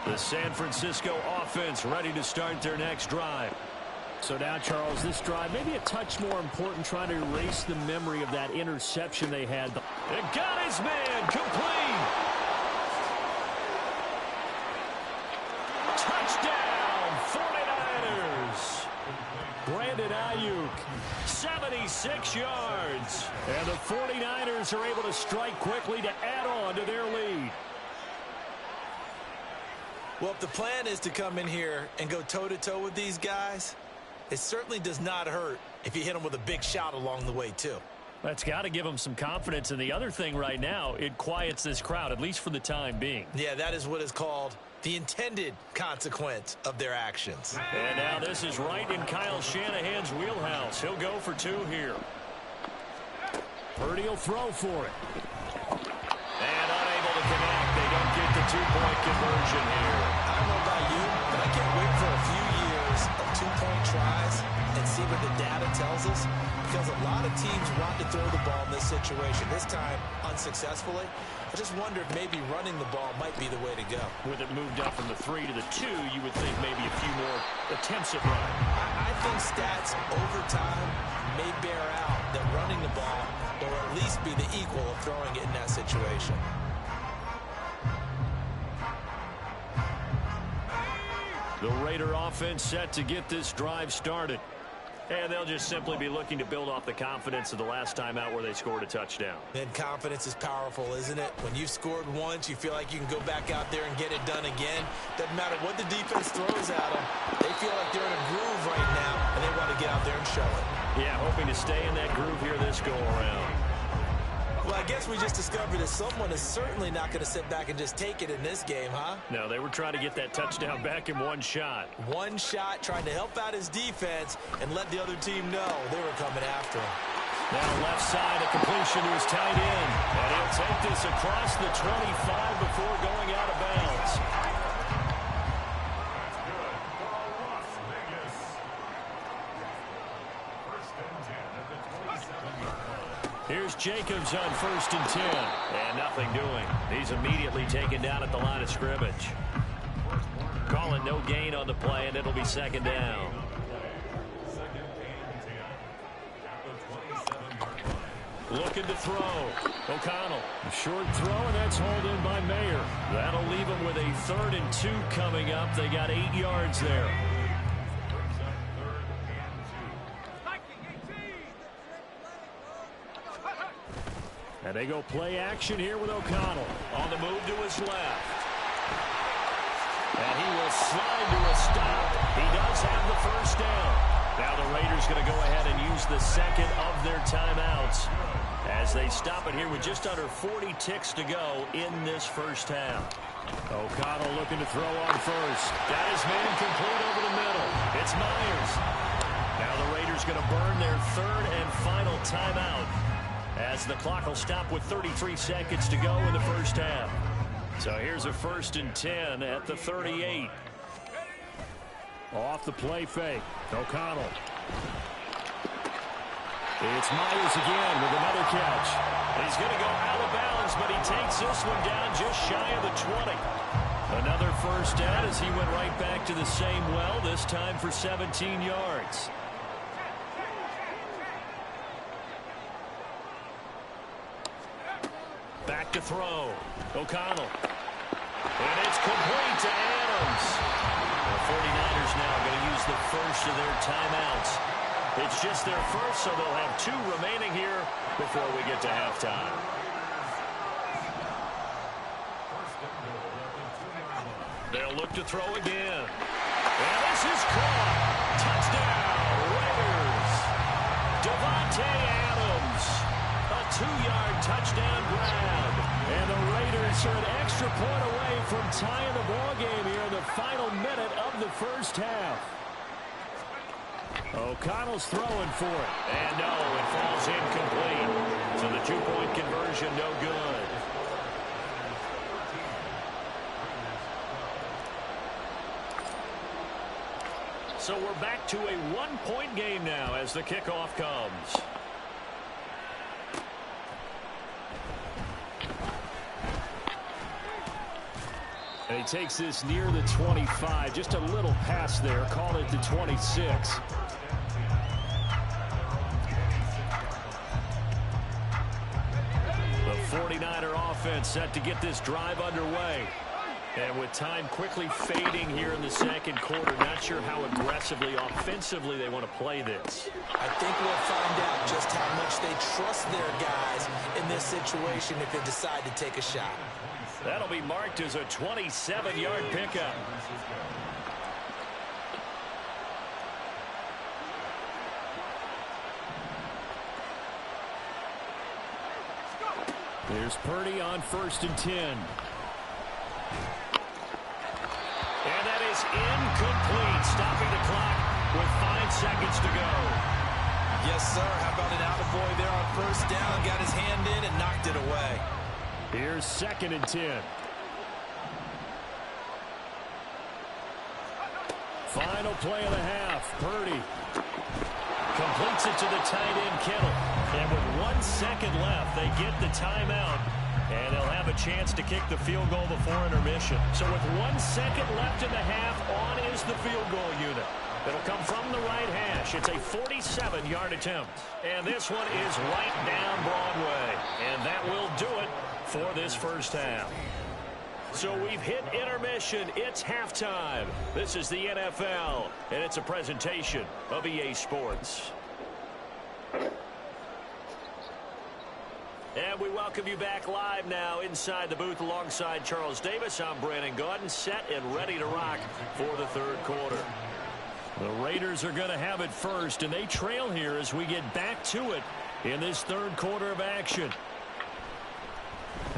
The San Francisco offense ready to start their next drive. So now, Charles, this drive maybe a touch more important, trying to erase the memory of that interception they had. And got his man complete. Touchdown, 49ers. Brandon Ayuk. 76 yards. And the 49ers are able to strike quickly to add on to their lead. Well, if the plan is to come in here and go toe-to-toe with these guys, it certainly does not hurt if you hit them with a big shot along the way, too. That's got to give them some confidence. And the other thing right now, it quiets this crowd, at least for the time being. Yeah, that is what is called the intended consequence of their actions. And now this is right in Kyle Shanahan's wheelhouse. He'll go for 2 here. Purdy will throw for it. And unable to connect. They don't get the 2-point conversion here. I don't know about you, but I can't wait for a few years of 2-point tries and see what the data tells us, because a lot of teams want to throw the ball in this situation, this time unsuccessfully. I just wonder if maybe running the ball might be the way to go. With it moved up from the 3 to the 2, you would think maybe a few more attempts at running. I think stats over time may bear out that running the ball will at least be the equal of throwing it in that situation. The Raider offense set to get this drive started. And they'll just simply be looking to build off the confidence of the last time out where they scored a touchdown. And confidence is powerful, isn't it? When you've scored once, you feel like you can go back out there and get it done again. Doesn't matter what the defense throws at them. They feel like they're in a groove right now, and they want to get out there and show it. Yeah, hoping to stay in that groove here this go-around. Well, I guess we just discovered that someone is certainly not going to sit back and just take it in this game, huh? No, they were trying to get that touchdown back in one shot. One shot, trying to help out his defense and let the other team know they were coming after him. Now left side, a completion to his tight end. And he'll take this across the 25 before going out of bounds. Here's Jacobs on 1st and 10. And nothing doing. He's immediately taken down at the line of scrimmage. Calling no gain on the play, and it'll be 2nd down. Looking to throw. O'Connell. A short throw, and that's hauled in by Mayer. That'll leave them with a 3rd and 2 coming up. They got 8 yards there. And they go play action here with O'Connell. On the move to his left. And he will slide to a stop. He does have the first down. Now the Raiders going to go ahead and use the second of their timeouts as they stop it here with just under 40 ticks to go in this first half. O'Connell looking to throw on first. Got his man complete over the middle. It's Myers. Now the Raiders going to burn their third and final timeout as the clock will stop with 33 seconds to go in the first half. So here's a 1st and 10 at the 38. Off the play fake. O'Connell. It's Myers again with another catch. He's going to go out of bounds, but he takes this one down just shy of the 20. Another first down as he went right back to the same well, this time for 17 yards. Back to throw. O'Connell. And it's complete to Adams. The 49ers now going to use the first of their timeouts. It's just their first, so they'll have 2 remaining here before we get to halftime. They'll look to throw again. And this is caught. Touchdown, Raiders. Devontae Adams. A 2-yard touchdown grab. And the Raiders are an extra point away from tying the ball game here in the final minute of the first half. O'Connell's throwing for it. And no, it falls incomplete. So the 2-point conversion no good. So we're back to a 1-point game now as the kickoff comes. And he takes this near the 25. Just a little pass there. Call it the 26. The 49er offense set to get this drive underway. And with time quickly fading here in the second quarter, not sure how aggressively, offensively they want to play this. I think we'll find out just how much they trust their guys in this situation if they decide to take a shot. That'll be marked as a 27-yard pickup. Here's Purdy on 1st and 10. And that is incomplete, stopping the clock with 5 seconds to go. Yes, sir. How about an attaboy there on 1st down? Got his hand in and knocked it away. Here's 2nd and 10. Final play of the half. Purdy completes it to the tight end, Kittle. And with 1 second left, they get the timeout. And they'll have a chance to kick the field goal before intermission. So with 1 second left in the half, on is the field goal unit. It'll come from the right hash. It's a 47-yard attempt. And this one is right down Broadway. And that will do it for this first half. So we've hit intermission. It's halftime. This is the NFL, and it's a presentation of EA Sports. And we welcome you back live now inside the booth alongside Charles Davis. I'm Brandon Gaudin, set and ready to rock for the third quarter. The Raiders are going to have it first, and they trail here as we get back to it in this third quarter of action.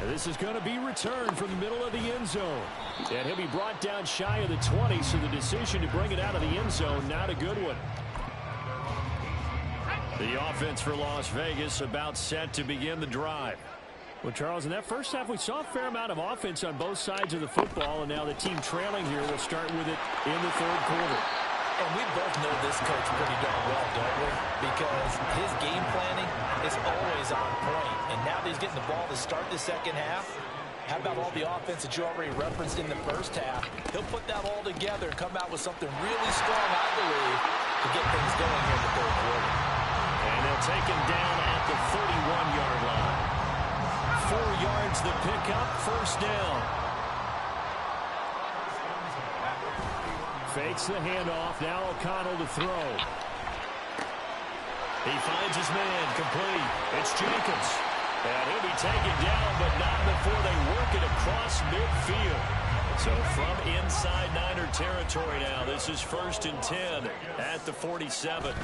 And this is going to be returned from the middle of the end zone. And he'll be brought down shy of the 20, so the decision to bring it out of the end zone, not a good one. The offense for Las Vegas about set to begin the drive. Well, Charles, in that first half, we saw a fair amount of offense on both sides of the football, and now the team trailing here will start with it in the third quarter. And we both know this coach pretty darn well, don't we? Because his game planning is always on point. And now that he's getting the ball to start the second half, how about all the offense that you already referenced in the first half? He'll put that all together and come out with something really strong, I believe, to get things going here in the third quarter. And they'll take him down at the 31-yard line. 4 yards the pickup, first down. Fakes the handoff. Now O'Connell to throw. He finds his man, complete. It's Jacobs. And he'll be taken down, but not before they work it across midfield. So from inside Niner territory now, this is 1st and 10 at the 47.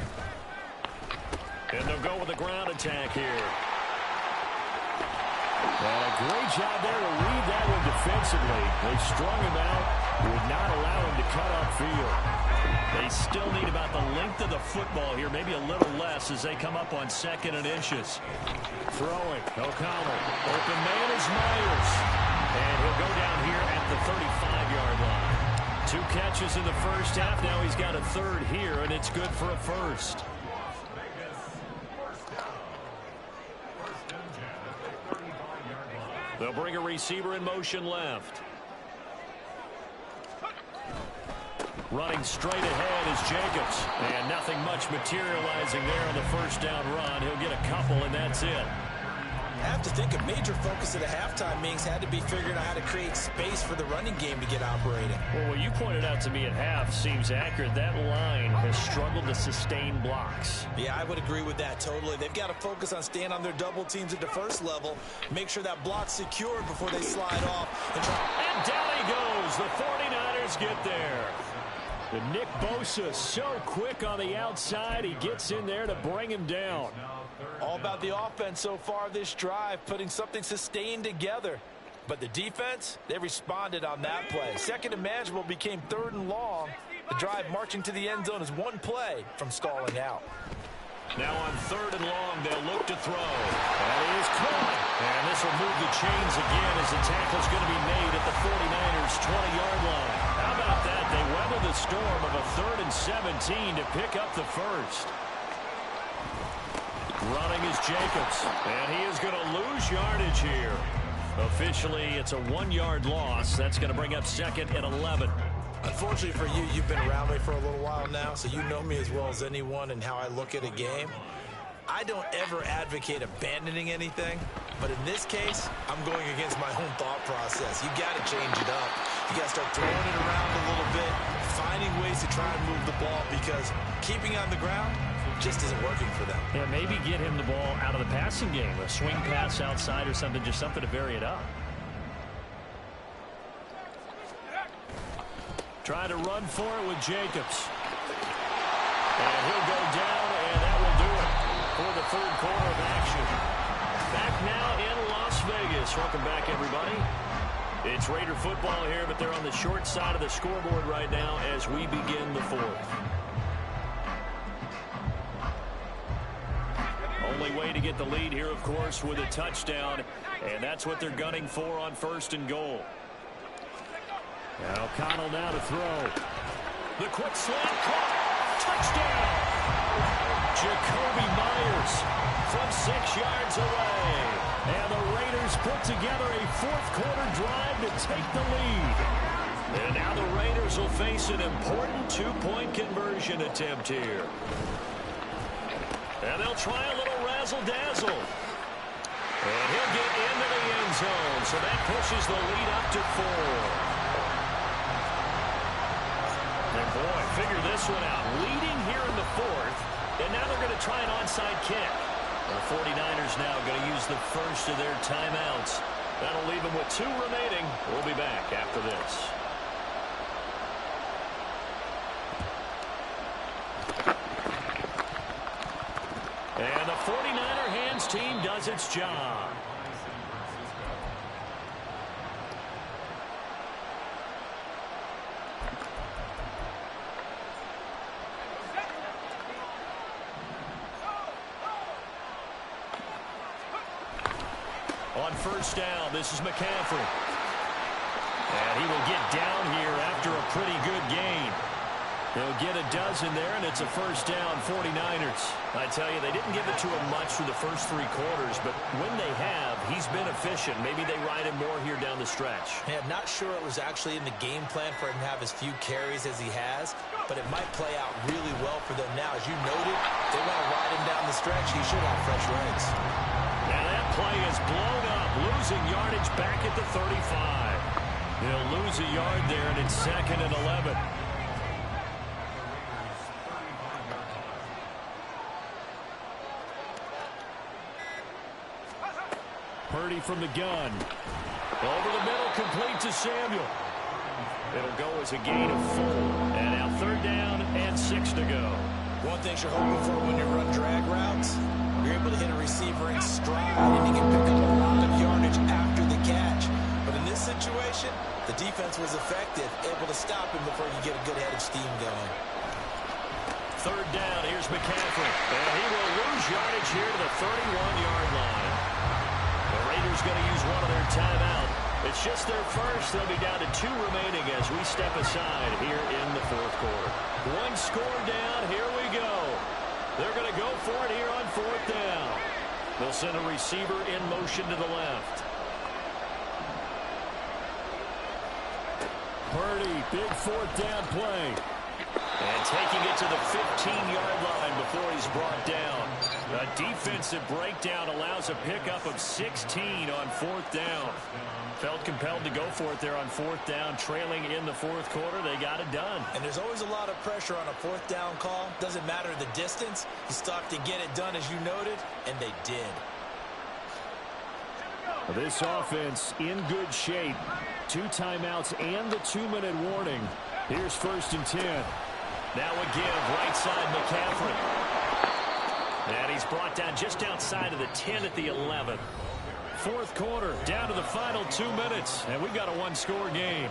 And they'll go with a ground attack here. And a great job there to read that one defensively. They strung him out, would not allow him to cut upfield. They still need about the length of the football here, maybe a little less as they come up on 2nd and inches. Throwing, O'Connell. Open man is Myers. And he'll go down here at the 35-yard line. 2 catches in the first half. Now he's got a 3rd here, and it's good for a 1st. They'll bring a receiver in motion left. Running straight ahead is Jacobs. And nothing much materializing there on the first down run. He'll get a couple, and that's it. I have to think a major focus at the halftime meetings had to be figuring out how to create space for the running game to get operating. Well, what you pointed out to me at half seems accurate. That line has struggled to sustain blocks. Yeah, I would agree with that totally. They've got to focus on staying on their double teams at the first level, make sure that block's secured before they slide off. And down he goes. The 49ers get there. The Nick Bosa so quick on the outside. He gets in there to bring him down. All about the offense so far this drive, putting something sustained together. But the defense, they responded on that play. 2nd and manageable became 3rd and long. The drive marching to the end zone is 1 play from stalling out. Now on 3rd and long, they'll look to throw. That is caught. And this will move the chains again as the tackle's going to be made at the 49ers' 20-yard line. How about that? They weather the storm of a 3rd and 17 to pick up the 1st. Running is Jacobs, and he is going to lose yardage here. Officially, it's a 1-yard loss. That's going to bring up 2nd and 11. Unfortunately for you, you've been around me for a little while now, so you know me as well as anyone and how I look at a game. I don't ever advocate abandoning anything, but in this case, I'm going against my own thought process. You got to change it up. You got to start throwing it around a little bit, finding ways to try and move the ball, because keeping on the ground just isn't working for them. Yeah, maybe get him the ball out of the passing game, a swing pass outside or something, just something to vary it up. Try to run for it with Jacobs. And he'll go down, and that will do it for the 3rd quarter of action. Back now in Las Vegas. Welcome back, everybody. It's Raider football here, but they're on the short side of the scoreboard right now as we begin the 4th. Only way to get the lead here, of course, with a touchdown, and that's what they're gunning for on 1st and goal. Now O'Connell now to throw. The quick slant caught. Touchdown! Jacoby Myers from 6 yards away. And the Raiders put together a 4th quarter drive to take the lead. And now the Raiders will face an important 2-point conversion attempt here. And they'll try a little razzle-dazzle. And he'll get into the end zone. So that pushes the lead up to 4. And boy, figure this one out. Leading here in the 4th. And now they're going to try an onside kick. The 49ers now going to use the first of their timeouts. That'll leave them with 2 remaining. We'll be back after this. And the 49er hands team does its job. On 1st down, this is McCaffrey. And he will get down here after a pretty good gain. He'll get a dozen there, and it's a 1st down, 49ers. I tell you, they didn't give it to him much through the first 3 quarters, but when they have, he's been efficient. Maybe they ride him more here down the stretch. Yeah, I'm not sure it was actually in the game plan for him to have as few carries as he has, but it might play out really well for them now. As you noted, they want to ride him down the stretch. He should have fresh legs. Now that play is blown up, losing yardage back at the 35. They'll lose a yard there, and it's 2nd and 11. Purdy from the gun. Over the middle, complete to Samuel. It'll go as a gain of 4. And now 3rd down and 6 to go. One thing you're hoping for when you run drag routes, you're able to hit a receiver in stride, and he can pick up a lot of yardage after the catch. But in this situation, the defense was effective, able to stop him before you get a good head of steam going. 3rd down, here's McCaffrey. And he will lose yardage here to the 31-yard line. The Raiders going to use one of their timeouts. It's just their first. They'll be down to 2 remaining as we step aside here in the 4th quarter. 1 score down. Here we go. They're going to go for it here on 4th down. They'll send a receiver in motion to the left. Purdy, big 4th down play. And taking it to the 15-yard line before he's brought down. A defensive breakdown allows a pickup of 16 on 4th down. Felt compelled to go for it there on 4th down, trailing in the 4th quarter. They got it done. And there's always a lot of pressure on a 4th down call. Doesn't matter the distance. You stop to get it done, as you noted, and they did. This offense in good shape. 2 timeouts and the 2-minute warning. Here's 1st and 10. Now a give, right side McCaffrey. And he's brought down just outside of the 10 at the 11. 4th quarter, down to the final 2 minutes, and we've got a 1-score game.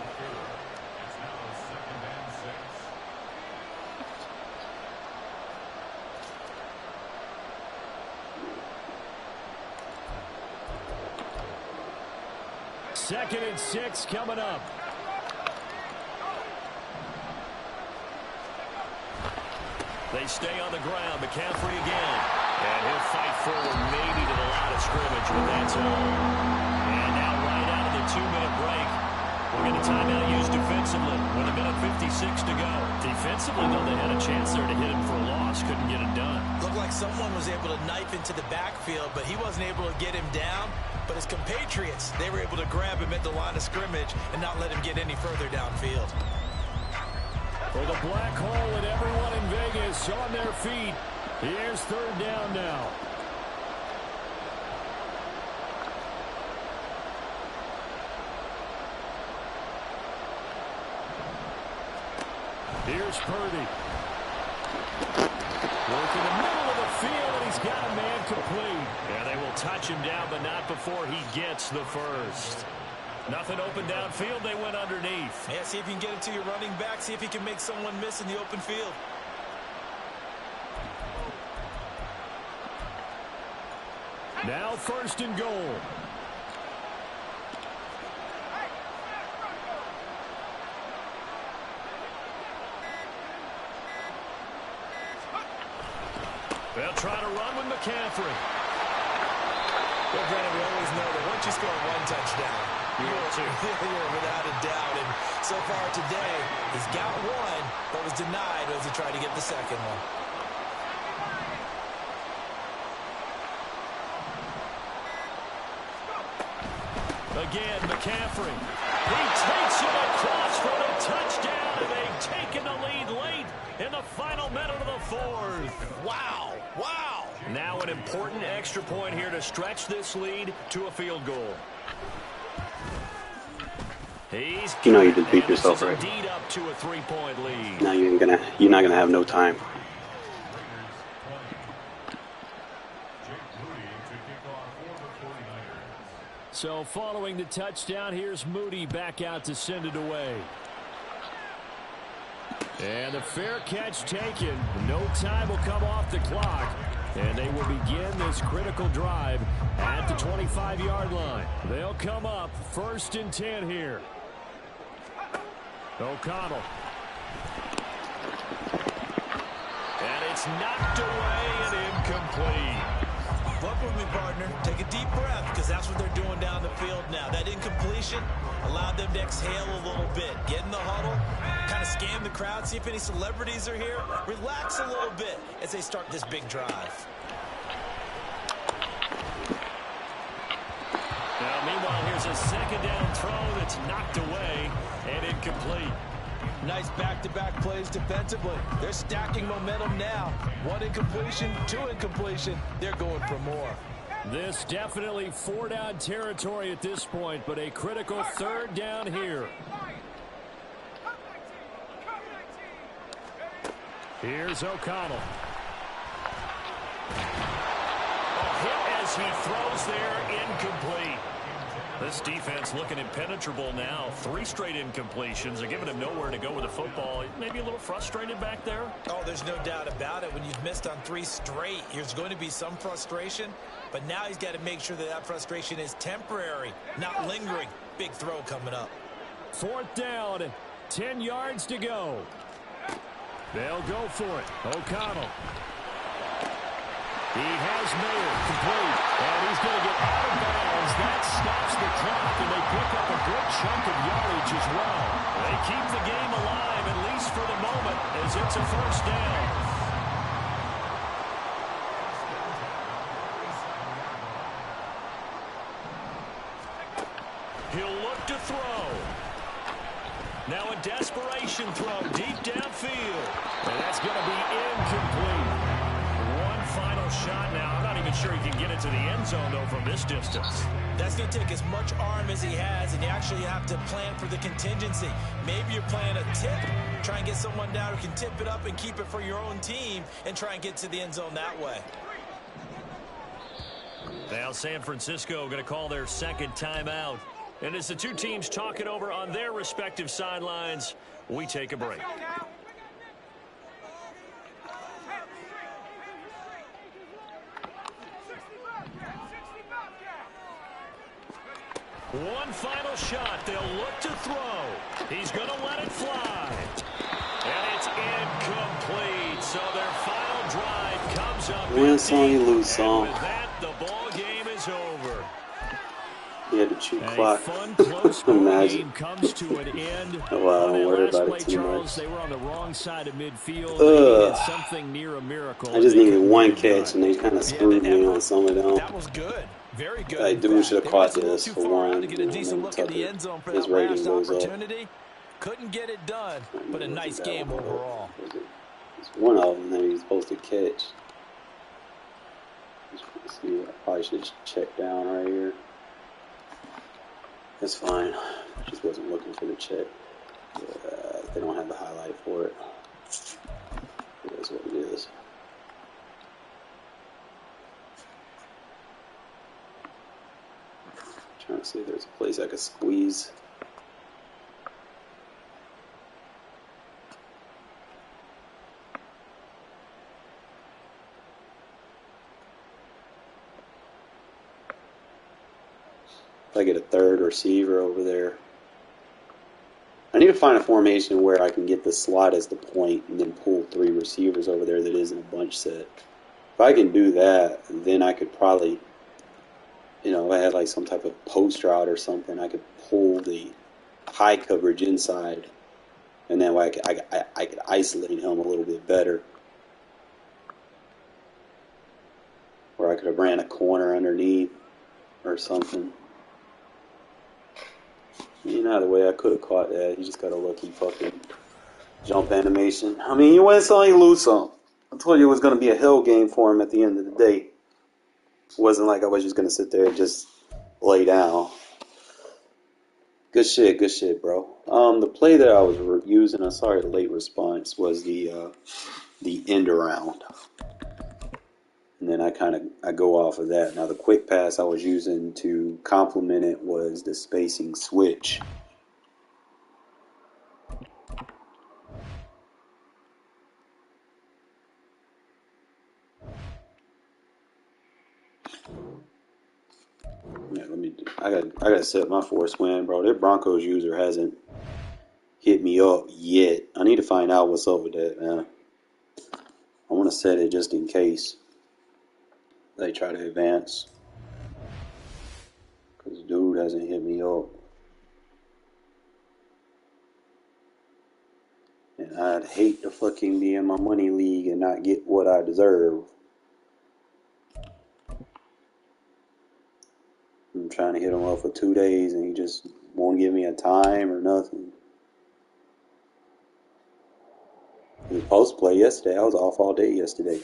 Second and 6 coming up. They stay on the ground. McCaffrey again. And he'll fight forward maybe to the line of scrimmage, but that's all. And now right out of the 2-minute break, we'll get a timeout used defensively with 1:56 to go. Defensively, though, they had a chance there to hit him for a loss. Couldn't get it done. Looked like someone was able to knife into the backfield, but he wasn't able to get him down. But his compatriots, they were able to grab him at the line of scrimmage and not let him get any further downfield. For the black hole and everyone in Vegas on their feet. Here's 3rd down now. Here's Purdy. Working the middle of the field, and he's got a man complete. Yeah, they will touch him down, but not before he gets the first. Nothing open downfield. They went underneath. Yeah, see if you can get it to your running back. See if you can make someone miss in the open field. Now 1st and goal. They'll try to run with McCaffrey. Well, Brandon, we always know that once you score 1 touchdown, you're without a doubt. And so far today, he's got 1, but was denied as he tried to get the second one. Again, McCaffrey. He takes it across for the touchdown, and they've taken the lead late in the final minute of the 4th. Wow, wow. Now an important extra point here to stretch this lead to a field goal. You know you did beat yourself, right? Indeed up to a 3-point lead. Now you're not gonna have no time. So following the touchdown, here's Moody back out to send it away. And the fair catch taken. No time will come off the clock. And they will begin this critical drive at the 25-yard line. They'll come up 1st and 10 here. O'Connell. And it's knocked away and incomplete. Look with me, partner. Take a deep breath, because that's what they're doing down the field now. That incompletion allowed them to exhale a little bit. Get in the huddle, kind of scan the crowd, see if any celebrities are here. Relax a little bit as they start this big drive. Now, meanwhile, here's a 2nd down throw that's knocked away and incomplete. Nice back-to-back plays defensively. They're stacking momentum now. 1 incompletion, 2 incompletion. They're going for more. This definitely 4-down territory at this point, but a critical 3rd down here. Here's O'Connell. A hit as he throws there, incomplete. This defense looking impenetrable now. 3 straight incompletions. They're giving him nowhere to go with the football. Maybe a little frustrated back there. Oh, there's no doubt about it. When you've missed on 3 straight, there's going to be some frustration. But now he's got to make sure that that frustration is temporary, not lingering. Big throw coming up. 4th down, 10 yards to go. They'll go for it. O'Connell. He has Mayer complete, and he's going to get out of bounds. That stops the clock, and they pick up a good chunk of yardage as well. They keep the game alive, at least for the moment, as it's a 1st down. He'll look to throw. Now a desperation throw deep downfield, and that's going to be incomplete. Final shot now. I'm not even sure he can get it to the end zone, though, from this distance. That's going to take as much arm as he has, and you actually have to plan for the contingency. Maybe you're playing a tip. Try and get someone down who can tip it up and keep it for your own team and try and get to the end zone that way. Now San Francisco going to call their 2nd timeout. And as the 2 teams talk it over on their respective sidelines, we take a break. One final shot. They'll look to throw. He's going to let it fly. And it's incomplete. So their final drive comes up. Win some, you lose some. With that, the ball game is over. He had to chew clock. Fun, close game comes to an end. Oh, well, I don't worry about it too Charles, much. they were on the wrong side of midfield. They needed something near a miracle. I just needed 1 catch, and they kind of screwed me on some of them. That was good. Very good. Like, dude should have caught this too for far 1. to get a decent look at the end zone for his that rating last goes up. opportunity. Couldn't get it done, but a nice game overall. It's one of them that he's supposed to catch. Let's see, I probably should check down right here. It's fine. Just wasn't looking for the check. They don't have the highlight for it. It is what it is. Trying to see if there's a place I could squeeze. If I get a 3rd receiver over there. I need to find a formation where I can get the slot as the point and then pull 3 receivers over there that isn't a bunch set. If I can do that, then I could probably, you know, if I had like some type of post route or something, I could pull the high coverage inside, and that way I could isolate him a little bit better. Or I could have ran a corner underneath or something. You know, the way I could have caught that. He just got a lucky fucking jump animation. I mean, you win some, you lose some. I told you it was going to be a hell game for him at the end of the day. It wasn't like I was just going to sit there and just lay down. Good shit, bro. The play that I was using, I'm sorry, the late response, was the end around. And then I go off of that. Now the quick pass I was using to complement it was the spacing switch. Yeah, I gotta set my force win, bro. That Broncos user hasn't hit me up yet. I need to find out what's up with that, man. I want to set it just in case they try to advance. Because dude hasn't hit me up. And I'd hate to fucking be in my money league and not get what I deserve. I'm trying to hit him up for 2 days and he just won't give me a time or nothing. He was supposed to play yesterday. I was off all day yesterday.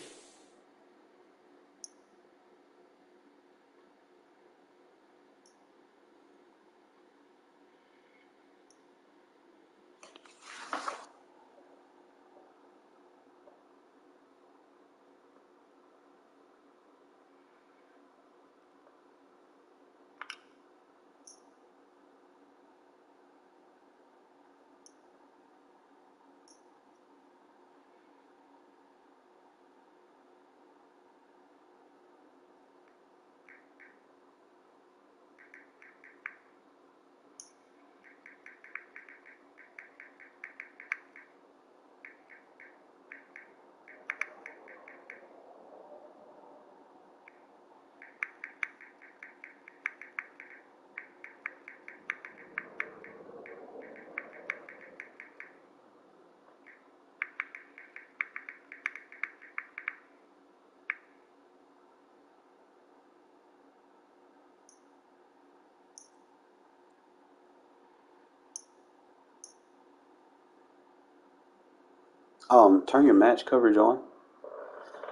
Turn your match coverage on.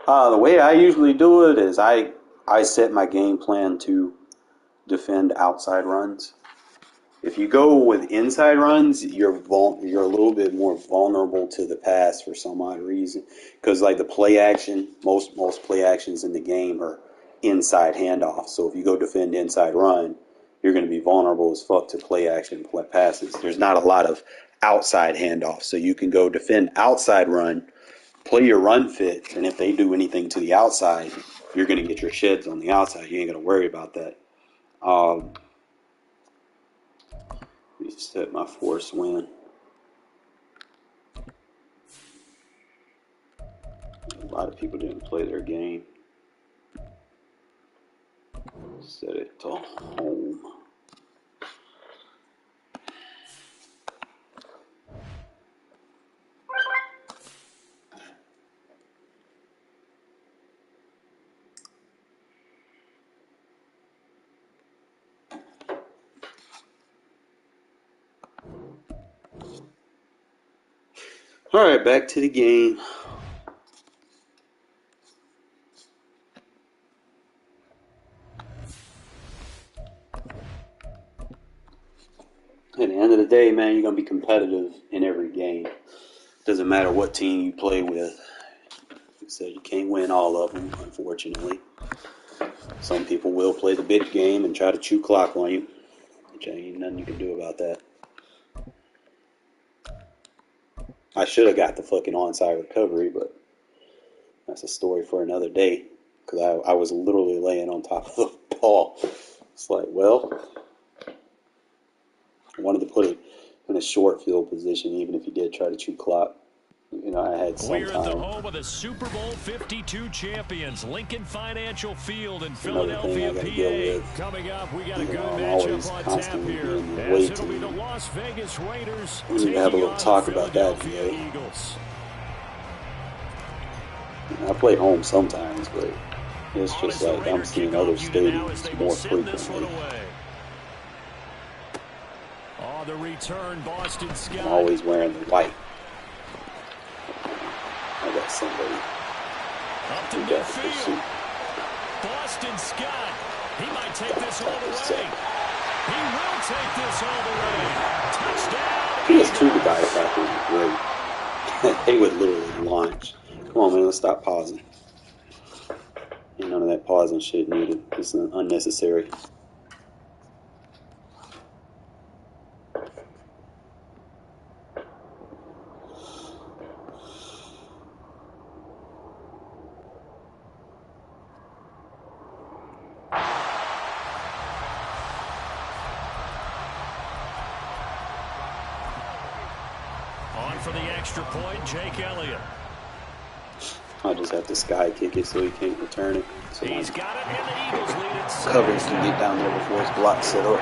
The way I usually do it is I set my game plan to defend outside runs. If you go with inside runs, you're a little bit more vulnerable to the pass for some odd reason. Because like the play action, most play actions in the game are inside handoffs. So if you go defend inside run, you're going to be vulnerable as fuck to play action passes. There's not a lot of outside handoffs. So you can go defend outside run, play your run fit, and if they do anything to the outside, you're going to get your sheds on the outside. You ain't going to worry about that. Let me set my force win. A lot of people didn't play their game. Set it to home. All right, back to the game. At the end of the day, man, you're going to be competitive in every game. Doesn't matter what team you play with. So you can't win all of them, unfortunately. Some people will play the bitch game and try to chew clock on you, which ain't nothing you can do about that. I should have got the fucking onside recovery, but that's a story for another day. Because I was literally laying on top of the ball. It's like, well, I wanted to put it in a short field position, even if he did try to chew clock. You know, I had some We're time. at the home of the Super Bowl 52 champions, Lincoln Financial Field in Philadelphia, PA. Coming up, we got a good matchup on tap here. As it'll be the Las Vegas Raiders taking have a little on talk the about that Philadelphia today. Eagles. I play home sometimes, but it's just like I'm seeing other stadiums more frequently. On the return, Boston Scott. I'm always wearing the white. I got somebody Up to who got the midfield. pursuit. Boston Scott. He might take this all the way. He will take this all the way. Touchdown. He just treated the guys like they were great. They would literally launch. Come on, man, let's stop pausing. Ain't none of that pausing shit needed. It's unnecessary. On for the extra point, Jake Elliott. I'll just have to sky kick it so he can't return it. So He's got it, and the Eagles lead it. coverage can get down there before his block set up.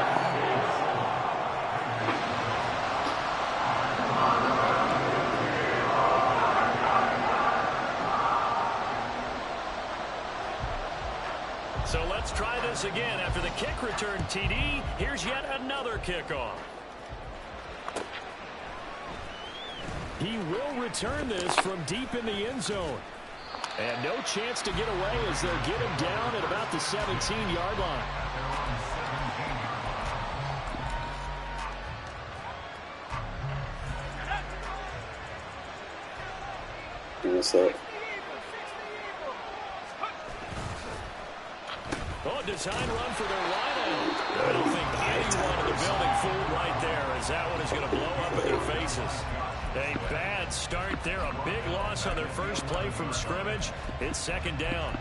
So let's try this again. After the kick return TD, here's yet another kickoff. He will return this from deep in the end zone. And no chance to get away as they'll get him down at about the 17-yard line. What's up? Oh, design run for their wideout. I don't think anyone in the building fooled right there, as that one is going to blow up in their faces. A bad start there, a big loss on their first play from scrimmage. It's second down.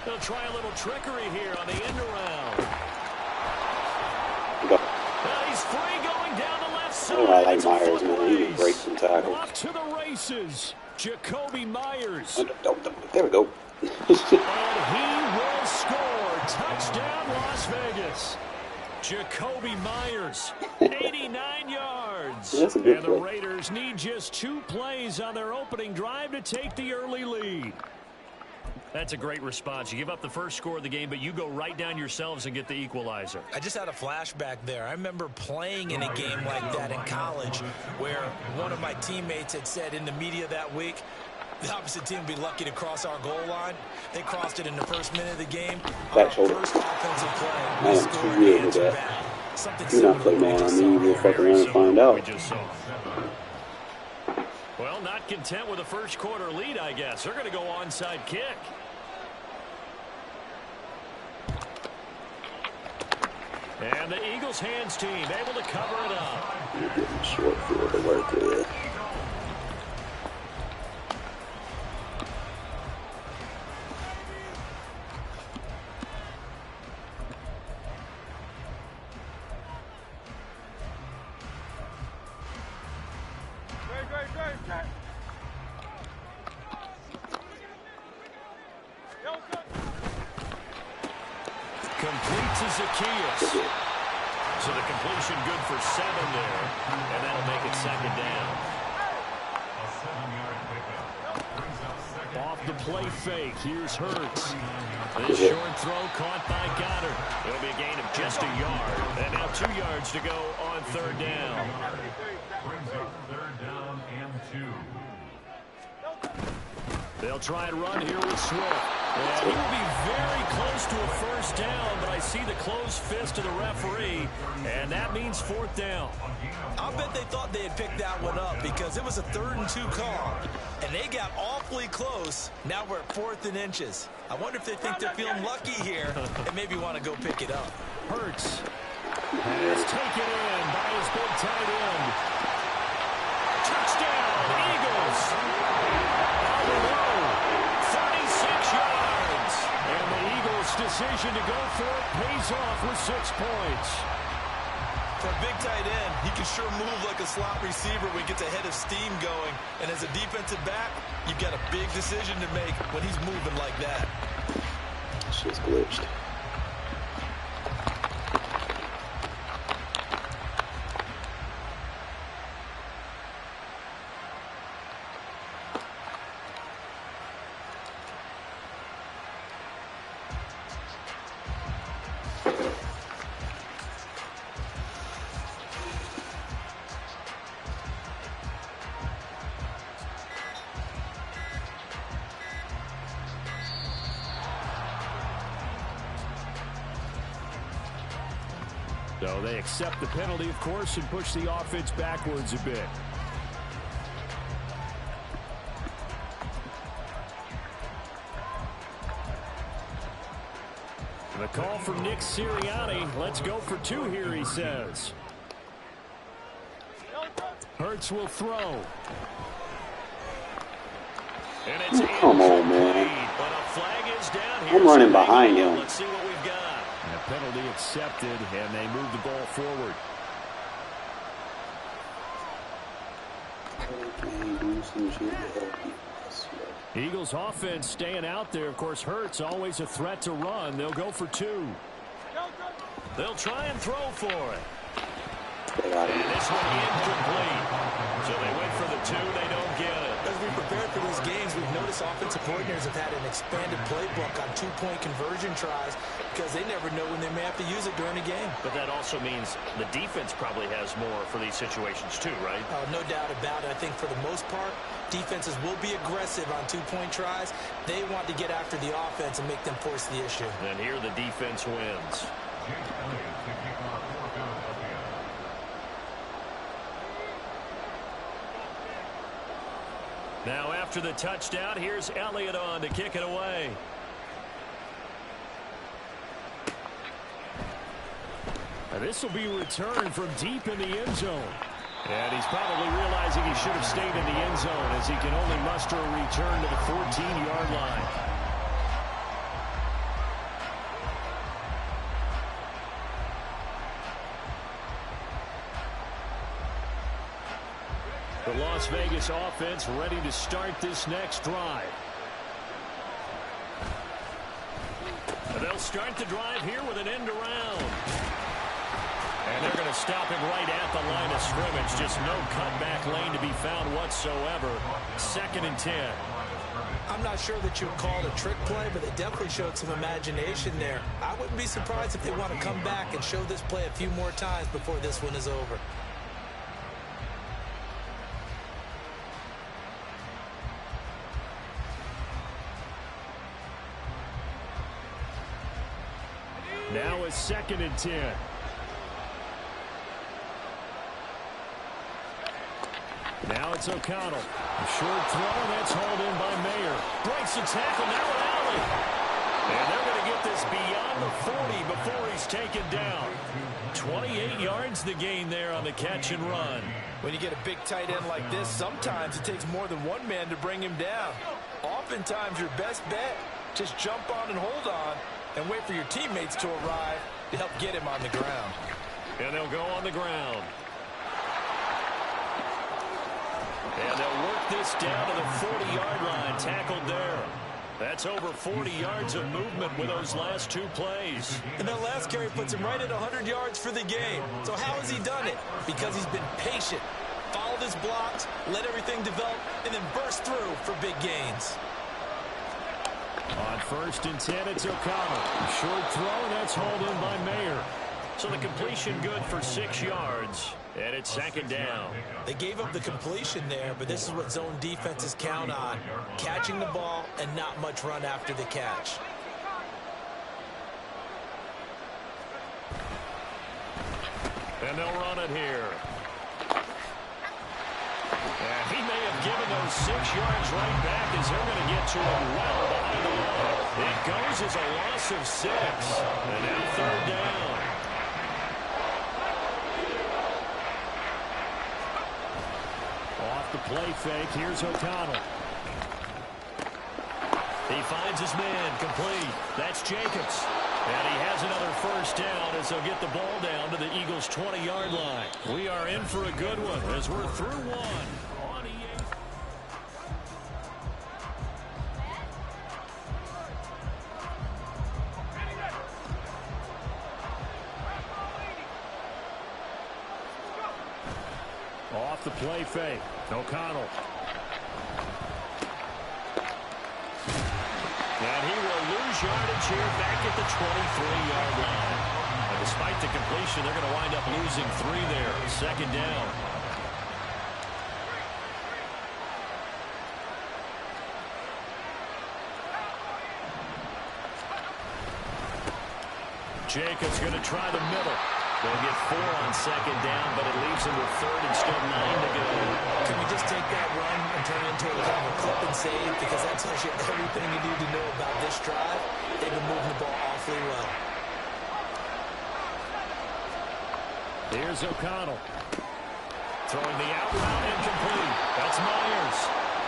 They'll try a little trickery here on the end around. He's free going down the left side. Oh, I like Myers, man. He can break some tackles. Off to the races. Jacoby Myers. There we go. And he will score. Touchdown, Las Vegas. Jacoby Myers, 89 yards. That's a good and play. the Raiders need just 2 plays on their opening drive to take the early lead. That's a great response. You give up the first score of the game, but you go right down yourselves and get the equalizer. I just had a flashback there. I remember playing in a game like that in college where one of my teammates had said in the media that week, the opposite team would be lucky to cross our goal line. They crossed it in the first minute of the game. Back shoulder. First offensive play, I we am scored too the weird with answer that. back. Something Do not play man on me. We'll fuck around and find out. We just saw. Well, not content with a first quarter lead, I guess. They're going to go onside kick. And the Eagles hands team able to cover it up. You're getting short field to work with. Complete to Zacchaeus. So the completion good for 7 there. And that'll make it second down. Off the play fake. Here's Hurts. This short throw caught by Goddard. It'll be a gain of just a yard. And now 2 yards to go on third down. Brings up third down and 2. They'll try and run here with Swift. And he will be very close to a first down, but I see the closed fist of the referee, and that means 4th down. I'll bet they thought they had picked that one up because it was a 3rd and 2 call, and they got awfully close. Now we're at 4th and inches. I wonder if they think they're feeling lucky here and maybe want to go pick it up. Hurts has taken in by his big tight end. Touchdown, Eagles. On the road, 36 yards. And the Eagles' decision to go for it pays off with 6 points. For a big tight end, he can sure move like a slot receiver when he gets a head of steam going. And as a defensive back, you've got a big decision to make when he's moving like that. Shit's glitched. So they accept the penalty, of course, and push the offense backwards a bit. The call from Nick Sirianni. Let's go for 2 here, he says. Hurts will throw. And it's Come on, man. But a flag is down here. I'm running behind him. Let's see what we've got. And a penalty accepted, and they move the ball forward. Eagles offense staying out there. Of course, Hurts always a threat to run. They'll go for 2. They'll try and throw for it. And this one incomplete. So they went for the 2. They don't get it. As we prepare for these games, we've noticed offensive coordinators have had an expanded playbook on 2-point conversion tries because they never know when they may have to use it during a game. But that also means the defense probably has more for these situations too, right? No doubt about it. I think for the most part, defenses will be aggressive on 2-point tries. They want to get after the offense and make them force the issue. And here the defense wins. Now after the touchdown, here's Elliott on to kick it away. And this will be returned from deep in the end zone. And he's probably realizing he should have stayed in the end zone as he can only muster a return to the 14-yard line. The Las Vegas offense ready to start this next drive. And they'll start the drive here with an end around. And they're going to stop it right at the line of scrimmage. Just no cutback lane to be found whatsoever. 2nd and 10. I'm not sure that you would call it a trick play, but they definitely showed some imagination there. I wouldn't be surprised if they want to come back and show this play a few more times before this one is over. Now it's 2nd and 10. Now it's O'Connell. A short throw, that's hauled in by Mayer. Breaks the tackle, now an alley. And they're going to get this beyond the 40 before he's taken down. 28 yards the gain there on the catch and run. When you get a big tight end like this, sometimes it takes more than one man to bring him down. Oftentimes your best bet, just jump on and hold on and wait for your teammates to arrive to help get him on the ground. And they'll go on the ground. And they'll work this down to the 40-yard line, tackled there. That's over 40 yards of movement with those last 2 plays. And that last carry puts him right at 100 yards for the game. So how has he done it? Because he's been patient, followed his blocks, let everything develop, and then burst through for big gains. On 1st and 10, it's O'Connell. Short throw, that's hauled in by Mayer. So the completion good for 6 yards. And it's 2nd down. They gave up the completion there, but this is what zone defenses count on. Catching the ball and not much run after the catch. And they'll run it here. And he may have given those 6 yards right back as they're going to get to him well behind the line. It goes as a loss of 6. And now 3rd down. Off the play fake, here's O'Connell. He finds his man, complete. That's Jacobs. And he has another 1st down as they'll get the ball down to the Eagles' 20-yard line. We are in for a good one as we're through one. On EA. Off the play fake, O'Connell. And he will lose yardage here back at the 23-yard line. And despite the completion, they're going to wind up losing 3 there. 2nd down. Jacobs going to try the middle. They'll get 4 on 2nd down, but it leaves them with 3rd and still 9 to go. Can we just take that run and turn it into a kind of a clip and save? Because that tells you everything you need to know about this drive. They've been moving the ball awfully well. Here's O'Connell. Throwing the out route incomplete. That's Myers.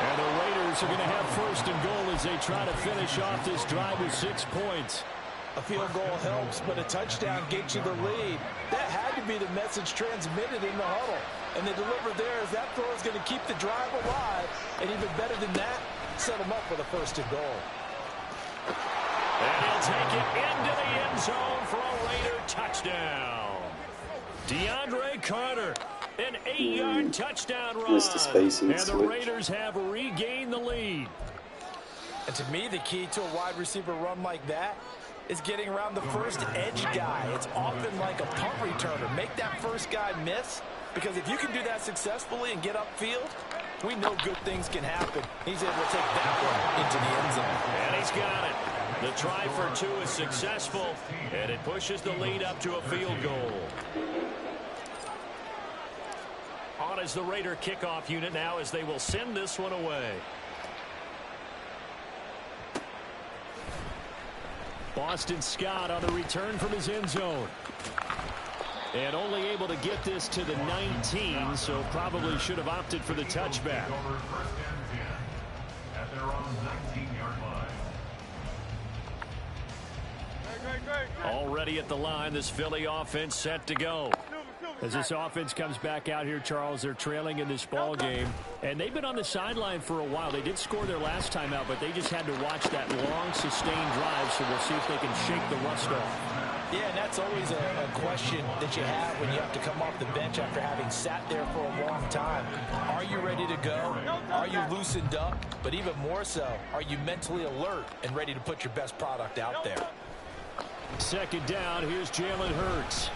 And the Raiders are going to have 1st and goal as they try to finish off this drive with 6 points. A field goal helps, but a touchdown gets you the lead. That had to be the message transmitted in the huddle. And they delivered there as that throw is going to keep the drive alive. And even better than that, set them up with a 1st and goal. And he'll take it into the end zone for a Raider touchdown. DeAndre Carter, an 8-yard touchdown run. And the Raiders have regained the lead. And to me, the key to a wide receiver run like that is getting around the first edge guy. It's often like a punt returner. Make that first guy miss, because if you can do that successfully and get upfield, we know good things can happen. He's able to take that one into the end zone. And he's got it. The try for 2 is successful, and it pushes the lead up to a field goal. On is the Raider kickoff unit now as they will send this one away. Boston Scott on the return from his end zone. And only able to get this to the 19, so probably should have opted for the touchback. At their own 19-yard line. Already at the line, this Philly offense set to go. As this offense comes back out here, Charles, they're trailing in this ball game. And they've been on the sideline for a while. They did score their last time out, but they just had to watch that long, sustained drive, so we'll see if they can shake the rust off. Yeah, and that's always a question that you have when you have to come off the bench after having sat there for a long time. Are you ready to go? Are you loosened up? But even more so, are you mentally alert and ready to put your best product out there? Second down, here's Jalen Hurts.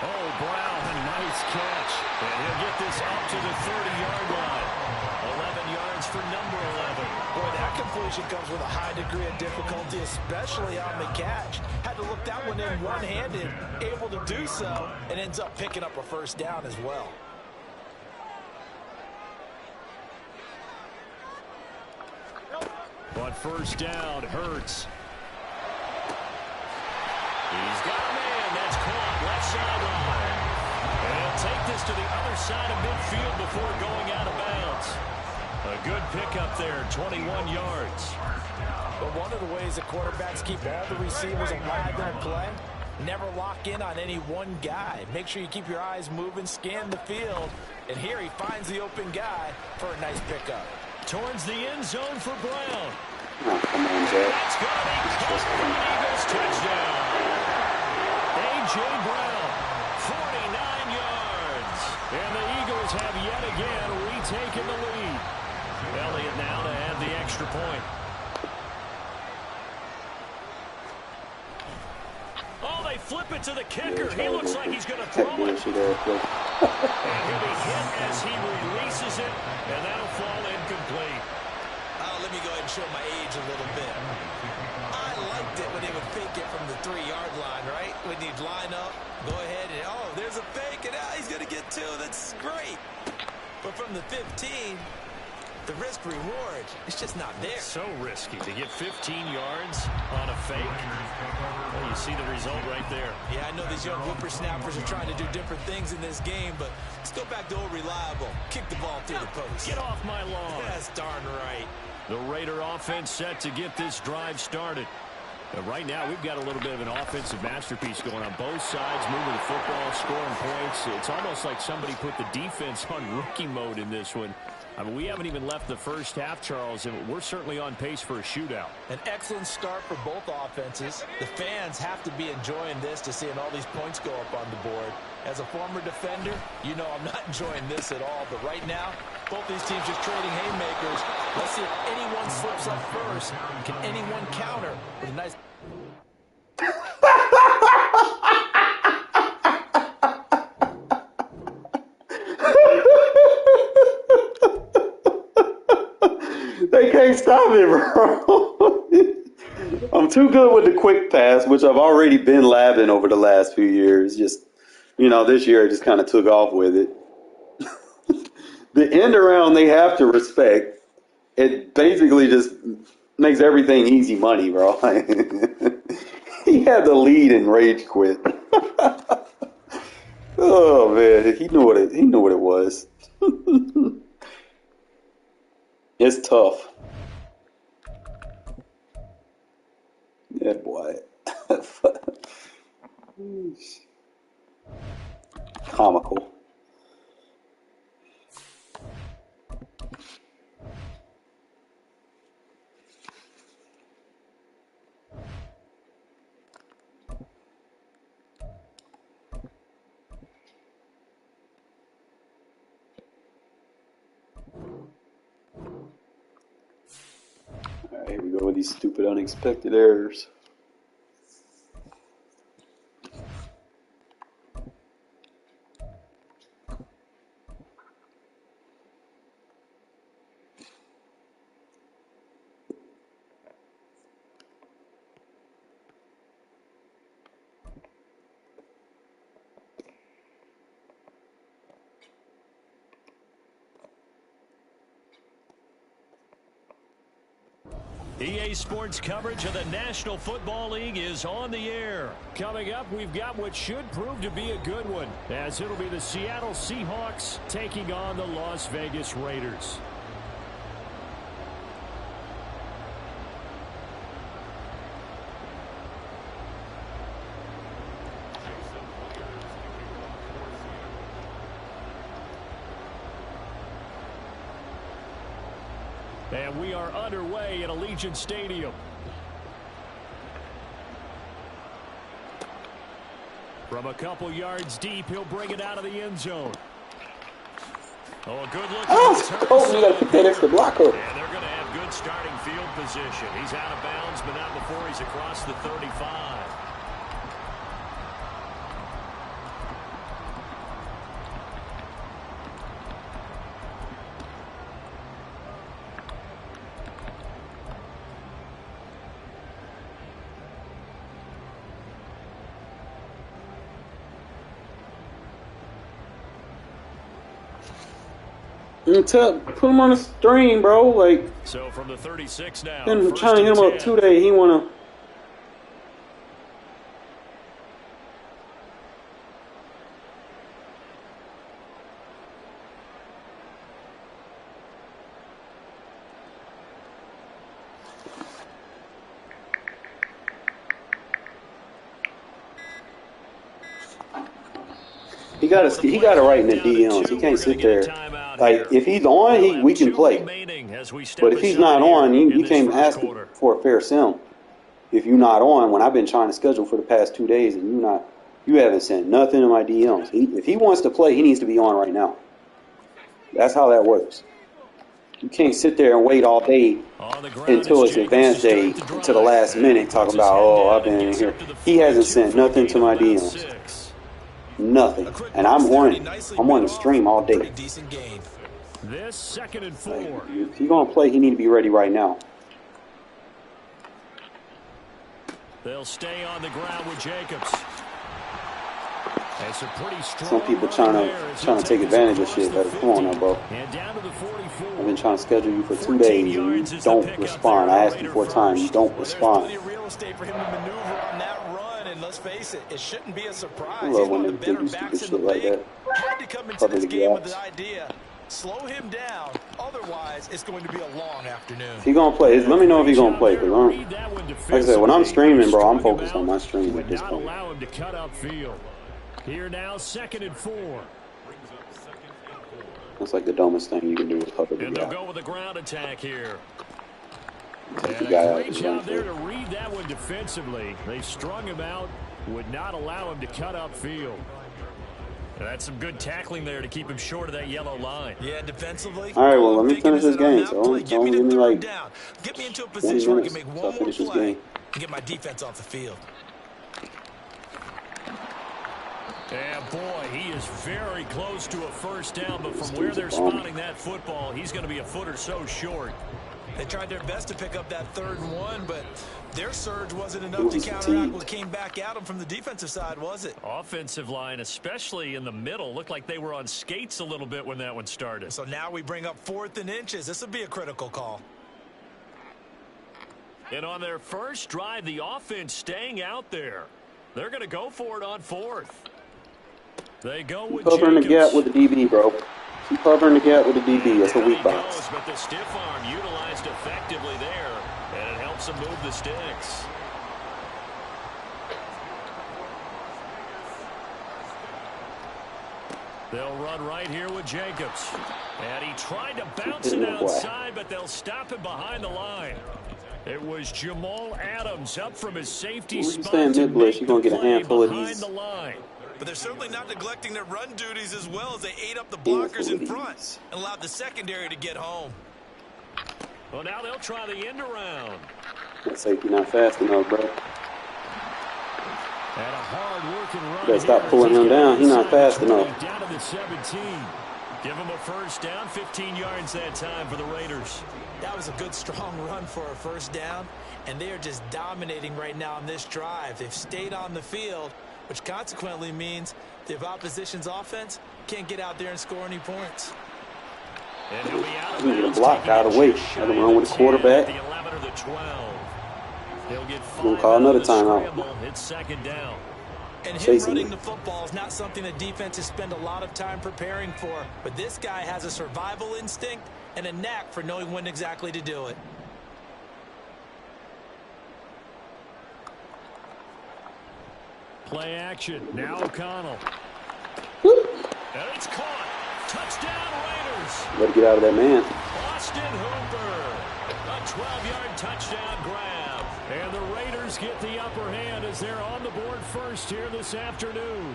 Oh, Brown, a nice catch. And he'll get this up to the 30-yard line. 11 yards for number 11. Boy, that completion comes with a high degree of difficulty, especially on the catch. Had to look that one in one-handed, able to do so, and ends up picking up a first down as well. But first down, Hurts. He's got a man. That's caught left sideline. And he'll take this to the other side of midfield before going out of bounds. A good pickup there, 21 yards. But one of the ways that quarterbacks keep all the receivers alive in play, never lock in on any one guy. Make sure you keep your eyes moving, scan the field. And here he finds the open guy for a nice pickup. Towards the end zone for Brown. Oh, come on, Jack. That's going to be caught for an Eagles touchdown. A.J. Brown, 49 yards. And the Eagles have yet again retaken the lead. Elliott now to add the extra point. Oh, they flip it to the kicker. He looks like he's going to throw it. And he'll be hit as he releases it, and that'll fall incomplete. Let me go ahead and show my age a little bit. I liked it when they would fake it from the 3-yard line, right? When you'd line up, go ahead, and oh, there's a fake, and he's going to get 2. That's great. But from the 15, the risk-reward, it's just not there. So risky to get 15 yards on a fake. Well, you see the result right there. Yeah, I know these young whippersnappers are trying to do different things in this game, but let's go back to old reliable. Kick the ball through the post. Get off my lawn. That's darn right. The Raider offense set to get this drive started. Right now, we've got a little bit of an offensive masterpiece going on both sides, moving the football, scoring points. It's almost like somebody put the defense on rookie mode in this one. I mean, we haven't even left the first half, Charles, and we're certainly on pace for a shootout. An excellent start for both offenses. The fans have to be enjoying this to seeing all these points go up on the board. As a former defender, you know I'm not enjoying this at all. But right now, both these teams just trading haymakers. Let's see if anyone slips up first. Can anyone counter with a nice... They can't stop it, bro. I'm too good with the quick pass, which I've already been labbing over the last few years. Just, you know, this year I just kind of took off with it. The end around they have to respect. It basically just makes everything easy money, bro. He had the lead and rage quit. Oh man, he knew what it was. It's tough. Yeah, boy. Comical. Alright, here we go with these stupid unexpected errors. EA Sports coverage of the National Football League is on the air. Coming up, we've got what should prove to be a good one, as it'll be the Seattle Seahawks taking on the Las Vegas Raiders. And we are underway at Allegiant Stadium. From a couple yards deep, he'll bring it out of the end zone. Oh, a good look. Oh, you got to put that extra block up. And they're going to have good starting field position. He's out of bounds, but not before he's across the 35. Put him on the string, bro. Like, so from the 36 now, been trying to hit him up 2 days. He wanna. He got to write in the DMs. He can't sit there. Like, if he's on, we can play. But if he's not on, you can't ask for a fair sim. If you're not on, when I've been trying to schedule for the past 2 days and you haven't sent nothing in my DMs. If he wants to play, he needs to be on right now. That's how that works. You can't sit there and wait all day until it's advanced day to the last minute talking about, oh, I've been in here. He hasn't sent nothing to my DMs. Nothing. And I'm on the stream all day. This 2nd and 4. Like, if he's gonna play, he need to be ready right now. They'll stay on the ground with Jacobs. That's a pretty strong. Some people trying to take advantage of shit. But come on now, bro. And down to the 44. I've been trying to schedule you for 2 days and you don't respond. I asked you 4 times, you don't respond. Let's face it, it shouldn't be a surprise. I love when they do stupid shit like that. Had to come into this game with the idea. Slow him down. Otherwise, it's going to be a long afternoon. If he's gonna play, let me know if he's gonna play. Cause like I said, when I'm streaming, bro, I'm focused on my streaming at this point. Allow him to cut upfield. Here now, 2nd and 4. That's like the dumbest thing you can do with cover the And they'll guy. go with a ground attack here. Take the And guy a out great of the job there run. to read that one defensively. They strung him out, would not allow him to cut upfield. That's some good tackling there to keep him short of that yellow line. Yeah, defensively. All right, well, let me finish this game. So only give me like get me into a 20 position where I minutes can make so I one more finish this play game. and get my defense off the field. And boy, he is very close to a first down, but from where they're spotting that football, he's going to be a foot or so short. They tried their best to pick up that 3rd and 1, but their surge wasn't enough to counteract what came back at them from the defensive side, was it? Offensive line, especially in the middle, looked like they were on skates a little bit when that one started. So now we bring up 4th and inches. This would be a critical call. And on their first drive, the offense staying out there. They're going to go for it on 4th. They go with Covering the gap with the DB, bro. Keep covering the gap with the DB. That's a weak box. But the stiff arm utilized effectively there, and it helps them move the sticks. They'll run right here with Jacobs. And he tried to bounce it outside, but they'll stop him behind the line. It was Jamal Adams up from his safety spot to make you're gonna get a handful of behind these. the line. But they're certainly not neglecting their run duties as well as they ate up the blockers in front and allowed the secondary to get home. Well, now they'll try the end around. That safety not fast enough, bro. And a hard-working run. You gotta stop pulling him down. He's not fast enough. Down to the 17. Give him a first down, 15 yards that time for the Raiders. That was a good, strong run for a first down, and they are just dominating right now on this drive. They've stayed on the field, which consequently means the opposition's offense can't get out there and score any points. And he'll be out of He's gonna bounds, get blocked out of the way. Let him run with the quarterback. The 11 or the 12. He'll get We'll call another timeout. It's 2nd down. And him Chasing running him. the football is not something that defenses spend a lot of time preparing for. But this guy has a survival instinct and a knack for knowing when exactly to do it. Play action. Now O'Connell. And it's caught. Touchdown Raiders. Better get out of that man. Austin Hooper. A 12-yard touchdown grab. down. And the Raiders get the upper hand as they're on the board first here this afternoon.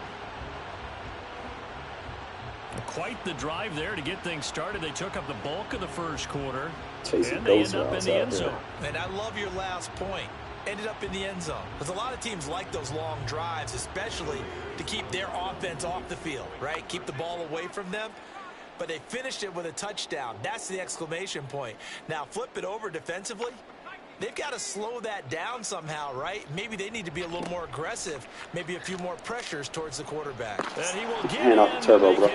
Quite the drive there to get things started. They took up the bulk of the first quarter. And they end up in the end zone. And I love your last point. Ended up in the end zone. Because a lot of teams like those long drives, especially to keep their offense off the field, right? Keep the ball away from them. But they finished it with a touchdown. That's the exclamation point. Now flip it over defensively. They've got to slow that down somehow, right? Maybe they need to be a little more aggressive. Maybe a few more pressures towards the quarterback. And he will get hand off the turbo, bro.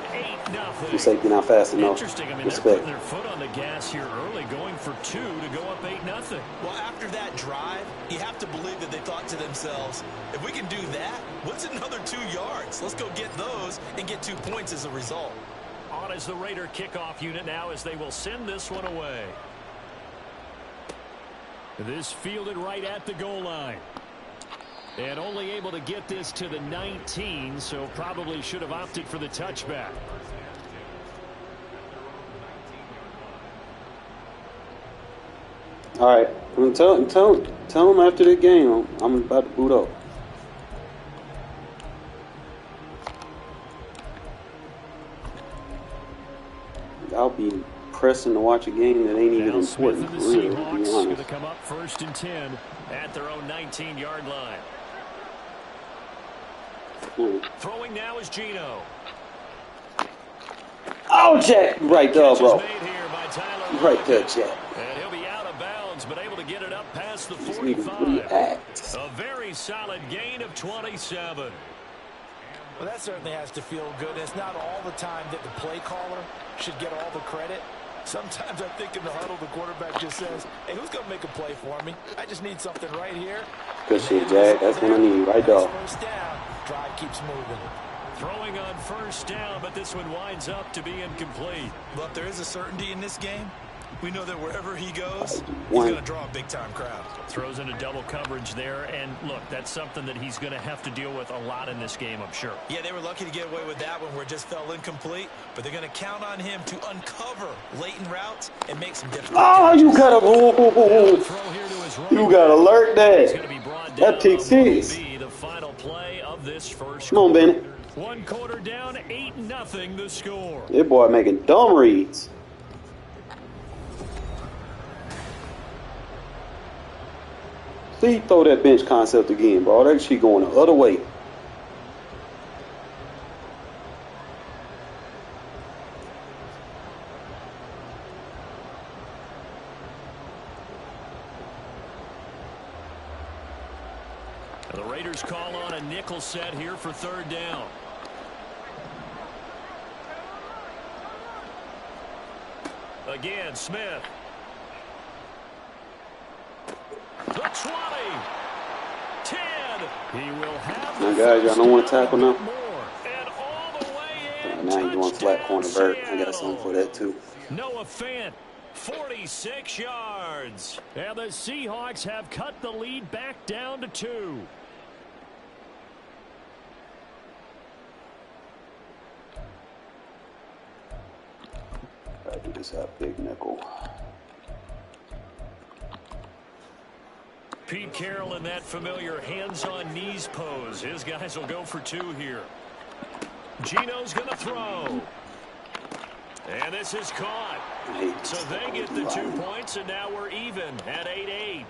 Your safety not fast enough. Interesting. I mean, Respect. they're putting their foot on the gas here early, going for 2 to go up 8-0. Well, after that drive, you have to believe that they thought to themselves, if we can do that, what's another 2 yards? Let's go get those and get 2 points as a result. On is the Raider kickoff unit now as they will send this one away. This fielded right at the goal line. And only able to get this to the 19, so probably should have opted for the touchback. All right, I'm gonna tell them after the game I'm about to boot up. I'll be pressing to watch a game that ain't even important for real, to be honest. Going to come up 1st and 10 at their own 19-yard line. Throwing now is Geno. Oh, Jack! Right there, bro. Made here by Tyler Right there, Jack. And he'll be out of bounds, but able to get it up past the Just need to 45. react. A very solid gain of 27. Well, that certainly has to feel good. It's not all the time that the play caller should get all the credit. Sometimes I think in the huddle, the quarterback just says, hey, who's going to make a play for me? I just need something right here. Good shit, Jack. That's what I need right there. First down. Drive keeps moving. Throwing on 1st down, but this one winds up to be incomplete. But there is a certainty in this game. We know that wherever he goes, he's going to draw a big-time crowd. Throws into double coverage there, and look, that's something that he's going to have to deal with a lot in this game, I'm sure. Yeah, they were lucky to get away with that one where it just fell incomplete, but they're going to count on him to uncover latent routes and make some difficult catches. You gotta alert that. That pick 6. The final play of this first Come on, Bennett. 1 quarter down, 8-0 the score. That boy making dumb reads. Please throw that bench concept again, bro. That shit going the other way. The Raiders call on a nickel set here for 3rd down. Again, Smith. The 20. 10. He will have My guys, y'all don't want to tackle now? And all the way in. Now you want flat corner vert. I got something for that too. Noah Fant, 46 yards. And the Seahawks have cut the lead back down to 2. I do this out big nickel. Pete Carroll in that familiar hands-on knees pose. His guys will go for 2 here. Geno's going to throw. And this is caught. So they get the 2 points, and now we're even at 8-8.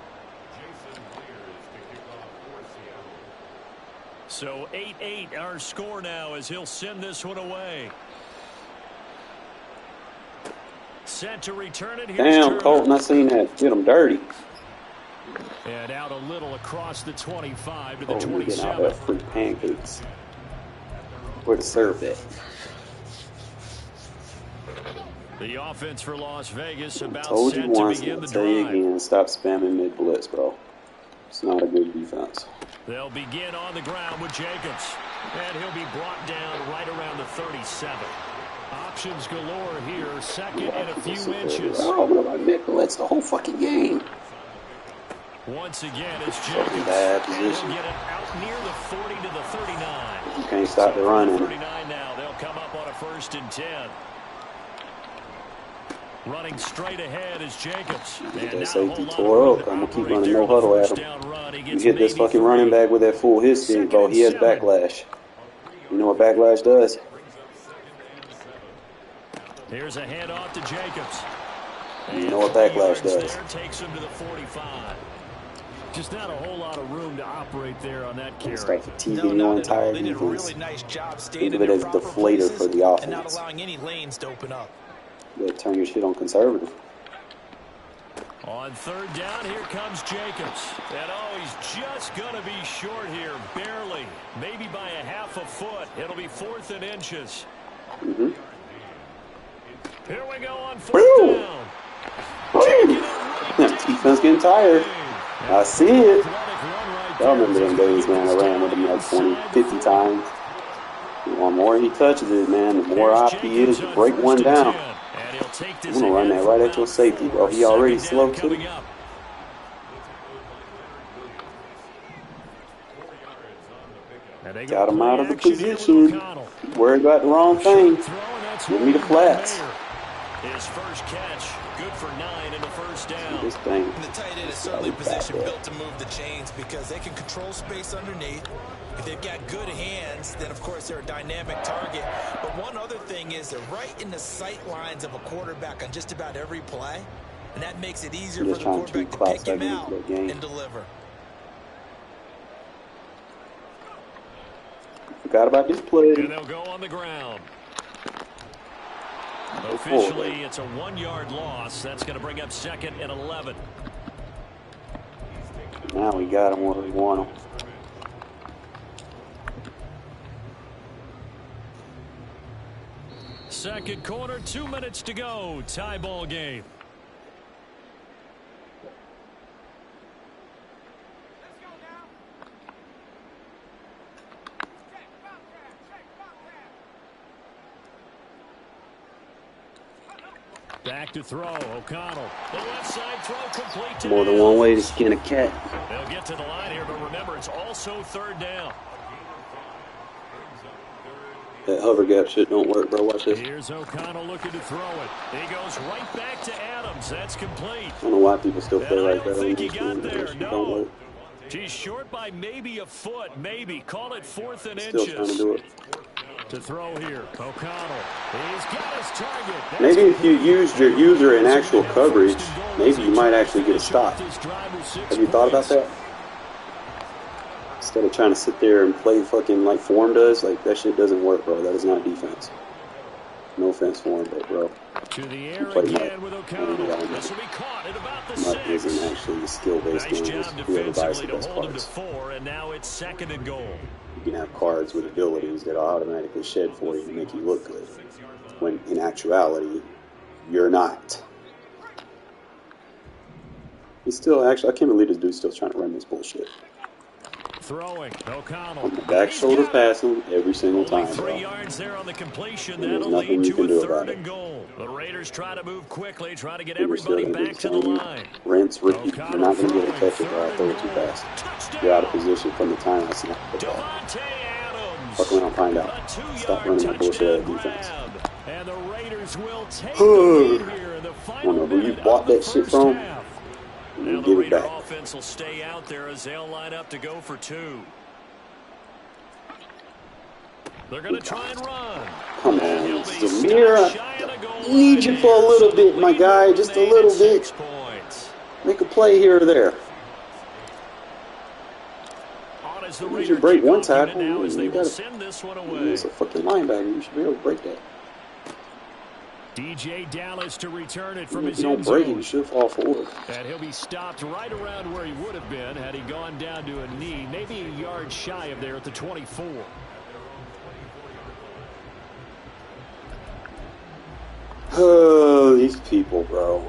So 8-8 our score now as he'll send this one away. Set to return it. Damn, Colton, I seen that. Get him dirty. And out a little across the 25 to the Oh, 27. getting all that free pancakes. Where to serve that? The offense for Las Vegas about Told you set to once, begin I'll the tell you drive. again. Stop spamming mid blitz, bro. It's not a good defense. They'll begin on the ground with Jacobs. And he'll be brought down right around the 37. Options galore here. 2nd and a few inches. Oh, what about mid blitz the whole fucking game? Once again, it's Jacobs. Bad And he'll position. get it out near the 40 to the 39. You can't stop the run in it. 39 now. They'll come up on a 1st and 10. Running straight ahead is Jacobs. Get that safety tore up. I'm going to keep running no huddle at him. You hit this fucking running back with that full hit stick, bro. He has backlash. You know what backlash does? Here's a handoff to Jacobs. You know what backlash does? Takes him to the 45. Just not a whole lot of room to operate there on that carry. Start fatiguing your entire defense. Really nice job Think of it as deflator for the offense. And not allowing any lanes to open up. You gotta turn your shit on conservative. On third down, here comes Jacobs. And he's just going to be short here, barely. Maybe by a half a foot. It'll be 4th and inches. Mm-hmm. Here we go on 4th down. That defense getting tired. I see it. Y'all remember them days, man. I ran with him like 20, 50 times. The more he touches it, man, the more op he is to break one down. I'm going to run that right at your safety, bro. He already slow, too. Got him out of the position. Worried about the wrong thing. Give me the flats. His first catch, good for 9 in the first down. This thing. And the tight end is certainly a position built to move the chains because they can control space underneath. If they've got good hands, then of course they're a dynamic target. But one other thing is they're right in the sight lines of a quarterback on just about every play. And that makes it easier for the quarterback to pick him out and deliver. Forgot about this play. And they'll go on the ground. Officially, it's a 1-yard loss. That's going to bring up 2nd and 11. Now we got him where we want him. Second quarter, 2 minutes to go. Tie ball game. Back to throw, O'Connell. The left side throw complete to More than one way to skin a cat. They'll get to the line here, but remember, it's also 3rd down. That hover gap shit don't work, bro. Watch this. Here's O'Connell looking to throw it. He goes right back to Adams. That's complete. I don't know why people still play like that. I don't think he got there. Don't No. work. He's short by maybe a foot, maybe. Call it 4th and Still inches. trying to do it. To throw here, O'Connell. He's got his target. That's maybe if you used your user in actual coverage, maybe you might actually get a stop. Have you thought about that? Instead of trying to sit there and play fucking like form does, like that shit doesn't work, bro. That is not defense. No offense for him, but bro. To the air again with O'Connell. This will be caught at about the 6. Isn't actually a skill-based Nice game. job Whoever buys the defensively to best hold him to cards. 4, and now it's 2nd and goal. You can have cards with abilities that are automatically shed for you to make you look good, when in actuality, you're not. He's still actually. I can't believe this dude's still trying to run this bullshit. Throwing, O'Connell. On the back shoulder passing every single time, Only 3 bro. yards there on the completion. And there's That'll nothing lead you can to a do about 3rd it. and goal. The Raiders try to move quickly, try to get You're still everybody gonna back get to the the same line. rinse, repeat. You're not going to be able to catch it, bro. I throw it too fast. You're out of position from the time I snap the ball. Devontae Adams. Fuck around, find out. A 2-yard Stop running that bullshit touchdown defense. grab. And the Raiders will take the lead here in the I final don't know who you minute bought of the that shit first from. half. And Now you the give it Raider back. offense will stay out there as they'll line up to go for 2. They're going to try and run. Come And on, he'll be Samir. stopped shy of the goal I need you line for a here. little So bit, my lead guy. will Just a remain little at bit. 6 points. Make a play here or there. On as the You should Raider break one kick off tackle. unit now as they You will gotta- send this one away. It's a fucking linebacker. You should be able to break that. DJ Dallas to return it from If his you don't end break it, zone. you should fall forward. And he'll be stopped right around where he would have been had he gone down to a knee, maybe a yard shy of there at the 24. Oh, these people, bro.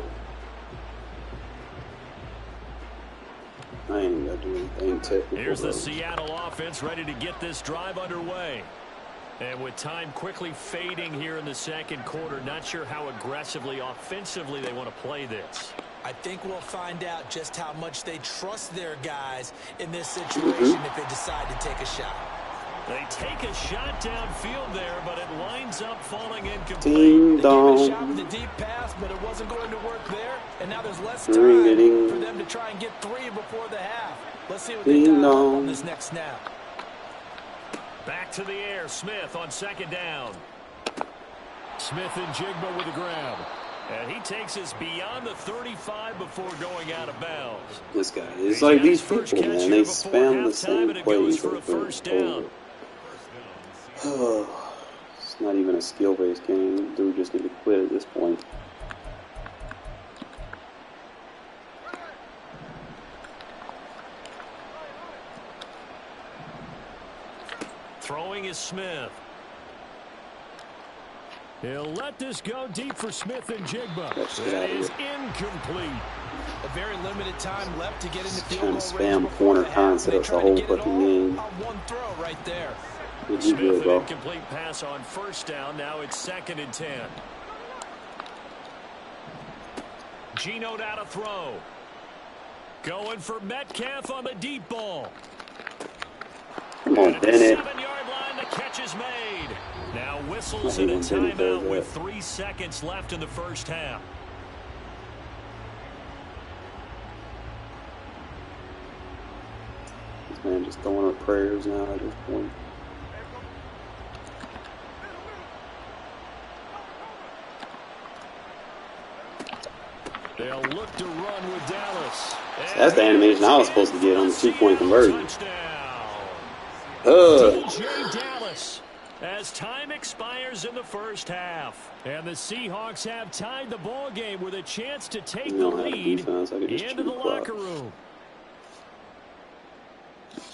I ain't gonna do anything technical. Here's the bro. Seattle offense ready to get this drive underway. And with time quickly fading here in the second quarter, not sure how aggressively, offensively they want to play this. I think we'll find out just how much they trust their guys in this situation if they decide to take a shot. They take a shot downfield there, but it winds up falling incomplete. Ding They gave it a shot dong. with a deep pass, but it wasn't going to work there. And now there's less Ring time a ding. for them to try and get 3 before the half. Let's see what they Ding got dong. on this next snap. Back to the air, Smith on second down. Smith and Jigba with the grab. And he takes us beyond the 35 before going out of bounds. This guy is like these people, man. They spam the same plays for a first down. It's not even a skill-based game. Dude just need to quit at this point. Throwing is Smith. He'll let this go deep for Smith and Jigba. That is incomplete. A very limited time left to get into field Trying goal to range spam before corner the half. concepts the whole fucking game. On one throw right there. What you Smith good, an bro? incomplete pass on first down. Now it's 2nd and 10. Geno down to throw. Going for Metcalf on the deep ball. Come on, At the Bennett. 7-yard line, the catch is made. Now whistles I and hate a when Bennett does timeout with that. 3 seconds left in the first half. This man just throwing up prayers now at this point. They'll look to run with Dallas. That's the animation I was supposed to get on the 2-point conversion. Touchdown. Ugh. DJ Dallas as time expires in the first half. And the Seahawks have tied the ball game with a chance to take You the don't have a lead defense. I could just into the chew the clock. locker room.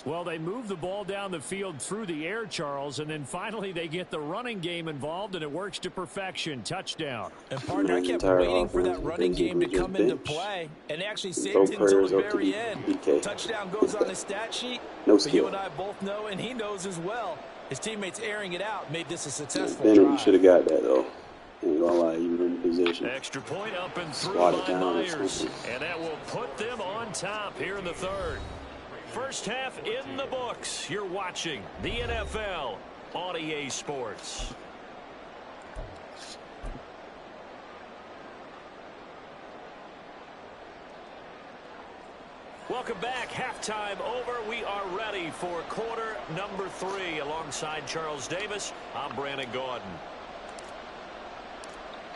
Well, they move the ball down the field through the air, Charles, and then finally they get the running game involved, and it works to perfection. Touchdown. And partner, I kept Entire waiting for that offense running game to is just come into bench. play, and they actually Throw saved it until prayers the up to very the end. DK. Touchdown goes on his stat sheet, No but you skill. and I both know, and he knows as well, his teammates airing it out made this a successful Bennett, you drive. should have got that, though. Ain't gonna lie, you were in position. Extra point up and through Slot it by down or Myers. something. And that will put them on top here in the third. First half in the books. You're watching the NFL on EA Sports. Welcome back. Halftime over. We are ready for quarter number 3. Alongside Charles Davis, I'm Brandon Gordon.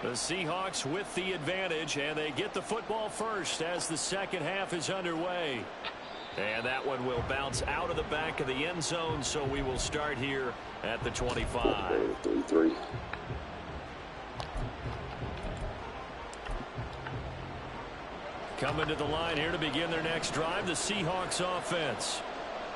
The Seahawks with the advantage, and they get the football first as the second half is underway. And that one will bounce out of the back of the end zone, so we will start here at the 25. 3-3. Coming to the line here to begin their next drive, the Seahawks offense.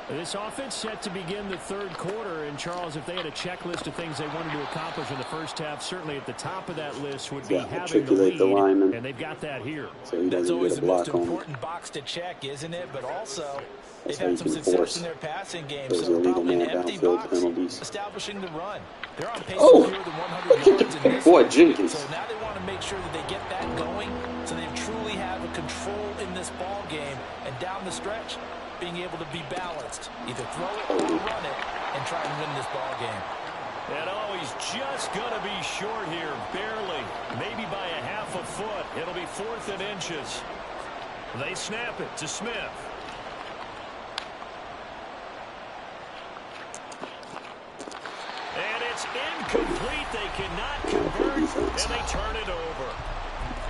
This offense set to begin the third quarter, and Charles, if they had a checklist of things they wanted to accomplish in the first half, certainly at the top of that list would be having the lead, lineman, and they've got that here. so he That's doesn't always get a the most block on him. important box to check, isn't it? But also, That's they've how you had some can success force in their passing game, those so illegal probably an man empty downfield box, penalties. establishing the run. They're on pace Oh, for fewer than 100 look at yards the in this boy one. Jenkins. So now they want to make sure that they get that going, so they truly have a control in this ball game, and down the stretch, being able to be balanced, either throw it or run it, and try and win this ball game. And oh, he's just going to be short here, barely, maybe by a half a foot. It'll be 4th and inches. They snap it to Smith. And it's incomplete. They cannot convert, and they turn it over.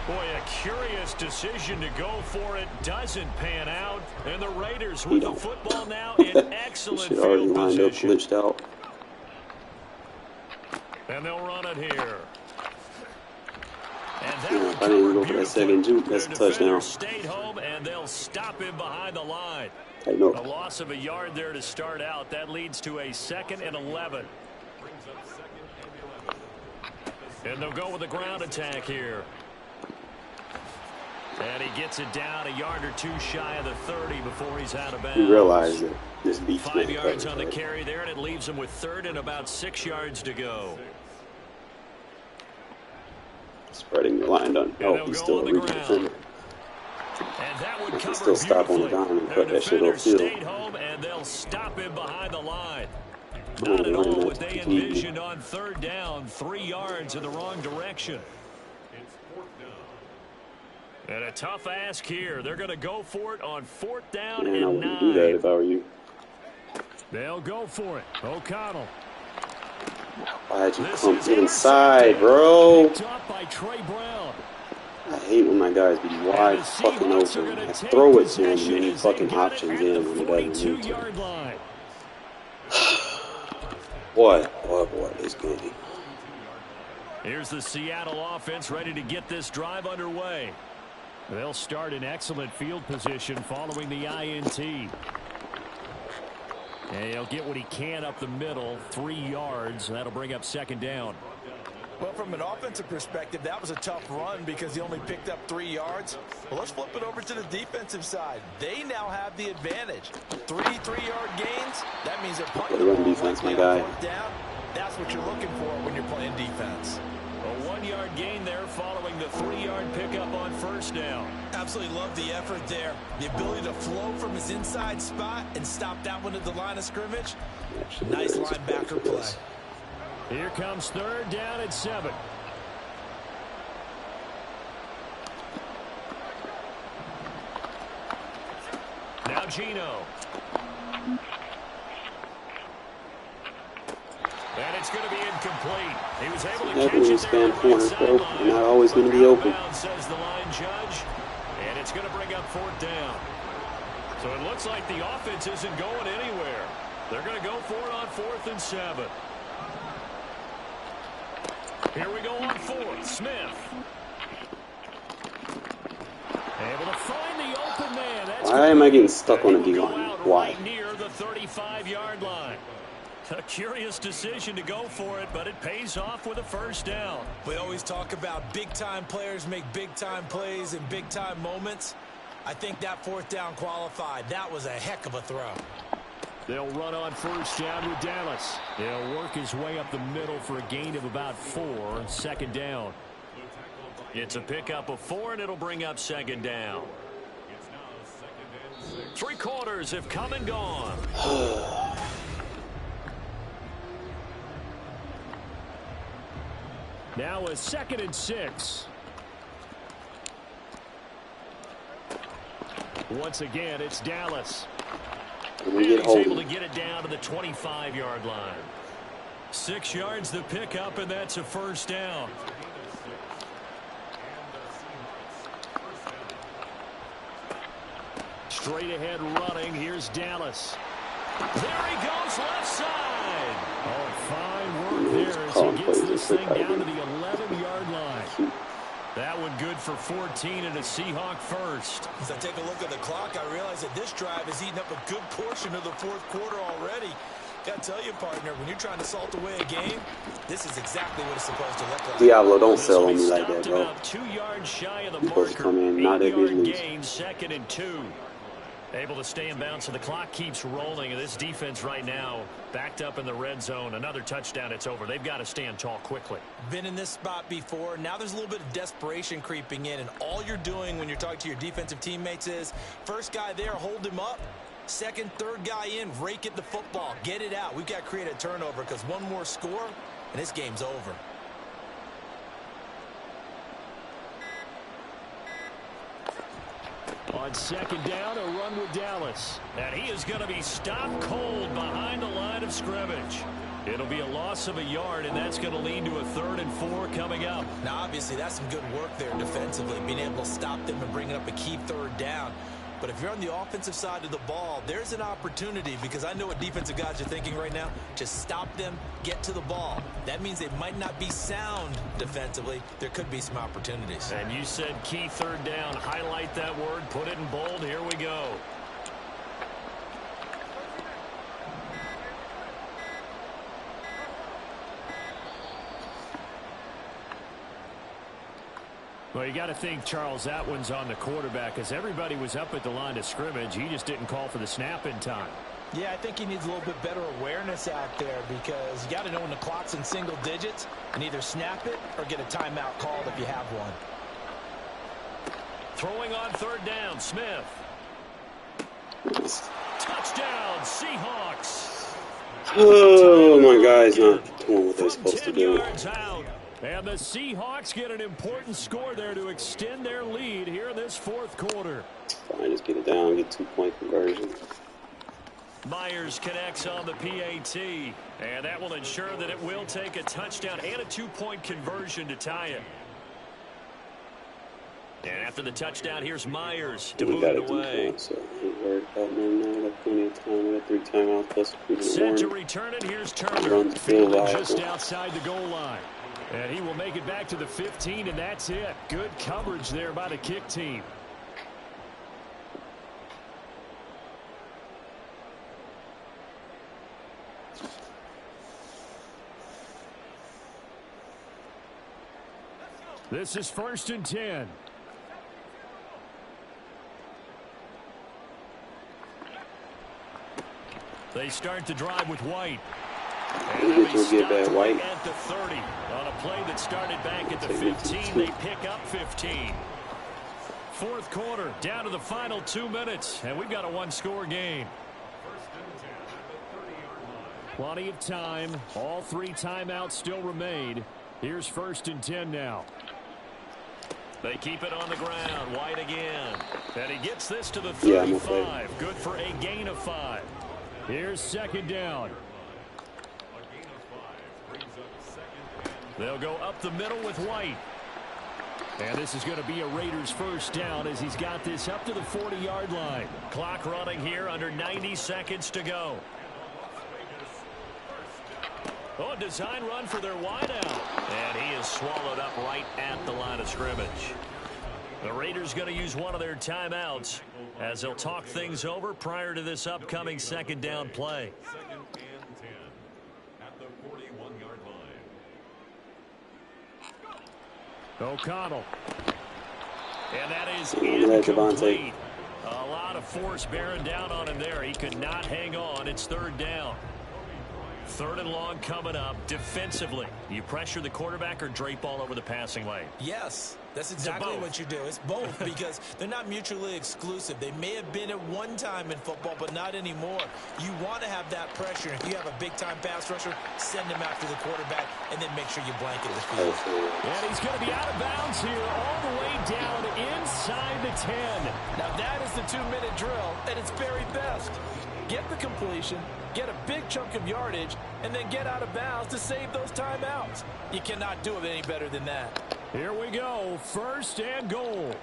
Boy, a curious decision to go for it. Doesn't pan out. And the Raiders with the football now in excellent Shit already field lined up, position. glitched out. And they'll run it here. And that Yeah, would if I didn't cover go for that beautifully. second juke, that's a Their touchdown. defenders stayed home, and they'll stop him behind the line. Tighten A up. loss of a yard there to start out. That leads to a 2nd and 11. And they'll go with a ground attack here. And he gets it down a yard or two shy of the 30 before he's out of bounds. You realize that this beats 5 yards on the carry there, and it leaves him with 3rd and about 6 yards to go. Spreading the line done. Oh, he's still a reach defender. And that would He can cover still stop on the beautifully. dime and Their cut that shit defenders upfield. stayed home, and they'll stop him behind the line. Not at all what they envisioned on third down. 3 yards in the wrong direction. It's 4th down. And a tough ask here. They're going to go for it on 4th down Man, I and wouldn't do that 9. if I were you. They'll go for it. O'Connell. Why'd you come inside, bro? Picked up by Trey Brown. I hate when my guys be wide fucking open. I throw it to him and then he fucking options in when he doesn't need to. Boy, this game. Here's the Seattle offense ready to get this drive underway. They'll start in excellent field position following the INT. And he'll get what he can up the middle, 3 yards, and that'll bring up 2nd down. Well, from an offensive perspective, that was a tough run because he only picked up 3 yards. Well, let's flip it over to the defensive side. They now have the advantage. 3 3-yard gains. That means they're punting the ball defense, my on guy. 4th down. That's what you're looking for when you're playing defense. A 1-yard gain there following the 3-yard pickup on 1st down. Absolutely love the effort there. The ability to flow from his inside spot and stop that one at the line of scrimmage. Nice linebacker play. Here comes 3rd down and 7. Now Gino. And it's going to be incomplete. He was able to catch it there on the right sideline. They're not always going to be open. Says the line judge. And it's going to bring up 4th down. So it looks like the offense isn't going anywhere. They're going to go for it on 4th and 7. Here we go on 4th. Smith. Able to find the open man. That's Why am I getting stuck on a D-line? Why? Right near the 35-yard line. A curious decision to go for it, but it pays off with a 1st down. We always talk about big-time players make big-time plays in big-time moments. I think that 4th down qualified. That was a heck of a throw. They'll run on 1st down with Dallas. They'll work his way up the middle for a gain of about 4. 2nd down. It's a pickup of 4, and it'll bring up 2nd down. 3 quarters have come and gone. Now a 2nd and 6. Once again, it's Dallas. And he's able to get it down to the 25-yard line. 6 yards the pickup, and that's a 1st down. Straight ahead running. Here's Dallas. There he goes left side. Oh, fine work there as he gets this thing down to the 11-yard line. That one good for 14 and a Seahawk first. As I take a look at the clock, I realize that this drive has eaten up a good portion of the 4th quarter already. Got to tell you, partner, when you're trying to salt away a game, this is exactly what it's supposed to look like. Diablo, don't sell on me like that, bro. About 2 yards shy of the You're supposed to marker. come in, not every 8-yard lose. gain, 2nd and 2. Able to stay in bounds, so the clock keeps rolling. And this defense right now backed up in the red zone. Another touchdown, it's over. They've got to stand tall quickly. Been in this spot before. Now there's a little bit of desperation creeping in, and all you're doing when you're talking to your defensive teammates is first guy there, hold him up. Second, third guy in, rake at the football. Get it out. We've got to create a turnover because one more score, and this game's over. On 2nd down, a run with Dallas. And he is going to be stopped cold behind the line of scrimmage. It'll be a loss of a yard, and that's going to lead to a 3rd and 4 coming up. Now, obviously, that's some good work there defensively, being able to stop them and bringing up a key 3rd down. But if you're on the offensive side of the ball, there's an opportunity because I know what defensive guys are thinking right now. Just stop them, get to the ball. That means they might not be sound defensively. There could be some opportunities. And you said key 3rd down. Highlight that word. Put it in bold. Here we go. Well, you got to think, Charles, that one's on the quarterback as everybody was up at the line of scrimmage. He just didn't call for the snap in time. Yeah, I think he needs a little bit better awareness out there because you got to know when the clock's in single digits and either snap it or get a timeout called if you have one. Throwing on 3rd down, Smith. Touchdown, Seahawks. Oh, my guy's not doing what they're supposed to do. Out. And the Seahawks get an important score there to extend their lead here in this fourth quarter. Fine, just get it down, get 2-point conversion. Myers connects on the PAT, and that will ensure that it will take a touchdown and a 2-point conversion to tie it. And after the touchdown, here's Myers to move it away. So ain't worried about nothing now. Got plenty of time. We got 3 timeouts plus set to return it. Here's Turner. Fielded just outside the goal line. And he will make it back to the 15, and that's it. Good coverage there by the kick team. This is 1st and 10. They start to drive with White. And now he's stopped right at the 30. On a play that started back at the 15, they pick up 15. Fourth quarter, down to the final 2 minutes, and we've got a 1-score game. Plenty of time. All 3 timeouts still remain. Here's 1st and 10 now. They keep it on the ground. White again. And he gets this to the 35. Good for a gain of 5. Here's 2nd down. They'll go up the middle with White. And this is going to be a Raiders 1st down as he's got this up to the 40-yard line. Clock running here, under 90 seconds to go. Oh, design run for their wideout. And he is swallowed up right at the line of scrimmage. The Raiders going to use one of their timeouts as they'll talk things over prior to this upcoming 2nd down play. 2nd and 10 at the 41-yard line. O'Connell. And that is incomplete. A lot of force bearing down on him there. He could not hang on. It's 3rd down. 3rd and long coming up. Defensively, you pressure the quarterback or drape all over the passing lane? Yes, that's exactly what you do. It's both because they're not mutually exclusive. They may have been at one time in football, but not anymore. You want to have that pressure. If you have a big-time pass rusher, send him after the quarterback, and then make sure you blanket the field. And he's going to be out of bounds here all the way down inside the 10. Now that is the 2-minute drill at its very best. Get the completion, get a big chunk of yardage, and then get out of bounds to save those timeouts. You cannot do it any better than that. Here we go, 1st and goal.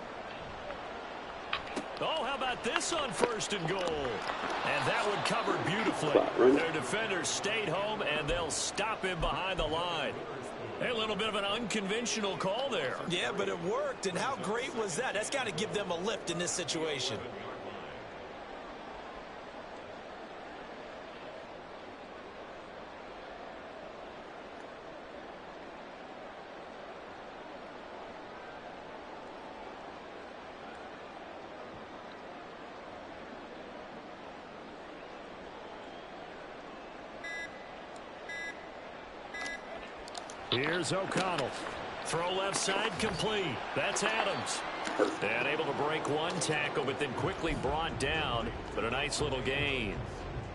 Oh, how about this on 1st and goal? And that one covered beautifully. Their defenders stayed home, and they'll stop him behind the line. A little bit of an unconventional call there. Yeah, but it worked, and how great was that? That's got to give them a lift in this situation. Here's O'Connell. Throw left side complete. That's Adams. And able to break one tackle, but then quickly brought down. But a nice little gain.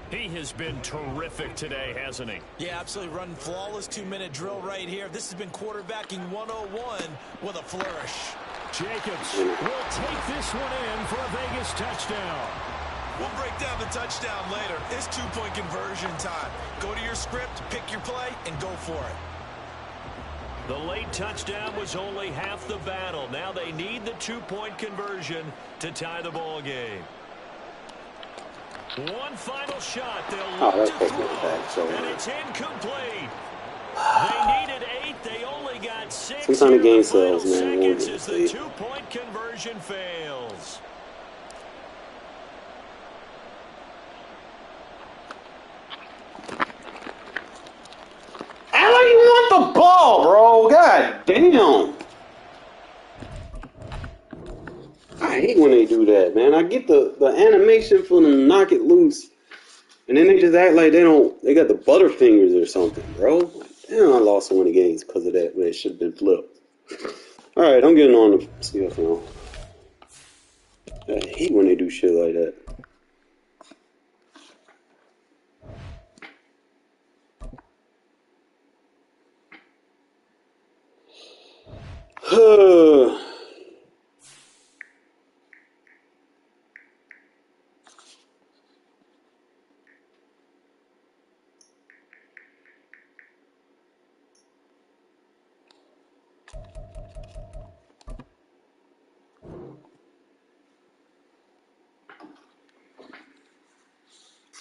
He has been terrific today, hasn't he? Yeah, absolutely. Running flawless 2-minute drill right here. This has been quarterbacking 101 with a flourish. Jacobs will take this one in for a Vegas touchdown. We'll break down the touchdown later. It's 2-point conversion time. Go to your script, pick your play, and go for it. The late touchdown was only half the battle. Now they need the 2-point conversion to tie the ball game. One final shot. They'll look to throw, and it's incomplete. They needed 8. They only got 6. Sometimes the game sells, man. Seconds as the 2-point conversion fails. You want the ball, bro. God damn. I hate when they do that, man. I get the animation for them to knock it loose. And then they just act like they got the butterfingers or something, bro. Like, damn, I lost so many games because of that, but it should have been flipped. Alright, I'm getting on the CFL. I hate when they do shit like that.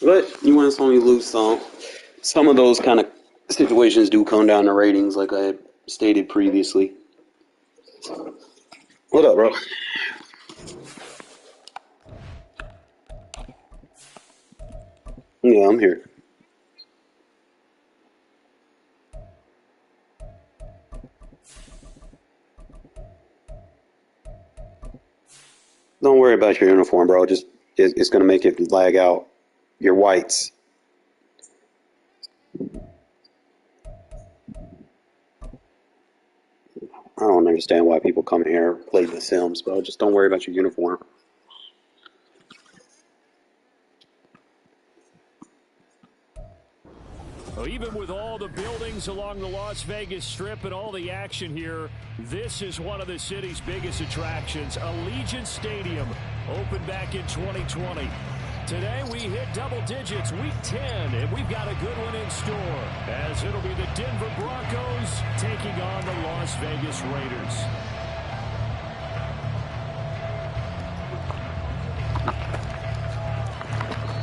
But you win some, you lose some. Some of those kind of situations do come down to ratings, like I stated previously. What up, bro? Yeah, I'm here. Don't worry about your uniform, bro. Just it's gonna make it lag out. Your whites. I don't understand why people come here and play The Sims, bro. Just don't worry about your uniform. Well, even with all the buildings along the Las Vegas Strip and all the action here, this is one of the city's biggest attractions. Allegiant Stadium opened back in 2020. Today we hit double digits, week 10, and we've got a good one in store, as it'll be the Denver Broncos taking on the Las Vegas Raiders.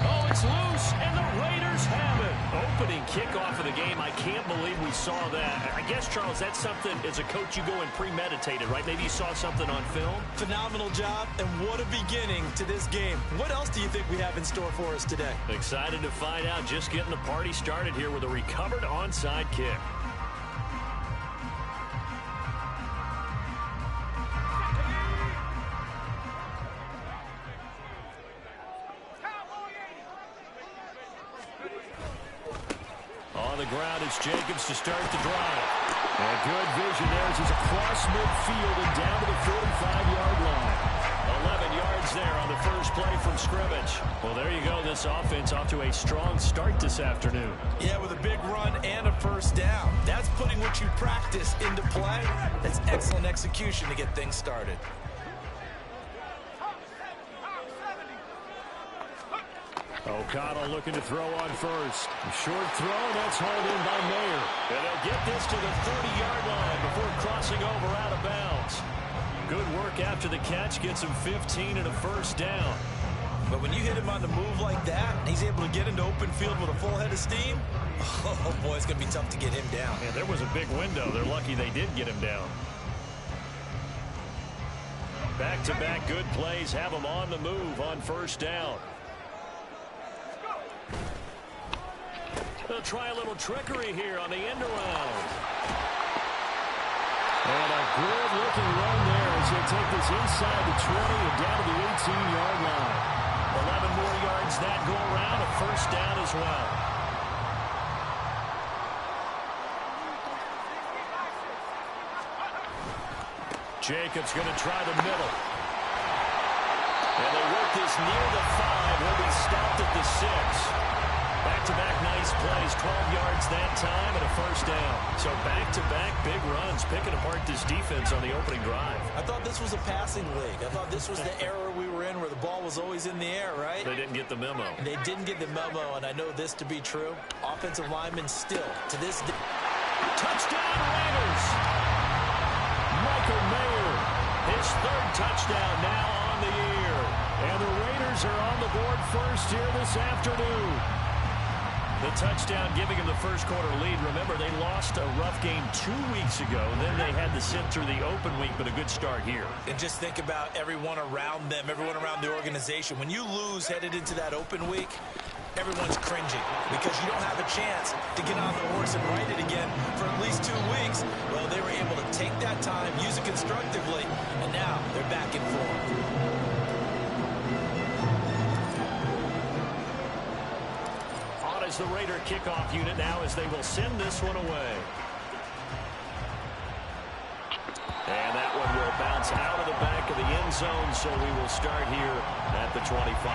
Oh, it's loose, and the Raiders have it. Opening kickoff of the game, I can't believe we saw that. I guess, Charles, that's something, as a coach, you go in premeditated, right? Maybe you saw something on film. Phenomenal job, and what a beginning to this game. What else do you think we have in store for us today? Excited to find out. Just getting the party started here with a recovered onside kick. On the ground, it's Jacobs to start the drive. And good vision there as he's across midfield and down to the 45-yard line. 11 yards there on the first play from scrimmage. Well, there you go. This offense off to a strong start this afternoon. Yeah, with a big run and a first down. That's putting what you practice into play. That's excellent execution to get things started. O'Connell looking to throw on first. A short throw, that's hauled in by Mayer. And they'll get this to the 30-yard line before crossing over out of bounds. Good work after the catch, gets him 15 and a first down. But when you hit him on the move like that, he's able to get into open field with a full head of steam, oh boy, it's going to be tough to get him down. Yeah, there was a big window. They're lucky they did get him down. Back-to-back good plays have him on the move on first down. They'll try a little trickery here on the end around. And a good-looking run there as he'll take this inside the 20 and down to the 18-yard line. 11 more yards that go around, a first down as well. Jacobs going to try the middle. And they work this near the 5. He'll be stopped at the 6. Back-to-back nice plays, 12 yards that time and a first down. So back-to-back big runs, picking apart this defense on the opening drive. I thought this was a passing league. I thought this was the era we were in where the ball was always in the air, right? They didn't get the memo. They didn't get the memo, and I know this to be true. Offensive linemen still, to this day. Touchdown, Raiders! Michael Mayer, his third touchdown now on the year. And the Raiders are on the board first here this afternoon. The touchdown giving him the first quarter lead. Remember, they lost a rough game 2 weeks ago. Then they had to sit through the open week, but a good start here. And just think about everyone around them, everyone around the organization. When you lose headed into that open week, everyone's cringing because you don't have a chance to get on the horse and ride it again for at least 2 weeks. Well, they were able to take that time, use it constructively, and now they're back in form. Is the Raider kickoff unit now as they will send this one away. And that one will bounce out of the back of the end zone, so we will start here at the 25.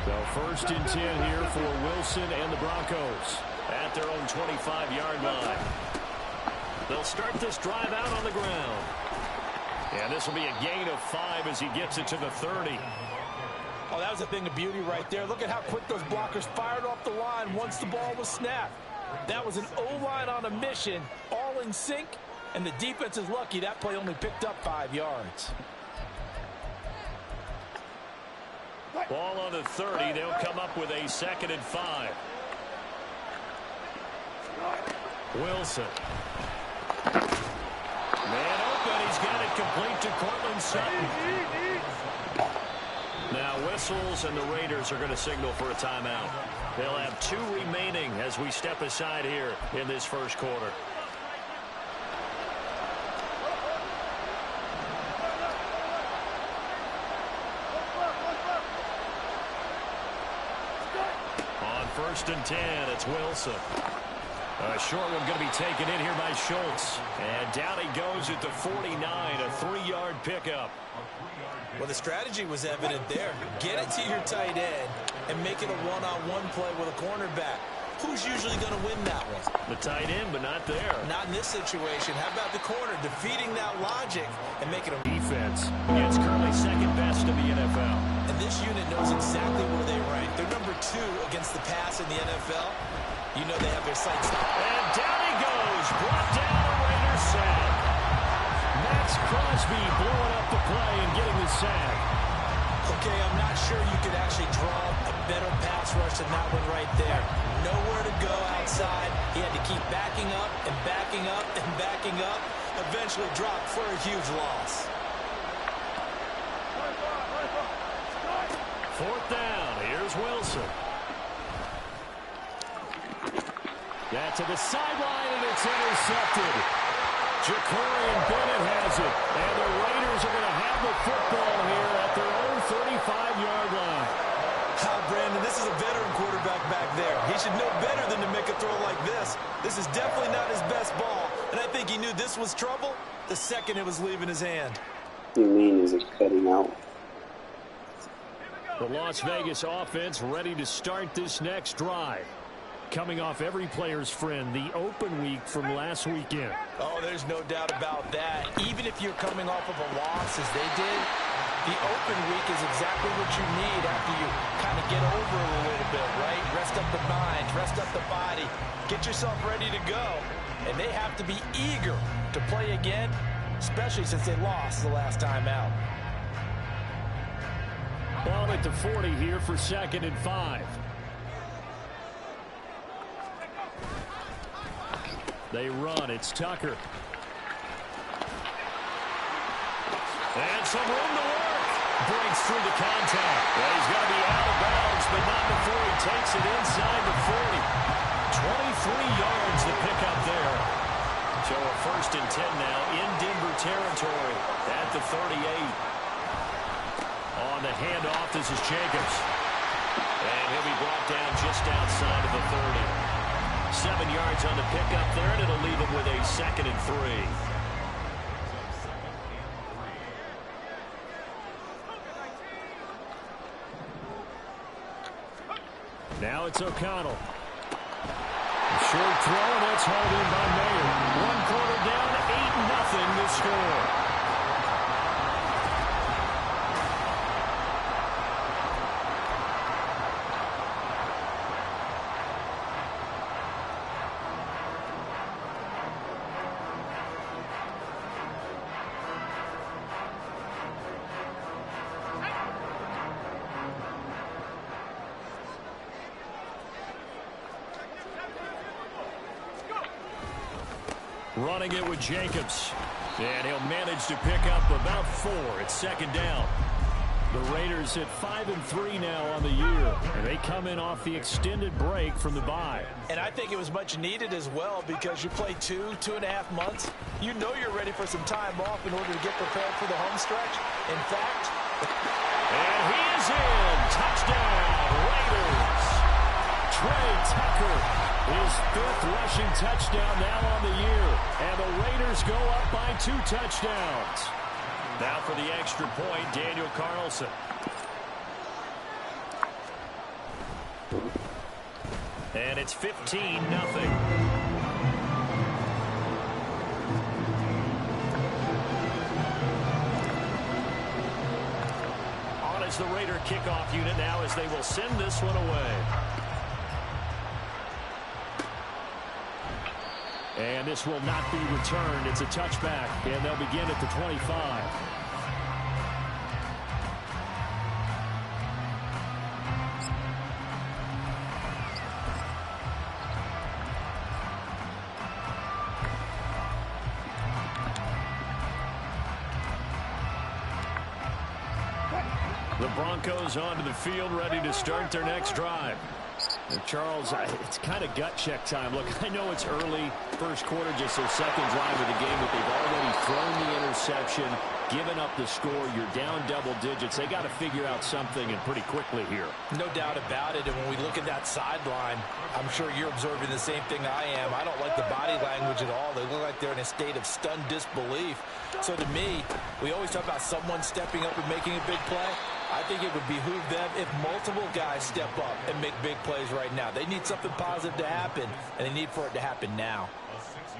So first and 10 here for Wilson and the Broncos at their own 25-yard line. They'll start this drive out on the ground. And this will be a gain of 5 as he gets it to the 30. Oh, that was a thing of beauty right there. Look at how quick those blockers fired off the line once the ball was snapped. That was an O-line on a mission, all in sync, and the defense is lucky that play only picked up 5 yards. Ball on the 30. They'll come up with a 2nd and 5. Wilson. Man open. He's got it complete to Cortland Sutton. Now whistles, and the Raiders are going to signal for a timeout. They'll have 2 remaining as we step aside here in this first quarter. On 1st and 10, it's Wilson. A short one going to be taken in here by Schultz. And down he goes at the 49, a 3-yard pickup. Well, the strategy was evident there. Get it to your tight end and make it a one-on-one play with a cornerback. Who's usually going to win that one? The tight end, but not there. Not in this situation. How about the corner defeating that logic and making a defense? It's currently 2nd best in the NFL. And this unit knows exactly where they rank. They're number 2 against the pass in the NFL. You know they have their sights. And down he goes. Brought down a Raiders sack. Max Crosby blowing up the play and getting the sack. Okay, I'm not sure you could actually draw a better pass rush than that one right there. Nowhere to go outside. He had to keep backing up and backing up and backing up. Eventually dropped for a huge loss. 4th down. Here's Wilson. That's to the sideline, and it's intercepted. Ja'Cory Bennett has it. And the Raiders are going to have the football here at their own 35-yard line. Brandon, this is a veteran quarterback back there. He should know better than to make a throw like this. This is definitely not his best ball. And I think he knew this was trouble the second it was leaving his hand. What do you mean, is it cutting out? The Las Vegas offense ready to start this next drive. Coming off every player's friend, the open week from last weekend. Oh, there's no doubt about that. Even if you're coming off of a loss as they did, the open week is exactly what you need after you kind of get over it a little bit, right? Rest up the mind, rest up the body, get yourself ready to go. And they have to be eager to play again, especially since they lost the last time out. Ball at the 40 here for 2nd and 5. They run. It's Tucker. And some room to work. Breaks through the contact. Well, he's going to be out of bounds, but not before he takes it inside the 40. 23 yards to pick up there. So a 1st and 10 now in Denver territory at the 38. On the handoff, this is Jacobs. And he'll be brought down just outside of the 30. 7 yards on the pickup there, and it'll leave him with a 2nd and 3. Now it's O'Connell. Short throw, and that's hauled in by Mayer. 1 quarter down, 8-0 the score. Running it with Jacobs. And he'll manage to pick up about 4. It's 2nd down. The Raiders at 5-3 now on the year. And they come in off the extended break from the bye. And I think it was much needed as well because you play 2.5 months. You know you're ready for some time off in order to get prepared for the home stretch. In fact... And he is in. Touchdown, Raiders. Trey Tucker, his 5th rushing touchdown now on the year. And the Raiders go up by 2 touchdowns. Now for the extra point, Daniel Carlson. And it's 15-0. On is the Raider kickoff unit now as they will send this one away. And this will not be returned. It's a touchback, and they'll begin at the 25. The Broncos onto the field, ready to start their next drive. And Charles, it's kind of gut check time. Look, I know it's early, first quarter, just their second drive of the game, but they've already thrown the interception, given up the score. You're down double digits. They got to figure out something, and pretty quickly here. No doubt about it. And when we look at that sideline, I'm sure you're observing the same thing I am. I don't like the body language at all. They look like they're in a state of stunned disbelief. So to me, we always talk about someone stepping up and making a big play. I think it would behoove them if multiple guys step up and make big plays right now. They need something positive to happen, and they need for it to happen now.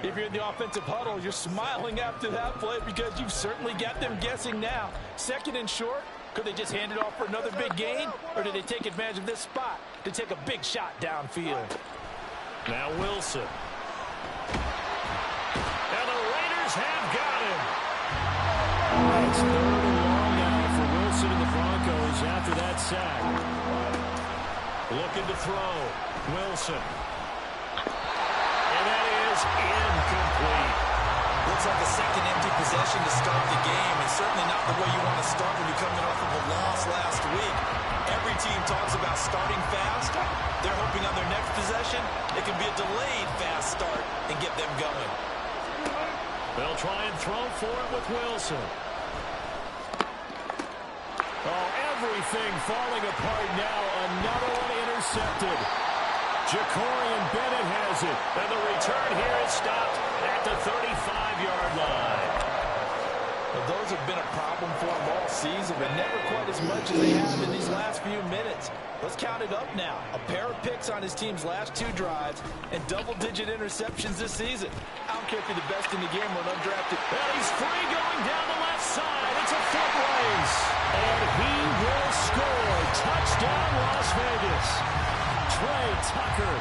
If you're in the offensive huddle, you're smiling after that play because you've certainly got them guessing now. Second and short, could they just hand it off for another big gain, or did they take advantage of this spot to take a big shot downfield? Now Wilson. And the Raiders have got him. It's third and long now for Wilson and the Broncos after that sack. Looking to throw. Wilson. And that is incomplete. Looks like a second empty possession to start the game, and certainly not the way you want to start when you're coming off of a loss last week. Every team talks about starting fast. They're hoping on their next possession it can be a delayed fast start and get them going. They'll try and throw for it with Wilson. Oh, everything falling apart now. Another one intercepted. Jacorian Bennett has it. And the return here is stopped at the 35-yard line. Well, those have been a problem for them all season, but never quite as much as they have in these last few minutes. Let's count it up now. A pair of picks on his team's last two drives and double-digit interceptions this season. I don't care if you're the best in the game or an undrafted. And he's free going down the left side. It's a foot race. And he will score. Touchdown, Las Vegas. Trey Tucker,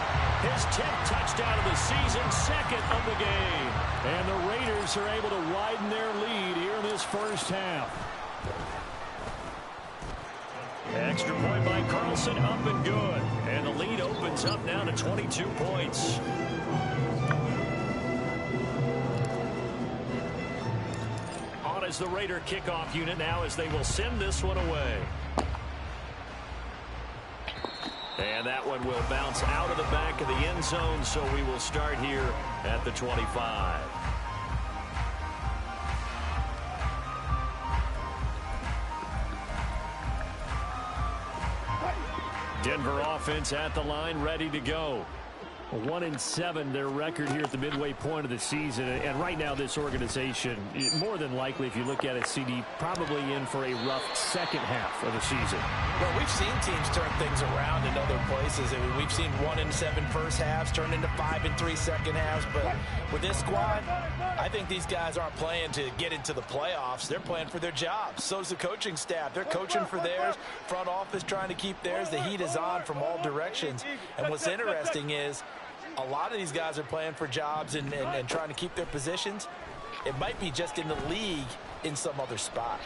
his 10th touchdown of the season, second of the game. And the Raiders are able to widen their lead here in this first half. Extra point by Carlson, up and good. And the lead opens up now to 22 points. On as the Raider kickoff unit now as they will send this one away. And that one will bounce out of the back of the end zone, so we will start here at the 25. Denver offense at the line, ready to go. 1-7 their record here at the midway point of the season, and right now this organization, more than likely, if you look at it, CD, probably in for a rough second half of the season. Well, we've seen teams turn things around in other places. I mean, we've seen 1-7 first halves turn into 5-3 second halves, but with this squad, I think these guys aren't playing to get into the playoffs. They're playing for their jobs. So's the coaching staff. They're coaching for theirs. Front office trying to keep theirs. The heat is on from all directions. And what's interesting is a lot of these guys are playing for jobs and trying to keep their positions. It might be just in the league in some other spot.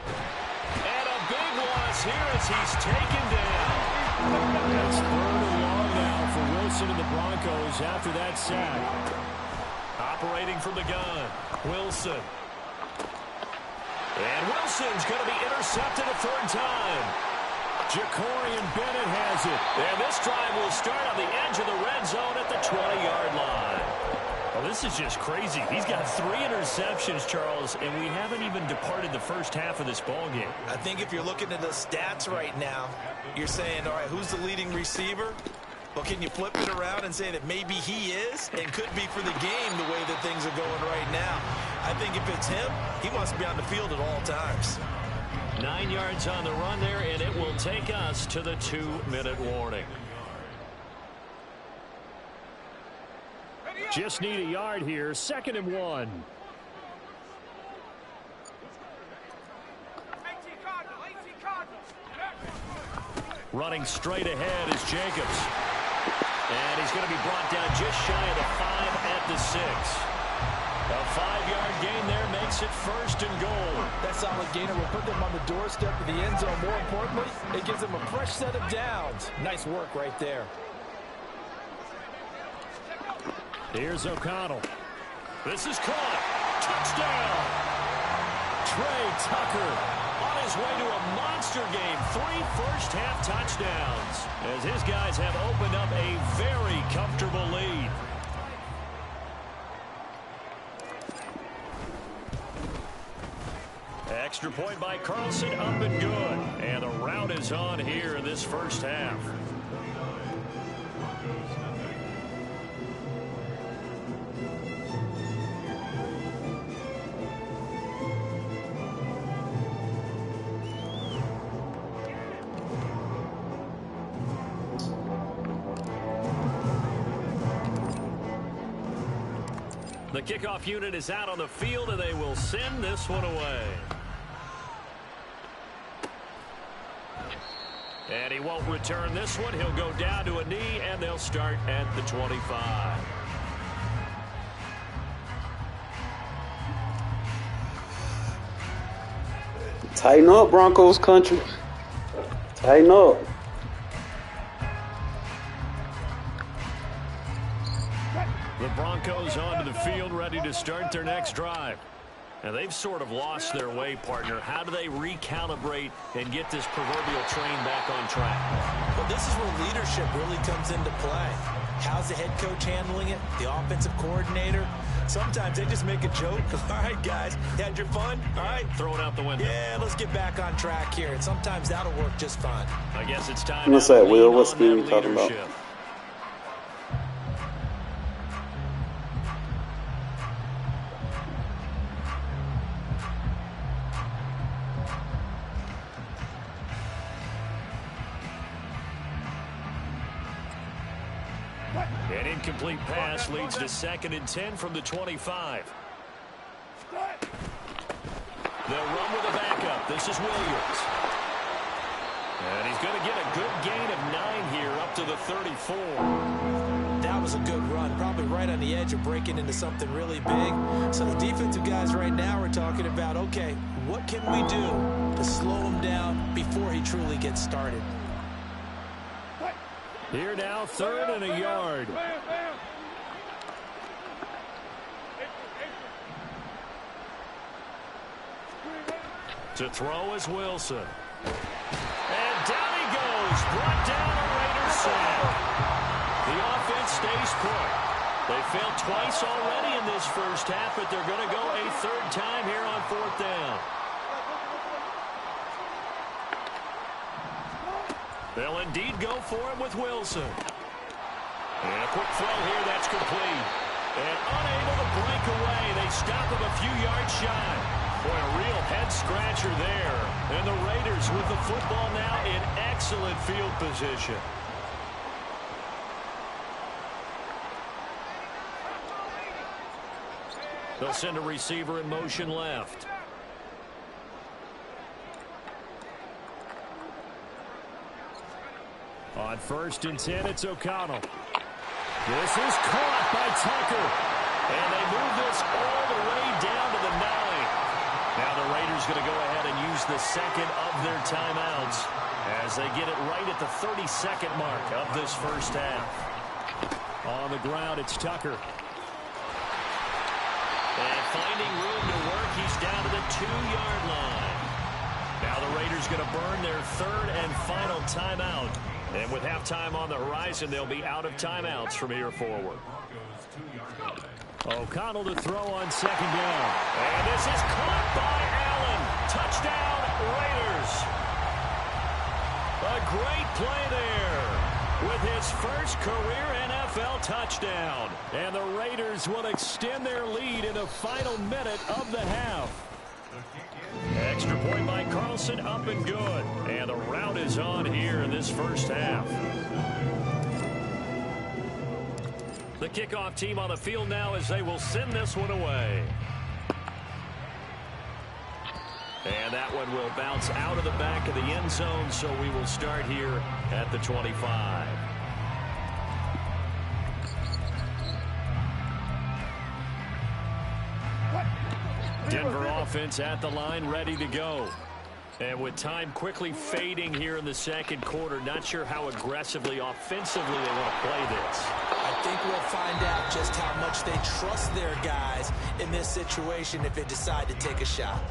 And a big loss here as he's taken down. That's third and long now for Wilson and the Broncos after that sack. Operating from the gun, Wilson. And Wilson's going to be intercepted a third time. Jacorian Bennett has it. And this drive will start on the edge of the red zone at the 20-yard line. Well, this is just crazy. He's got 3 interceptions, Charles, and we haven't even departed the first half of this ballgame. I think if you're looking at the stats right now, you're saying, all right, who's the leading receiver? Well, can you flip it around and say that maybe he is and could be for the game the way that things are going right now? I think if it's him, he wants to be on the field at all times. 9 yards on the run there, and it will take us to the 2-minute warning. Just need a yard here. 2nd and 1. Running straight ahead is Jacobs. And he's going to be brought down just shy of the 5 at the 6. A 5-yard gain there makes it 1st and goal. That solid gainer will put them on the doorstep of the end zone. More importantly, it gives them a fresh set of downs. Nice work right there. Here's O'Connell. This is caught. Touchdown. Trey Tucker on his way to a monster game. 3 first-half touchdowns as his guys have opened up a very comfortable lead. Extra point by Carlson, up and good. And the rout is on here in this first half. The kickoff unit is out on the field, and they will send this one away. And he won't return this one. He'll go down to a knee, and they'll start at the 25. Tighten up, Broncos country. Tighten up. The Broncos onto the field, ready to start their next drive. Now, they've sort of lost their way, partner. How do they recalibrate and get this proverbial train back on track? Well, this is where leadership really comes into play. How's the head coach handling it? The offensive coordinator? Sometimes they just make a joke. All right, guys, you had your fun? All right. Throw it out the window. Yeah, let's get back on track here. And sometimes that'll work just fine. I guess it's time. What's that, Will? What scheme are you talking about? An incomplete pass leads to 2nd and 10 from the 25. They'll run with a backup. This is Williams. And he's going to get a good gain of 9 here up to the 34. That was a good run, probably right on the edge of breaking into something really big. So the defensive guys right now are talking about, okay, what can we do to slow him down before he truly gets started? Here now, 3rd and a yard. To throw is Wilson. And down he goes. Brought down a Raiders sack. The offense stays put. They failed twice already in this first half, but they're going to go a 3rd time here on 4th down. They'll indeed go for him with Wilson. And a quick throw here, that's complete. And unable to break away, they stop him a few yards shy. Boy, a real head-scratcher there. And the Raiders with the football now in excellent field position. They'll send a receiver in motion left. On 1st and 10, it's O'Connell. This is caught by Tucker. And they move this all the way down to the 9. Now the Raiders going to go ahead and use the 2nd of their timeouts as they get it right at the 32nd mark of this first half. On the ground, it's Tucker. And finding room to work, he's down to the 2-yard line. Now the Raiders going to burn their 3rd and final timeout. And with halftime on the horizon, they'll be out of timeouts from here forward. O'Connell to throw on 2nd down. And this is caught by Allen. Touchdown, Raiders. A great play there with his first career NFL touchdown. And the Raiders will extend their lead in the final minute of the half. Extra point by Carlson, up and good. And the rout is on here in this first half. The kickoff team on the field now as they will send this one away. And that one will bounce out of the back of the end zone, so we will start here at the 25. offense at the line, ready to go. And with time quickly fading here in the second quarter, not sure how aggressively, offensively they want to play this. I think we'll find out just how much they trust their guys in this situation if they decide to take a shot.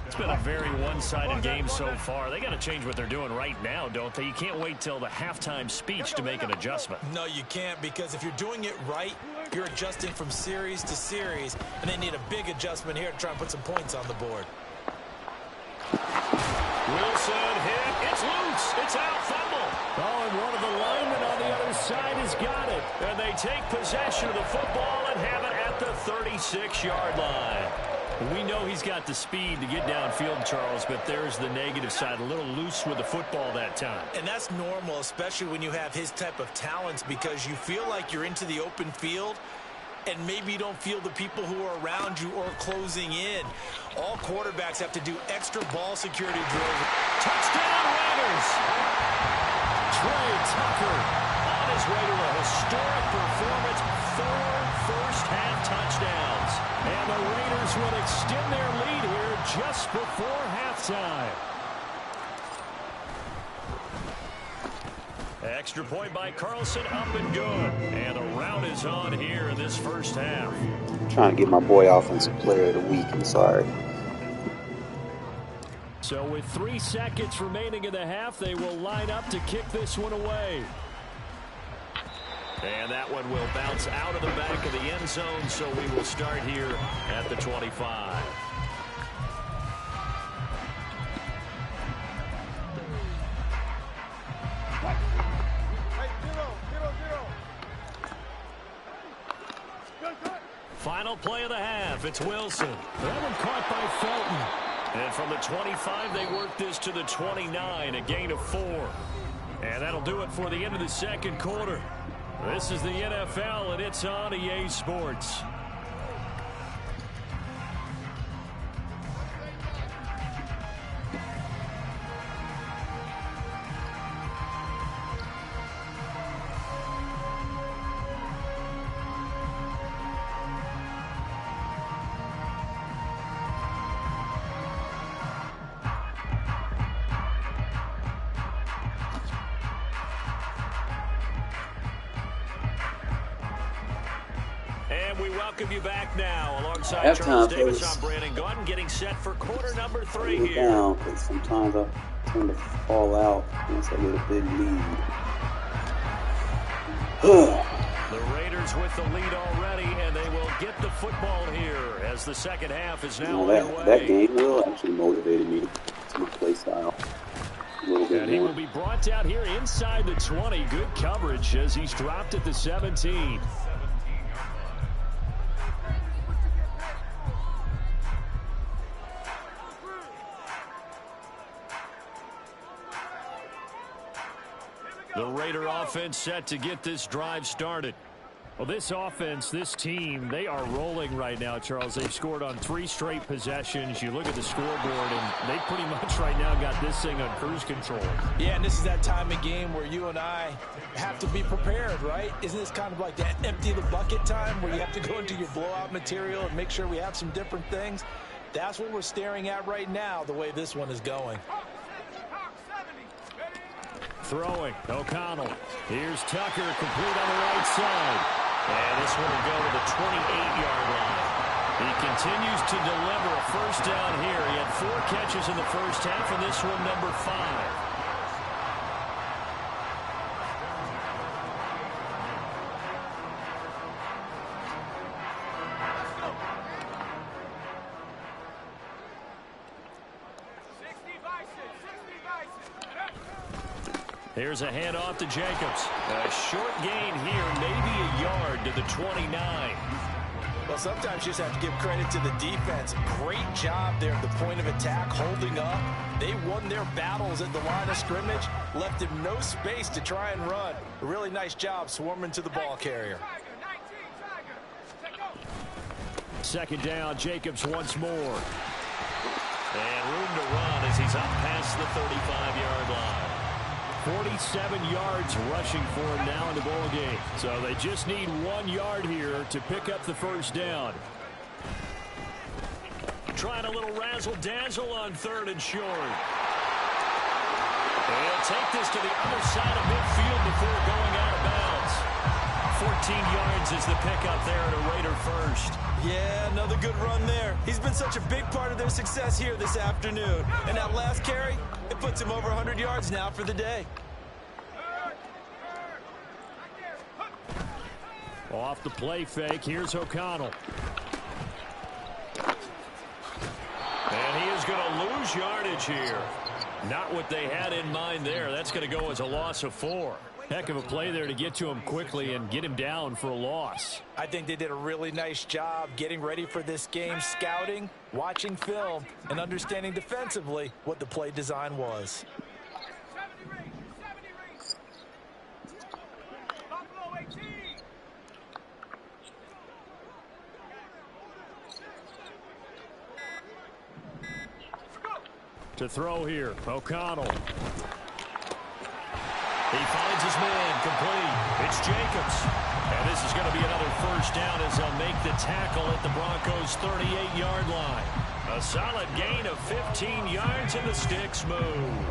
It's been a very one-sided game so far. They got to change what they're doing right now, don't they? You can't wait till the halftime speech to make an adjustment. No, you can't, because if you're doing it right, you're adjusting from series to series, and they need a big adjustment here to try and put some points on the board. Wilson hit. It's loose. It's out. Fumble. Oh, and one of the linemen on the other side has got it. And they take possession of the football and have it at the 36-yard line. We know he's got the speed to get downfield, Charles, but there's the negative side. A little loose with the football that time. And that's normal, especially when you have his type of talents, because you feel like you're into the open field, and maybe you don't feel the people who are around you or closing in. All quarterbacks have to do extra ball security drills. Touchdown, Raiders! Trey Tucker on his way to a historic performance. 4 first-half touchdowns. And the Raiders will extend their lead here just before halftime. Extra point by Carlson, up and good. And a rout is on here in this first half. Trying to get my boy Offensive Player of the Week. I'm sorry. So with 3 seconds remaining in the half, they will line up to kick this one away. And that one will bounce out of the back of the end zone, so we will start here at the 25. Final play of the half. It's Wilson. That one caught by Felton. And from the 25, they work this to the 29, a gain of 4. And that'll do it for the end of the second quarter. This is the NFL, and it's on EA Sports. We welcome you back now alongside Charles Davis. I'm Brandon Gordon, getting set for quarter number 3 here. Down, because sometimes I tend to fall out once I get a big lead. The Raiders with the lead already, and they will get the football here as the second half is now underway. That game will actually motivated me to my play style a little bit and more. He will be brought down here inside the 20. Good coverage as he's dropped at the 17. The Raider offense set to get this drive started. Well, this offense, this team, they are rolling right now, Charles. They've scored on 3 straight possessions. You look at the scoreboard, and they pretty much right now got this thing on cruise control. Yeah, and this is that time of game where you and I have to be prepared, right? Isn't this kind of like that empty the bucket time where you have to go into your blowout material and make sure we have some different things? That's what we're staring at right now, the way this one is going. Throwing, O'Connell. Here's Tucker, complete on the right side. And this one will go to the 28-yard line. He continues to deliver a first down here. He had 4 catches in the first half, and this one number 5. Here's a handoff to Jacobs. A short gain here, maybe a yard to the 29. Well, sometimes you just have to give credit to the defense. Great job there at the point of attack, holding up. They won their battles at the line of scrimmage, left him no space to try and run. A really nice job swarming to the ball carrier. Second down, Jacobs once more. And room to run as he's up past the 35-yard line. 47 yards rushing for him now in the ball game. So they just need 1 yard here to pick up the first down. trying a little razzle-dazzle on 3rd and short. And he'll take this to the other side of midfield before going out of bounds. 14 yards is the pickup there at a Raider first. Yeah, another good run there. He's been such a big part of their success here this afternoon. And that last carry, it puts him over 100 yards now for the day. Off the play fake, here's O'Connell. And he is going to lose yardage here. Not what they had in mind there. That's going to go as a loss of 4. Heck of a play there to get to him quickly and get him down for a loss. I think they did a really nice job getting ready for this game, scouting, watching film, and understanding defensively what the play design was. To throw here, O'Connell. He finds his man, complete. It's Jacobs. And this is going to be another first down as they'll make the tackle at the Broncos' 38-yard line. A solid gain of 15 yards and the sticks move.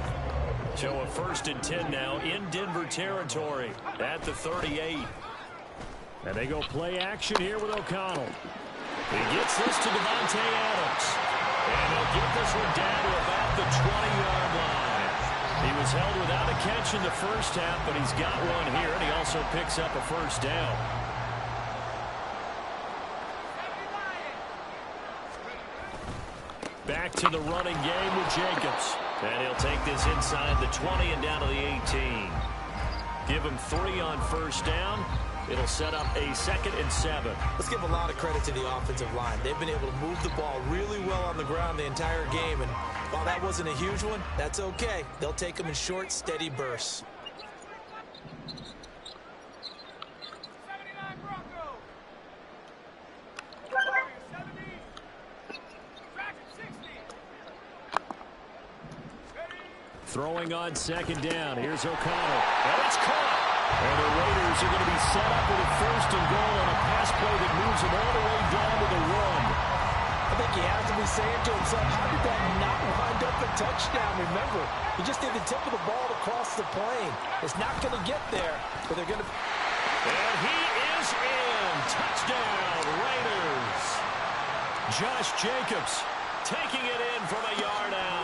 So a 1st and 10 now in Denver territory at the 38. And they go play action here with O'Connell. He gets this to Devontae Adams. And he'll get this one down to about the 20-yard line. He was held without a catch in the first half, but he's got one here, and he also picks up a first down. Back to the running game with Jacobs. And he'll take this inside the 20 and down to the 18. Give him 3 on first down. It'll set up a 2nd and 7. Let's give a lot of credit to the offensive line. They've been able to move the ball really well on the ground the entire game, and while that wasn't a huge one, that's okay. They'll take them in short, steady bursts. Throwing on 2nd down. Here's O'Connell. And it's caught. And the Raiders are going to be set up with a 1st and goal on a pass play that moves them all the way down to the 1. I think he has to be saying to himself, how did that not wind up a touchdown? Remember, he just did the tip of the ball to cross the plane. It's not going to get there, but they're going to... And he is in. Touchdown, Raiders. Josh Jacobs taking it in from a yard out.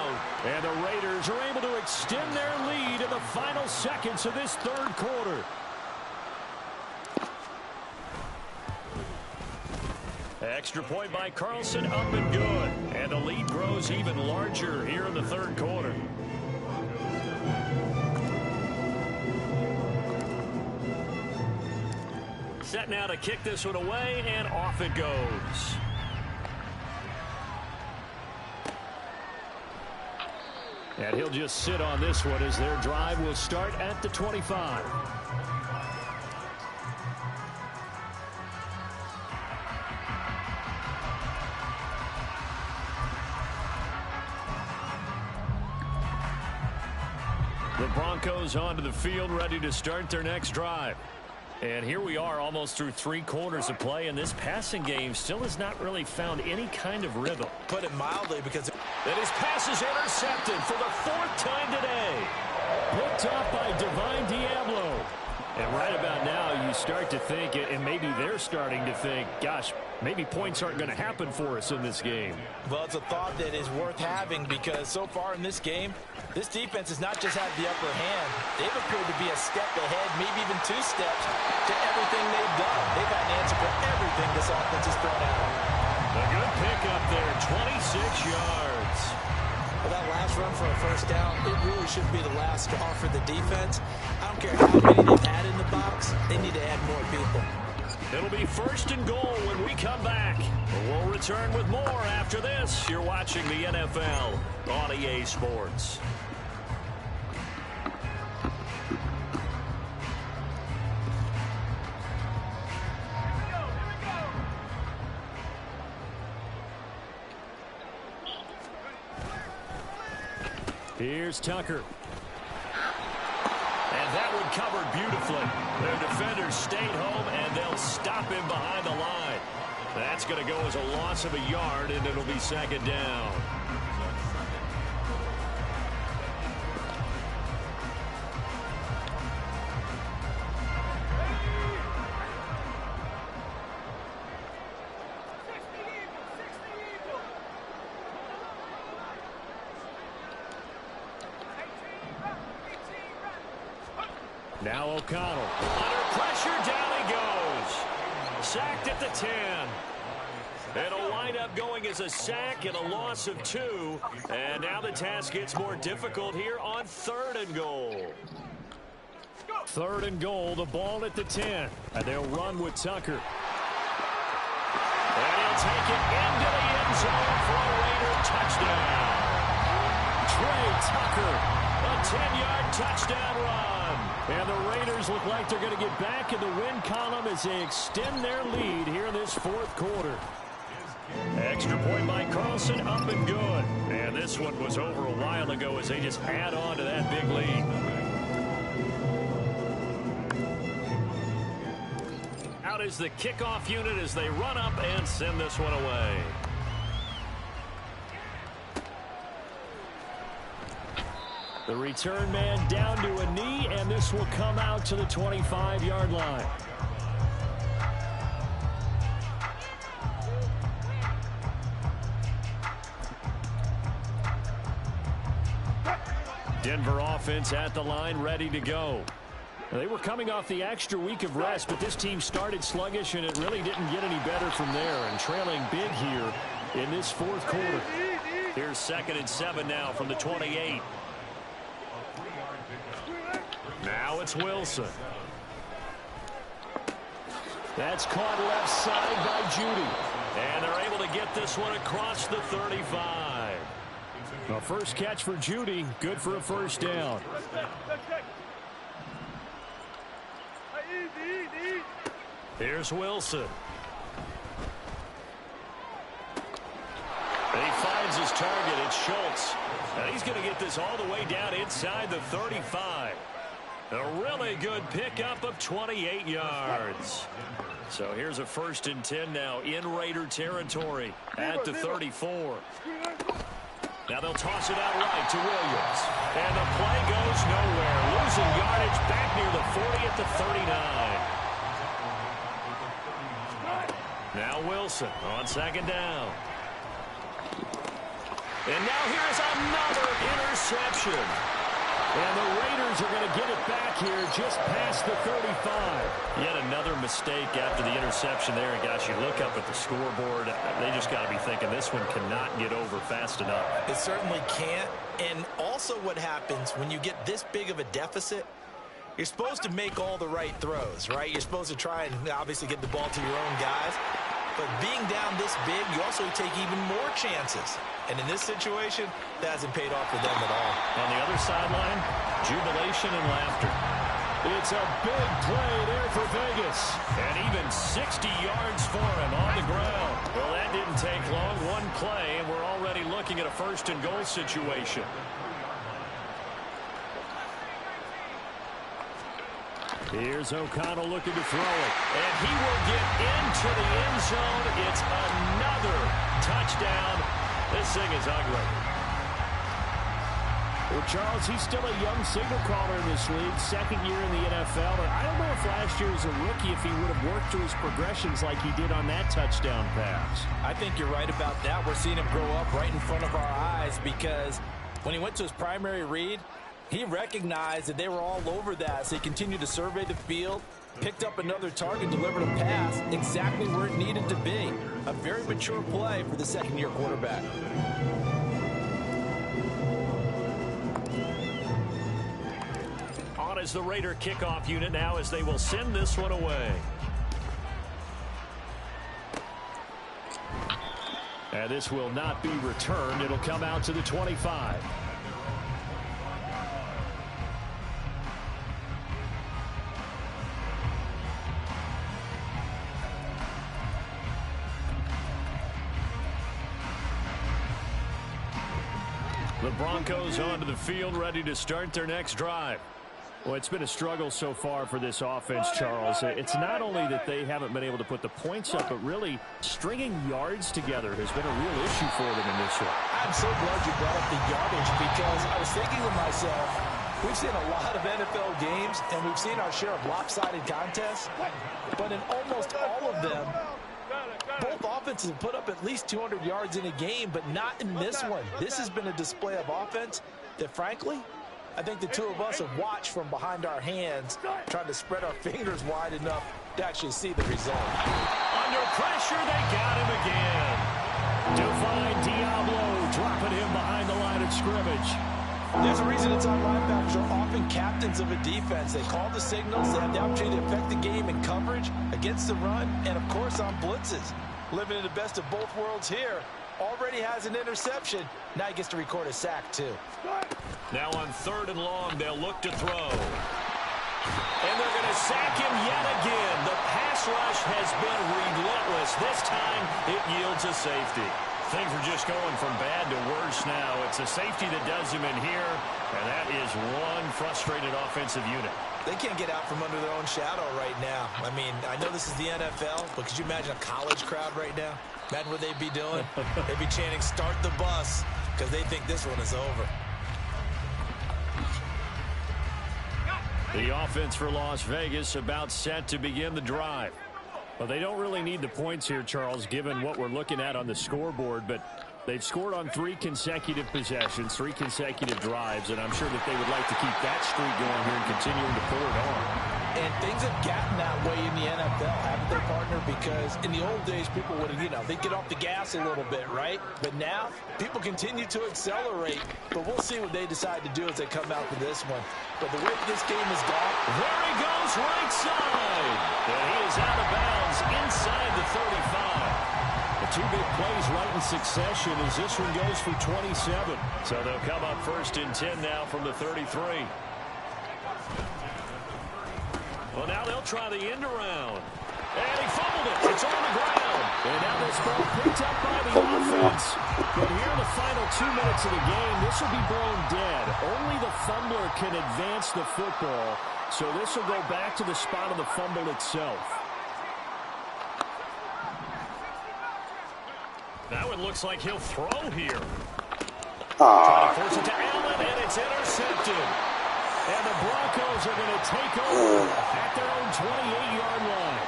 And the Raiders are able to extend their lead in the final seconds of this 3rd quarter. Extra point by Carlson, up and good. And the lead grows even larger here in the 3rd quarter. Set now to kick this one away, and off it goes. And he'll just sit on this one as their drive will start at the 25. The Broncos onto the field, ready to start their next drive. And here we are almost through 3 quarters of play, and this passing game still has not really found any kind of rhythm. Put it mildly, because... And his pass is intercepted for the 4th time today. Picked off by Divine Diablo. And right about now, you start to think, and maybe they're starting to think, gosh, maybe points aren't going to happen for us in this game. Well, it's a thought that is worth having, because so far in this game, this defense has not just had the upper hand. They've appeared to be a step ahead, maybe even 2 steps, to everything they've done. They've had an answer for everything this offense has thrown at them. A good pickup there, 26 yards. Well, that last run for a first down, it really should be the last straw for the defense. I don't care how many they've had in the box, they need to add more people. It'll be 1st and goal when we come back. We'll return with more after this. You're watching the NFL on EA Sports. Here's Tucker. And that one covered beautifully. Their defenders stayed home, and they'll stop him behind the line. That's going to go as a loss of a yard, and it'll be second down. Now O'Connell. Under pressure, down he goes. Sacked at the 10. It'll wind up going as a sack and a loss of 2. And now the task gets more difficult here on 3rd and goal. 3rd and goal, the ball at the 10. And they'll run with Tucker. And he'll take it into the end zone for a Raider touchdown. Trey Tucker, a 10-yard touchdown run. And the Raiders look like they're going to get back in the win column as they extend their lead here in this 4th quarter. Extra point by Carlson, up and good. And this one was over a while ago as they just add on to that big lead. Out is the kickoff unit as they run up and send this one away. The return man down to a knee, and this will come out to the 25-yard line. Denver offense at the line, ready to go. They were coming off the extra week of rest, but this team started sluggish, and it really didn't get any better from there, and trailing big here in this 4th quarter. Here's 2nd and 7 now from the 28. Now it's Wilson. That's caught left side by Judy. And they're able to get this one across the 35. The first catch for Judy, good for a first down. Here's Wilson. And he finds his target. It's Schultz. And he's going to get this all the way down inside the 35. A really good pickup of 28 yards. So here's a 1st and 10 now in Raider territory at the 34. Now they'll toss it out right to Williams. And the play goes nowhere. Losing yardage back near the 40 at the 39. Now Wilson on 2nd down. And now here's another interception. And the Raiders are going to get it back here just past the 35. Yet another mistake after the interception there. And gosh, you look up at the scoreboard, they just got to be thinking this one cannot get over fast enough. It certainly can't. And also what happens when you get this big of a deficit, you're supposed to make all the right throws, right? You're supposed to try and obviously get the ball to your own guys. But being down this big, you also take even more chances. And in this situation, that hasn't paid off for them at all. On the other sideline, jubilation and laughter. It's a big play there for Vegas. And even 60 yards for him on the ground. Well, that didn't take long. One play, and we're already looking at a 1st and goal situation. Here's O'Connell looking to throw it. And he will get into the end zone. It's another touchdown. This thing is ugly. Well, Charles, he's still a young signal caller in this league, 2nd year in the NFL. And I don't know if last year as a rookie, if he would have worked through his progressions like he did on that touchdown pass. I think you're right about that. We're seeing him grow up right in front of our eyes because when he went to his primary read, he recognized that they were all over that, so he continued to survey the field, picked up another target, delivered a pass exactly where it needed to be. A very mature play for the 2nd-year quarterback. On is the Raider kickoff unit now as they will send this one away. And this will not be returned. It'll come out to the 25. The Broncos onto the field, ready to start their next drive. Well, it's been a struggle so far for this offense, Charles. It's not only that they haven't been able to put the points up, but really stringing yards together has been a real issue for them in this one. I'm so glad you brought up the yardage because I was thinking to myself, we've seen a lot of NFL games, and we've seen our share of lopsided contests, but in almost all of them, both offenses have put up at least 200 yards in a game, but not in this one. This has been a display of offense that, frankly, I think the two of us have watched from behind our hands, trying to spread our fingers wide enough to actually see the result. Under pressure, they got him again. Divine Diablo dropping him behind the line of scrimmage. There's a reason inside linebackers are often captains of a defense. They call the signals. They have the opportunity to affect the game in coverage, against the run, and, of course, on blitzes. Living in the best of both worlds here. Already has an interception. Now he gets to record a sack, too. Now on 3rd and long, they'll look to throw. And they're going to sack him yet again. The pass rush has been relentless. This time, it yields a safety. Things are just going from bad to worse now. It's a safety that does him in here, and that is one frustrated offensive unit. They can't get out from under their own shadow right now. I mean, I know this is the NFL, but could you imagine a college crowd right now? Imagine what they'd be doing. They'd be chanting, "Start the bus," because they think this one is over. The offense for Las Vegas about set to begin the drive. Well, they don't really need the points here, Charles, given what we're looking at on the scoreboard, but they've scored on 3 consecutive possessions, 3 consecutive drives, and I'm sure that they would like to keep that streak going here and continuing to pour it on. And things have gotten that way in the NFL, haven't they, partner? Because in the old days, people would have, they'd get off the gas a little bit, right? But now, people continue to accelerate. But we'll see what they decide to do as they come out for this one. But the way this game has gone, there he goes right side. And he is out of bounds inside the 35. The 2 big plays right in succession as this one goes for 27. So they'll come up 1st and 10 now from the 33. Well, now they'll try the end around. And he fumbled it. It's on the ground. And now this ball picked up by the offense. But here in the final 2 minutes of the game, this will be blown dead. Only the fumbler can advance the football. So this will go back to the spot of the fumble itself. Now it looks like he'll throw here. Trying to force it to Allen, and it's intercepted. And the Broncos are going to take over at their own 28-yard line.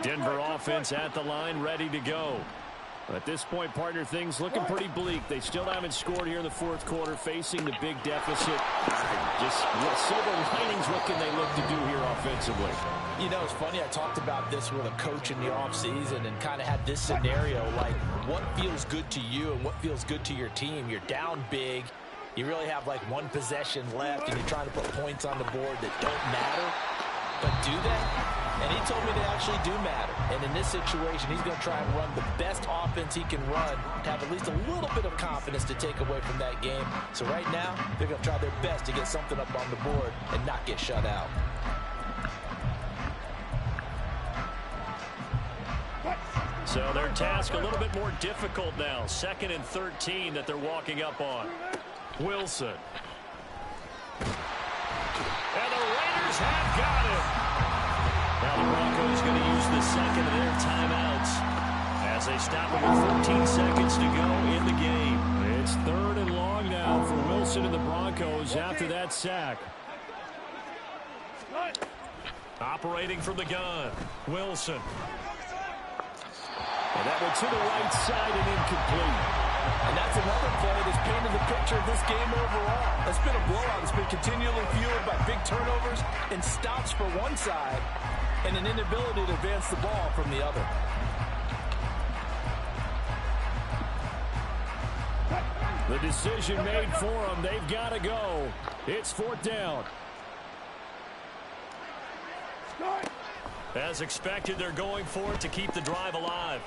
Denver offense at the line, ready to go. At this point, partner, things looking pretty bleak. They still haven't scored here in the 4th quarter, facing the big deficit. Just silver linings, what can they look to do here offensively? You know, it's funny, I talked about this with a coach in the offseason and kind of had this scenario, like what feels good to you and what feels good to your team. You're down big. You really have like 1 possession left, and you're trying to put points on the board that don't matter. But do they? And he told me they actually do matter. And in this situation, he's going to try and run the best offense he can run to have at least a little bit of confidence to take away from that game. So right now, they're going to try their best to get something up on the board and not get shut out. So their task a little bit more difficult now. 2nd and 13 that they're walking up on. Wilson. And the Raiders have got him. Now the Broncos going to use the 2nd of their timeouts as they stop it with 14 seconds to go in the game. It's 3rd and long now for Wilson and the Broncos after that sack. Operating from the gun, Wilson. And that one to the right side and incomplete. And that's another play that's painted the picture of this game overall. It's been a blowout. It's been continually fueled by big turnovers and stops for one side and an inability to advance the ball from the other. The decision made for them. They've got to go. It's 4th down. As expected, they're going for it to keep the drive alive.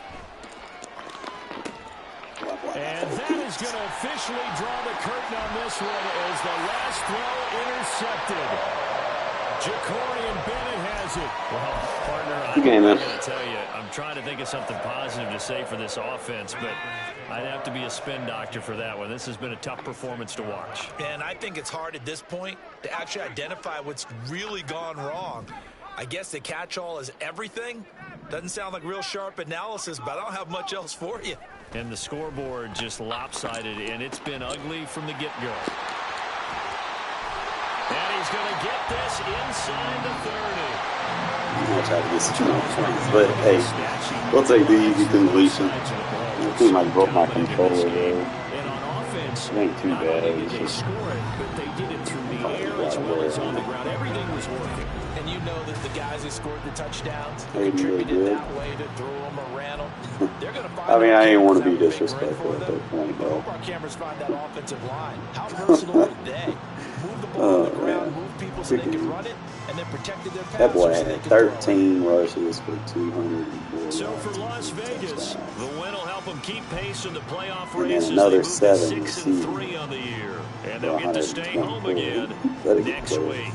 And that is going to officially draw the curtain on this one as the last throw intercepted. Jacorian Bennett has it. Well, partner, Good game, man. I'm going to tell you, I'm trying to think of something positive to say for this offense, but I'd have to be a spin doctor for that one. This has been a tough performance to watch. And I think it's hard at this point to actually identify what's really gone wrong. I guess the catch-all is everything. Doesn't sound like real sharp analysis, but I don't have much else for you. And the scoreboard just lopsided, and it's been ugly from the get-go. And he's going to get this inside the 30. I'm going to try to get some points, but hey, we'll take the easy completion. I think I broke my controller there. And on offense, it ain't too bad. It's just score it, but they did it through the air as well as on the ground. Everything was working. And you know that the guys who scored the touchdowns contributed that way to throw them or ran them. They're going to find I mean, I ain't want to be that disrespectful at that point, I though. hope our cameras find that offensive line. How versatile are they? Move the ball on the ground, move people so they can run it, and then protected their That boy passers so they had can throw it. 13 rushes for 204 So yards for Las and Vegas, touchdowns. the win will help them keep pace in the playoff And then race as another they move to 7 6-3 on the year. And they'll get to stay home again next week.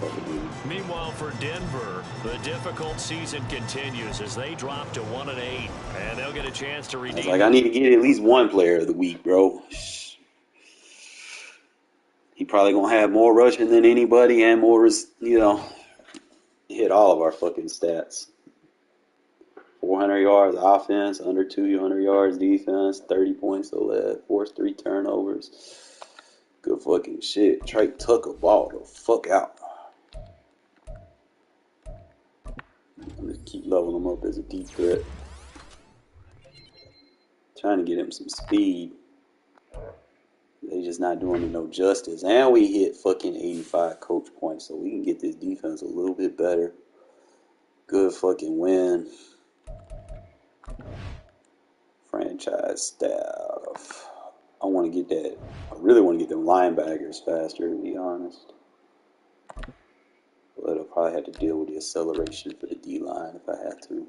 Meanwhile, for Denver, the difficult season continues as they drop to 1-8, and they'll get a chance to redeem. Like, I need to get at least one player of the week, bro. He probably gonna have more rushing than anybody and more, hit all of our fucking stats. 400 yards offense, under 200 yards defense, 30 points to lead, forced 3 turnovers. Good fucking shit. Trey Tucker ball the fuck out. I'm just keep leveling him up as a deep threat. Trying to get him some speed. They just not doing it no justice. And we hit fucking 85 coach points, so we can get this defense a little bit better. Good fucking win. Franchise staff. I want to get that. I really want to get them linebackers faster, to be honest. But I'll probably have to deal with the acceleration for the D-line if I had to.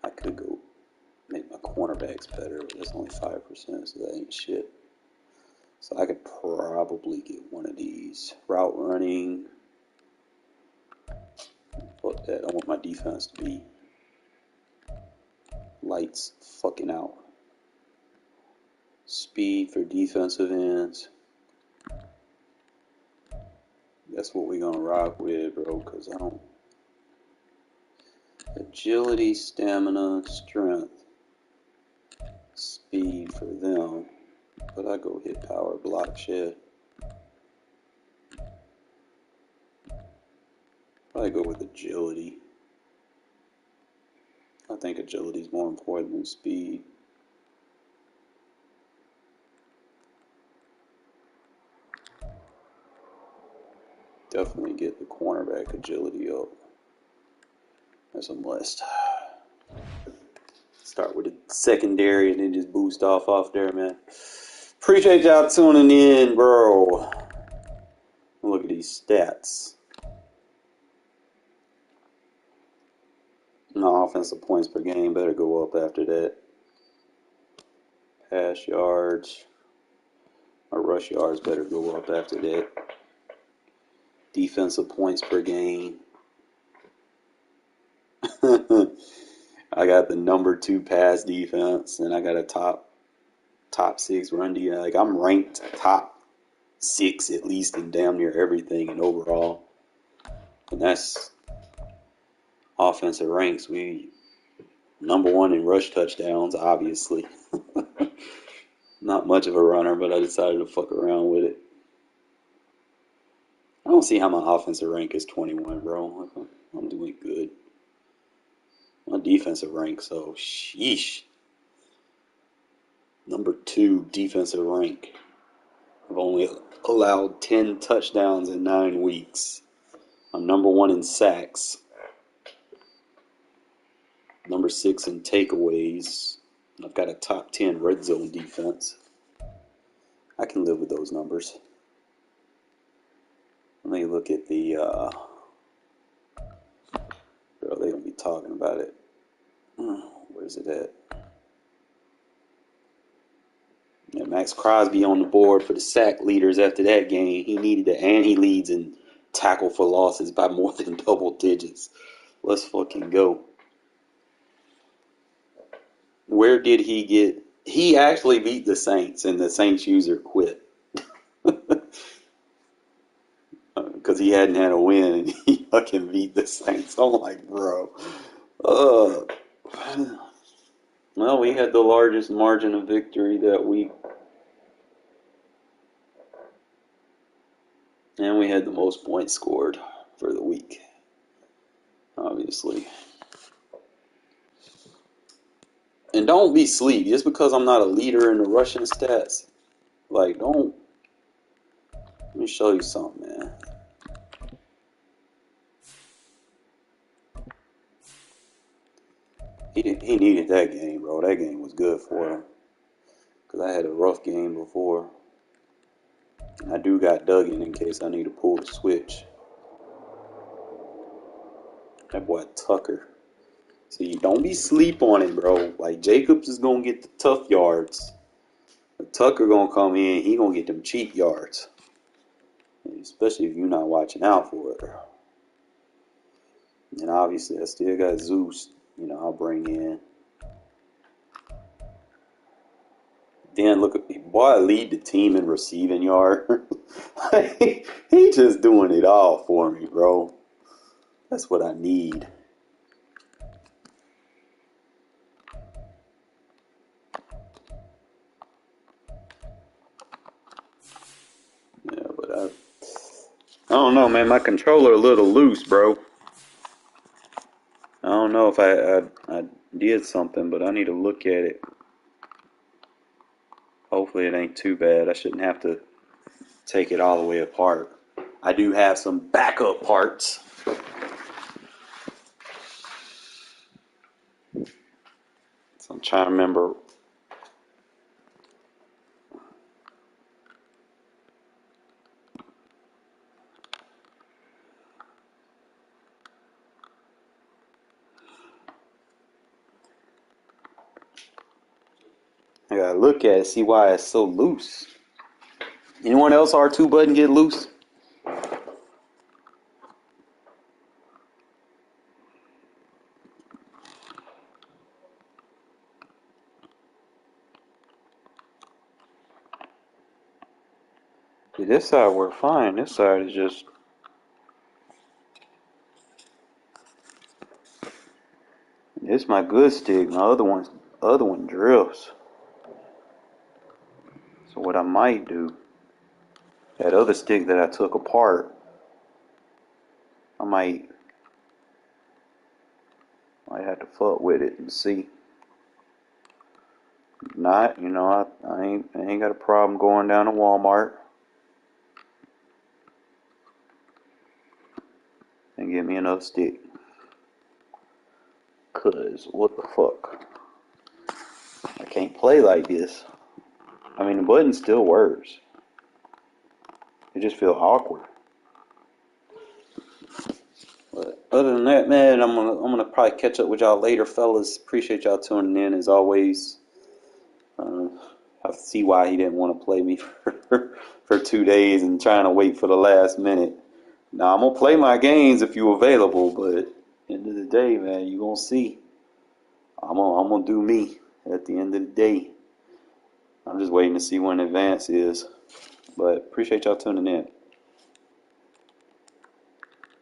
I could go make my cornerbacks better, but that's only 5%, so that ain't shit. So I could probably get one of these. Route running. Fuck that. I want my defense to be lights fucking out. Speed for defensive ends. That's what we're going to rock with, bro, because I don't... Agility, stamina, strength, speed for them. But I go hit power, block, shed. Probably go with agility. I think agility is more important than speed. Definitely get the cornerback agility up. That's a must. Start with the secondary and then just boost off there, man. Appreciate y'all tuning in, bro. Look at these stats. No, offensive points per game better go up after that. Pass yards or rush yards better go up after that. Defensive points per game. I got the number 2 pass defense, and I got a top 6 run defense. Like, I'm ranked top 6 at least in damn near everything and overall. And that's offensive ranks. We number 1 in rush touchdowns, obviously. Not much of a runner, but I decided to fuck around with it. I don't see how my offensive rank is 21, bro. I'm doing good. My defensive rank, so sheesh. Number 2 defensive rank. I've only allowed 10 touchdowns in 9 weeks. I'm number 1 in sacks. Number 6 in takeaways. I've got a top 10 red zone defense. I can live with those numbers. Let me look at the, girl, they don't be talking about it. Where's it at? Yeah, Max Crosby on the board for the sack leaders after that game. He needed it, and he leads in tackle for losses by more than double digits. Let's fucking go. Where did he get? He actually beat the Saints, and the Saints user quit because he hadn't had a win, and he fucking beat the Saints. I'm like, bro. Well, we had the largest margin of victory that week. And we had the most points scored for the week, obviously. And don't be sleep. Just because I'm not a leader in the rushing stats, like, don't. Let me show you something, man. He needed that game, bro. That game was good for him. Because I had a rough game before. I do got Duggan in case I need to pull the switch. That boy Tucker. See, don't be sleep on it, bro. Like, Jacobs is going to get the tough yards. But Tucker going to come in. He going to get them cheap yards. Especially if you're not watching out for it. And obviously, I still got Zeus. I'll bring in. Then look at me. Boy, I lead the team in receiving yard. He just doing it all for me, bro. That's what I need. Yeah, but I don't know, man. My controller a little loose, bro. I don't know if I did something, but I need to look at it. Hopefully it ain't too bad. I shouldn't have to take it all the way apart. I do have some backup parts. So I'm trying to remember. I gotta look at it, see why it's so loose. Anyone else R2 button get loose? Yeah, this side worked fine. This side is just. This is my good stick. My other one drifts. So what I might do, that other stick that I took apart, I might have to fuck with it and see. If not, I ain't got a problem going down to Walmart and get me another stick. Cause what the fuck? I can't play like this. I mean, the button still works. It just feels awkward. But other than that, man, I'm gonna probably catch up with y'all later, fellas. Appreciate y'all tuning in as always. I see why he didn't want to play me for 2 days and trying to wait for the last minute. Now I'm gonna play my games if you're available, but at the end of the day, man, you gonna see. I'm gonna do me at the end of the day. I'm just waiting to see when advance is. But appreciate y'all tuning in.